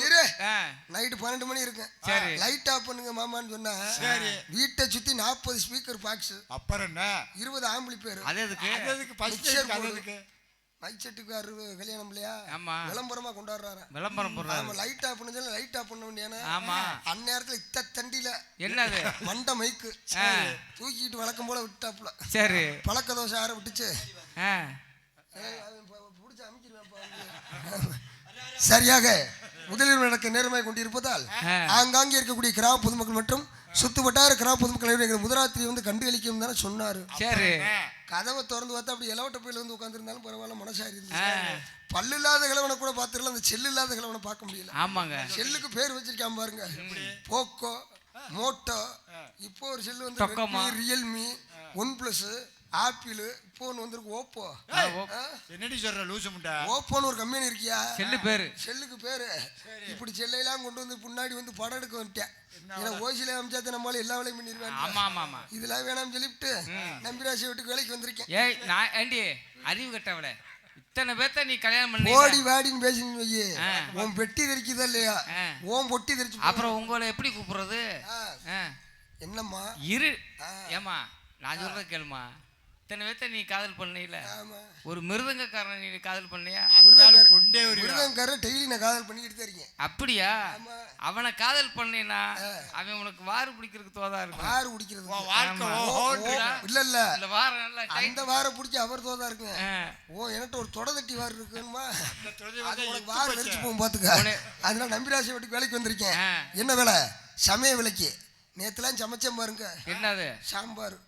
நைட்டு 12 மணி இருக்கு. சரி. லைட் ஆஃப் பண்ணுங்க மாமான்னு சொன்னா. சரி. வீட்டை சுத்தி 40 ஸ்பீக்கர் பாக்ஸ். அப்புறம் என்ன 20 ஆம்பிளி பேர். அது எதுக்கு? அது எதுக்கு? மைக் செட்டுக்கு கல்யாணம் இல்லையா? ஆமா. விளம்பரமா கொண்டாடுறாரு. விளம்பரம் போடுறாரு. ஆமா, லைட் ஆஃப் பண்ண சொல்லி லைட் ஆஃப் பண்ண வேண்டியானே. ஆமா. அந்நேரத்துல இத்த தண்டில என்னது மண்ட மைக்கு தூக்கிட்டு வழக்கம் போல விட்டாப்புல. சரி. பழக்க தோசை ஆற விட்டுச்சு. பிடிச்ச அமைக்கிறேன். சரியாக முதலில் நடக்க நேர்மை கொண்டிருப்பதால் ஆங்காங்கே இருக்கக்கூடிய கிராம பொதுமக்கள் மற்றும் சுத்து வட்டார கிராம பொதுமக்கள் முதராத்திரி வந்து கண்டு அளிக்கும் தானே சொன்னாரு. சரி. கதவை திறந்து பார்த்தா அப்படி இலவட்ட பையில வந்து உட்காந்துருந்தாலும் பரவாயில்ல, மனசாரி இருந்துச்சு. பல்லு இல்லாத கிழவனை கூட பார்த்துடலாம், அந்த செல்லு இல்லாத கிழவனை பார்க்க முடியல. ஆமாங்க. செல்லுக்கு பேர் வச்சிருக்காம பாருங்க, போக்கோ, மோட்டோ. இப்போ ஒரு செல்லு வந்து ரியல்மி, OnePlus, ஆப்பிள், இப்போ ஒன்று வந்திருக்கு ஓப்போ. என்னடி சொல்ற லூசு முண்டா? ஓப்போன்னு ஒரு கம்பெனி இருக்கியா? செல்லு பேரு, செல்லுக்கு பேரு. இப்படி செல்லையெல்லாம் கொண்டு வந்து முன்னாடி வந்து படம் எடுக்க வந்துட்டேன். ஏன்னா ஓசில அமைச்சாத்த நம்மளால எல்லா வேலையும் பண்ணிடுவேன். ஆமா ஆமா ஆமா. இதெல்லாம் வேணாம் சொல்லிவிட்டு நம்பிராசி வீட்டுக்கு வேலைக்கு வந்திருக்கேன். ஏய் நான் ஏண்டி அறிவு கட்டவளே, இத்தனை பேர்த்த நீ கல்யாணம் பண்ணி ஓடி வாடின்னு பேசின்னு வையே, உன் பெட்டி தெரிக்குதா இல்லையா? உன் பொட்டி தெரிச்சு அப்புறம் உங்களை எப்படி கூப்பிடுறது? என்னம்மா இரு. ஏமா நான் சொல்றத கேளுமா, இத்தனை பேர்த்த நீ காதல் பண்ணல, ஒரு மிருதங்கக்காரன் நீ காதல் பண்ணியா? மிருதங்கக்காரன் டெய்லி நான் காதல் பண்ணிக்கிட்டு தான் இருக்கேன். அப்படியா? அவனை காதல் பண்ணினா அவன் உனக்கு வாறு பிடிக்கிறதுக்கு தோதா இருக்கும். வாறு பிடிக்கிறது இல்ல இல்ல இந்த வாரம் நல்லா அந்த வார பிடிச்சி அவர் தோதா இருக்குங்க. ஓ என்கிட்ட ஒரு தொட தட்டி வாறு இருக்குமா, வாறு வரிச்சு போகும் பாத்துக்க. அதனால நம்பிராசி வீட்டுக்கு வேலைக்கு வந்திருக்கேன். என்ன வேலை? சமய விலைக்கு. நேத்துலாம் சமைச்சேன் பாருங்க. என்னது? சாம்பார்.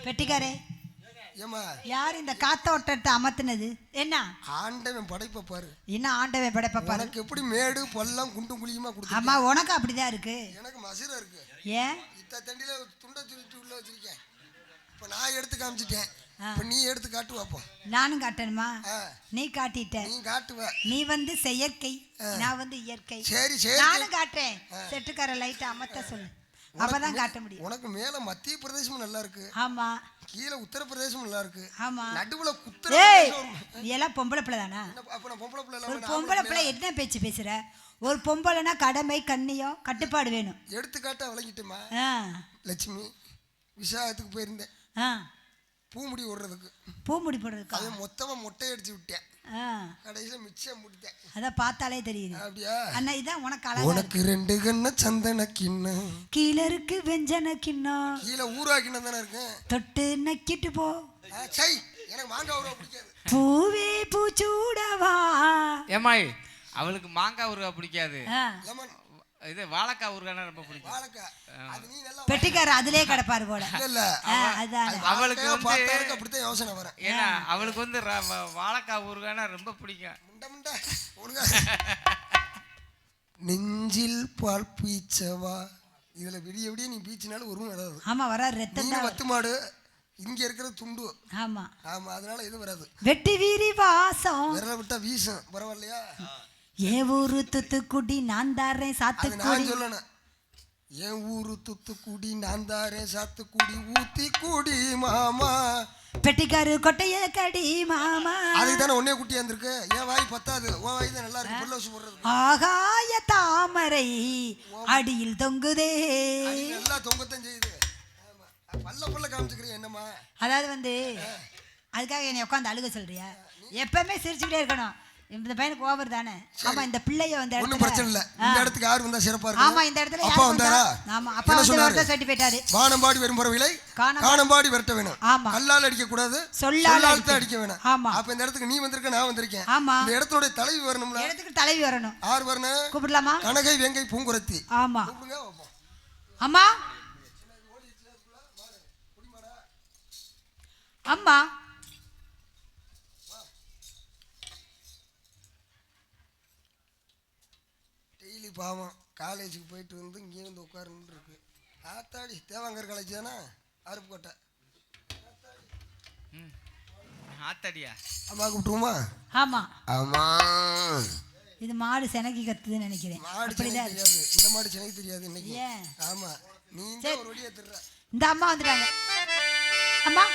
பெட்டிக்காரே, யார் இந்த காத்தோட்டத்தை அமர்த்தினது? என்ன ஆண்டவன் படைப்பை பாரு. என்ன ஆண்டவன் படைப்பை பாரு? எனக்கு எப்படி மேடு பள்ளம் குண்டும் குழியுமா கொடுத்து. ஆமா, உனக்கு அப்படிதான் இருக்கு. எனக்கு மசிரா இருக்கு. ஏன் இத்த தண்டில துண்டை சுருட்டி உள்ள வச்சிருக்கேன். இப்ப நான் எடுத்து காமிச்சிட்டேன், இப்ப நீ எடுத்து காட்டு வாப்போம். நானும் காட்டணுமா? நீ காட்டிட்ட. நீ காட்டுவ. நீ வந்து செயற்கை, நான் வந்து இயற்கை. சரி சரி, நானும் காட்டுறேன். செட்டுக்கார லைட்டை அமர்த்த சொல்லு, அப்பதான் காட்ட முடியும். உனக்கு மேல மத்திய பிரதேசமும் நல்லா இருக்கு. ஆமா. கீழே உத்தரப்பிரதேசமும் நல்லா இருக்கு. ஆமா. நடுவுல நீ எல்லாம் பொம்பளை பிள்ளை தானா? அப்ப நான் பொம்பளை பிள்ளை. ஒரு பொம்பளை பிள்ளை என்ன பேச்சு பேசுற? ஒரு பொம்பளைனா கடமை, கண்ணியம், கட்டுப்பாடு வேணும். எடுத்துக்காட்டா விளங்கிட்டுமா? லட்சுமி விசாகத்துக்கு போயிருந்தேன், பூமுடி ஓடுறதுக்கு. பூமுடி போடுறதுக்கு அதை மொத்தமா மொட்டை அடிச்சு விட்டேன். கடைசியில மிச்சம் முடித்தேன். அத பார்த்தாலே தெரியுது. அப்படியா? அண்ணா இதான் உனக்கு அழகா. உனக்கு 2 கண்ண சந்தன கிண்ணம், கீழ இருக்கு வெஞ்சன கிண்ணம், கீழ ஊரா கிண்ணம் தானே இருக்கு. தொட்டு நக்கிட்டு போ. சை, எனக்கு மாங்காய் ஊறுகாய் பிடிக்காது. பூவே பூச்சூடவா. ஏமாய் அவளுக்கு மாங்காய் ஊறுகாய் பிடிக்காது, லெமன் இது வாழைக்காய் ஊறுகாய்னா ரொம்ப பிடிக்கும். வாழைக்காய் அது நீ நல்லா பெட்டிக்கார அதிலே கிடப்பாரு போல. இல்ல அதான் அவளுக்கு பார்த்தாருக்கு அப்படித்தான் யோசனை வரும். ஏன்னா அவளுக்கு வந்து வாழைக்காய் ஊறுகாய்னா ரொம்ப பிடிக்கும். முண்டை முண்டை ஒழுங்கா. நெஞ்சில் பால் பீச்சவா, இதுல விடிய விடிய நீ பீச்சினாலும் ஒரு வராது. ஆமா வராது. ரத்தம் வத்து மாடு இங்க இருக்கிற துண்டு. ஆமா ஆமா, அதனால எதுவும் வராது. வெட்டி வீரி வாசம் விரல விட்டா வீசும், பரவாயில்லையா? என் ஊரு தூத்துக்குடி நான் தாரேன் சாத்துக்குடி. நான் சொல்லணும், என் ஊரு தூத்துக்குடி நான் தாரேன் சாத்துக்குடி ஊத்தி கூடி மாமா. பெட்டிக்காரு கொட்டைய கடி மாமா. அதுக்கு தானே ஒன்னே குட்டியா இருந்திருக்கு. என் வாய் பத்தாது, உன் வாய் தான் நல்லா இருக்கு. புல்ல வச்சு போடுறது. ஆகாய தாமரை அடியில் தொங்குதே. நல்லா தொங்கத்தான் செய்யுது. பல்ல பல்ல காமிச்சுக்கிறேன் என்னம்மா. அதாவது வந்து அதுக்காக என்னை உட்காந்து அழுக சொல்றியா? எப்பவுமே சிரிச்சுக்கிட்டே இருக்கணும். இந்த பையனுக்கு ஓவர் தானே. ஆமா, இந்த பிள்ளைய வந்து ஒண்ணும் பிரச்சனை இல்ல. இந்த இடத்துக்கு யார் வந்தா சிறப்பா இருக்கும்? ஆமா, இந்த இடத்துல அப்பா வந்தாரா? ஆமா, அப்பா வந்து வரத சொல்லி போயிட்டாரு. வானம்பாடி வரும் பறவைகளை காணம்பாடி விரட்ட வேணும். ஆமா, கல்லால அடிக்க கூடாது, சொல்லால தான் அடிக்க வேணும். ஆமா, அப்ப இந்த இடத்துக்கு நீ வந்திருக்க, நான் வந்திருக்கேன். ஆமா, இந்த இடத்தோட தலைவி வரணும்ல. இடத்துக்கு தலைவி வரணும். யார் வரணும்? கூப்பிடலாமா? கனகை வெங்கை பூங்குறத்தி. ஆமா, கூப்பிடுங்க. அம்மா அம்மா. டெய்லி பாவம் காலேஜுக்கு போயிட்டு வந்து இங்கே வந்து உட்காருன்னு இருக்கு. ஆத்தாடி தேவாங்கர் காலேஜ் தானே, அருப்புக்கோட்டை. ஆத்தாடியா? அம்மா கூப்பிட்டுருமா? ஆமா ஆமா. இது மாடு செனக்கி கத்துதுன்னு நினைக்கிறேன். மாடு தெரியாது, இந்த மாடு செனக்கி தெரியாது இன்னைக்கு. ஆமா, நீ ஒரு வழியா திர்ற. இந்த அம்மா வந்துட்டாங்க. அம்மா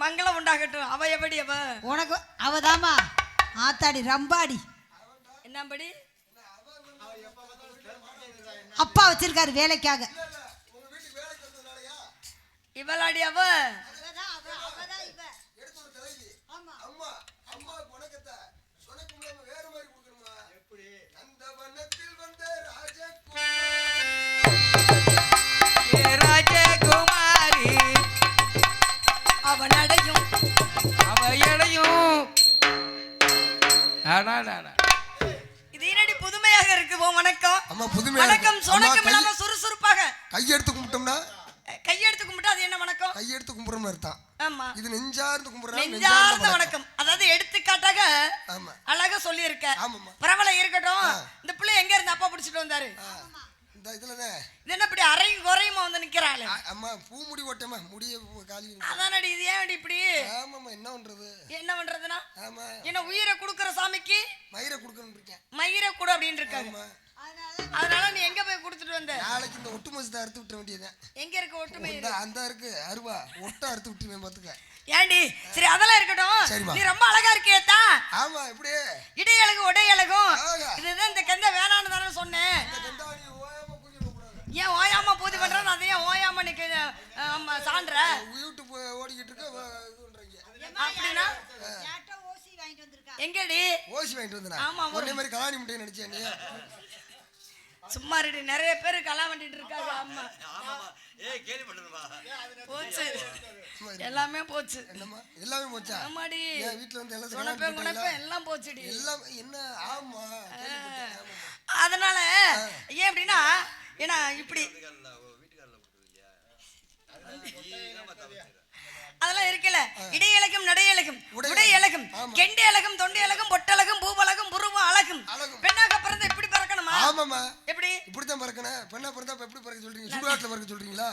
மங்களம் உண்டாகட்டும். அவ எப்படி அவ உனக்கு அவதாமா ஆத்தாடி ரம்பாடி என்னபடி அப்பா வச்சிருக்காரு வேலைக்காக. இவளாடி அவ அவனடையும் அவையடையும். இது என்னடி புதுமையாக இருக்கு. வணக்கம். அம்மா புதுமையா வணக்கம். இருக்கு. சொணக்கம் இல்லாம சுறுசுறுப்பாக கையெடுத்து கும்பிட்டோம்னா கையெடுத்து கும்பிட்டா அது என்ன வணக்கம்? கையெடுத்து கும்பிடுற மாதிரி தான். ஆமா, இது நெஞ்சார்ந்து கும்பிடுறா. நெஞ்சார்ந்த வணக்கம். அதாவது எடுத்துக்காட்டாக ஆமா அழகா சொல்லி இருக்க. ஆமாம்மா. பரவாயில்ல இருக்கட்டும். இந்த பிள்ளை எங்க இருந்து அப்பா பிடிச்சிட்டு வந்தாரு? இந்த இதுலதான் இது என்ன இப்படி அரையும் குறையுமா வந்து நிக்கிறாள்? அம்மா பூ முடி ஓட்டமா முடிய காலி. அதானடி இது ஏன் இப்படி? ஆமாம்மா என்ன பண்றது? என்ன பண்றதுன்னா ஆமா என்ன உயிரை குடுக்கற சாமிக்கு மயிரை குடுக்கணும்னு இருக்கேன். மயிரை கூட அப்படின்னு இருக்காங்க. ஆமா அதனால நீ எங்க போய் குடுத்துட்டு வந்த? நாளைக்கு இந்த ஒட்டு மசத்தை அறுத்து விட்டுற வேண்டியதுதான். எங்க இருக்க ஒட்டுமை? அந்த இருக்கு அருவா ஒட்ட அறுத்து விட்டுருவேன் பாத்துக்க. ஏண்டி சரி அதெல்லாம் இருக்கட்டும். சரிம்மா. நீ ரொம்ப அழகா இருக்கியேத்தா. ஆமா எப்படி இடையழகு உடையழகும் ஆகா. இதுதான் இந்த கெந்த வேணான்னு தானே சொன்னேன். ஏன் ஓயாம பூஜை பண்றது? அதையும் ஓயாம நிக்க ஆமா சான்ற யூடியூப் ஓடிக்கிட்டு இருக்க இது பண்றீங்க அப்படின்னா எங்கடி ஓசி வாங்கிட்டு வந்தா? ஆமா, ஒரே மாதிரி கலாணி முட்டையை நினைச்சேன் நீ. சும்மா ரெடி நிறைய பேரு களா வண்டிட்டு இருக்காங்க. ஆமா போச்சு எல்லாமே போச்சு. என்னம்மா எல்லாமே போச்சா? ஆமாடி என் வீட்ல வந்து எல்லாம் குணப்பே குணப்பே எல்லாம் போச்சுடி. எல்லாம் என்ன ஆமா கேள்விப்பட்டேன். ஆமாம்மா. அதனால ஏன் அப்படின்னா ஏன்னா இப்படி அதெல்லாம் இருக்குல்ல. இடையழகும் நடையழகும் உடையழகும் கெண்டையழகும் தொண்டையழகும் பொட்டழகும் பூவழகும் புருவம் அழகும் பெண்ணாக பிறந்த இப்படி பிறக்கணுமா? ஆமாம்மா எப்படி இப்படித்தான் பிறக்கணும். பெண்ணா பிறந்தா எப்படி பிறக்க சொல்றீங்க? சுடுகாட்டுல பிறக்க சொல்றீங்களா?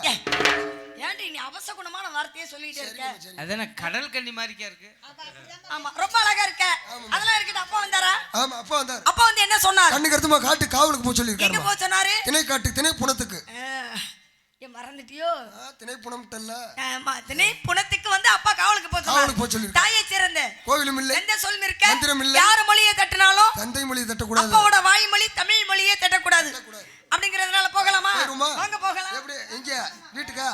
ஏன்டி நீ அவசகுணமான வார்த்தையே சொல்லிட்டே இருக்க? அதான கடல் கண்ணி மாதிரிக்கா இருக்கு. ஆமா ரொம்ப அழகா இருக்க. அதெல்லாம் இருக்குது. அப்பா வந்தாரா? ஆமா அப்பா வந்தார். அப்பா வந்து என்ன சொன்னார்? கண்ணுக்கு அர்த்தமா காட்டு காவலுக்கு போக சொல்லி எங்க போக சொன்னாரு? திணை காட்டு திணை புணத்துக்கு. மறந்துட்டியோ? திணைப்புணம் தெல்ல. ஆமா, திணைப்புணத்துக்கு வந்து அப்பா காவலுக்கு போச்சு. தாயை சிறந்த கோவிலும் இல்லை, எந்த சொல்லும் இருக்க, மந்திரம் இல்லை. யார் மொழியை தட்டினாலும் தந்தை மொழியை தட்டக்கூடாது, அப்பாவோட வாய்மொழி தமிழ் மொழியே தட்டக்கூடாது அப்படிங்கறதுனால போகலாமா? வாங்க போகலாம். எப்படி எங்க வீட்டுக்கா?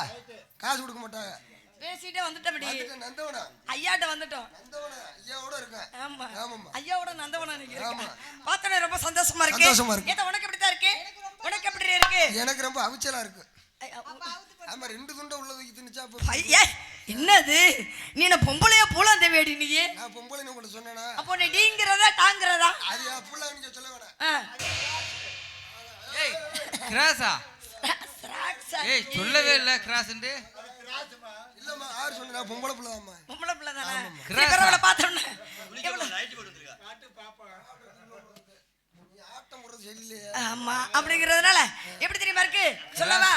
காசு கொடுக்க மாட்டாங்க. பேசிட்டே வந்துட்டபடி நந்தவனம் ஐயாட்ட வந்துட்டோம். நந்தவனம் ஐயாவோட இருக்கேன். ஆமா ஆமாம்மா, ஐயாவோட நந்தவனம் நீங்க இருக்கீங்க. பார்த்தனே ரொம்ப சந்தோஷமா இருக்கு. ஏதோ உனக்கு எப்படி தான் இருக்கு? உனக்கு எப்படி இருக்கு? எனக்கு ரொம்ப அவிச்சலா இருக்கு. ஆமா, 2 துண்டை உள்ள தூக்கி திணிச்சா ஐயா என்னது? நீ என்ன பொம்பளையா பூலாம் தேவையடி நீ? நான் பொம்பளைன்னு உங்களை சொன்னேனா? அப்போ நீ டீங்கிறதா டாங்கிறதா? அது அப்படிலாம் நீங்க சொல்ல வேணாம். ஏய் கிராஸா? ஏய் சொல்லவே இல்ல கிராஸ்ன்னு. இல்லம்மா, யார் சொன்னா? பொம்பளை பிள்ளை தான்மா. பொம்பளை பிள்ளை தானே? கிராஸ் கிராஸ் பார்த்தோம்னா ஆட்டம் போடுறது சரியில்லையே. ஆமா அப்படிங்கிறதுனால எப்படி தெரியுமா இருக்கு சொல்லவா?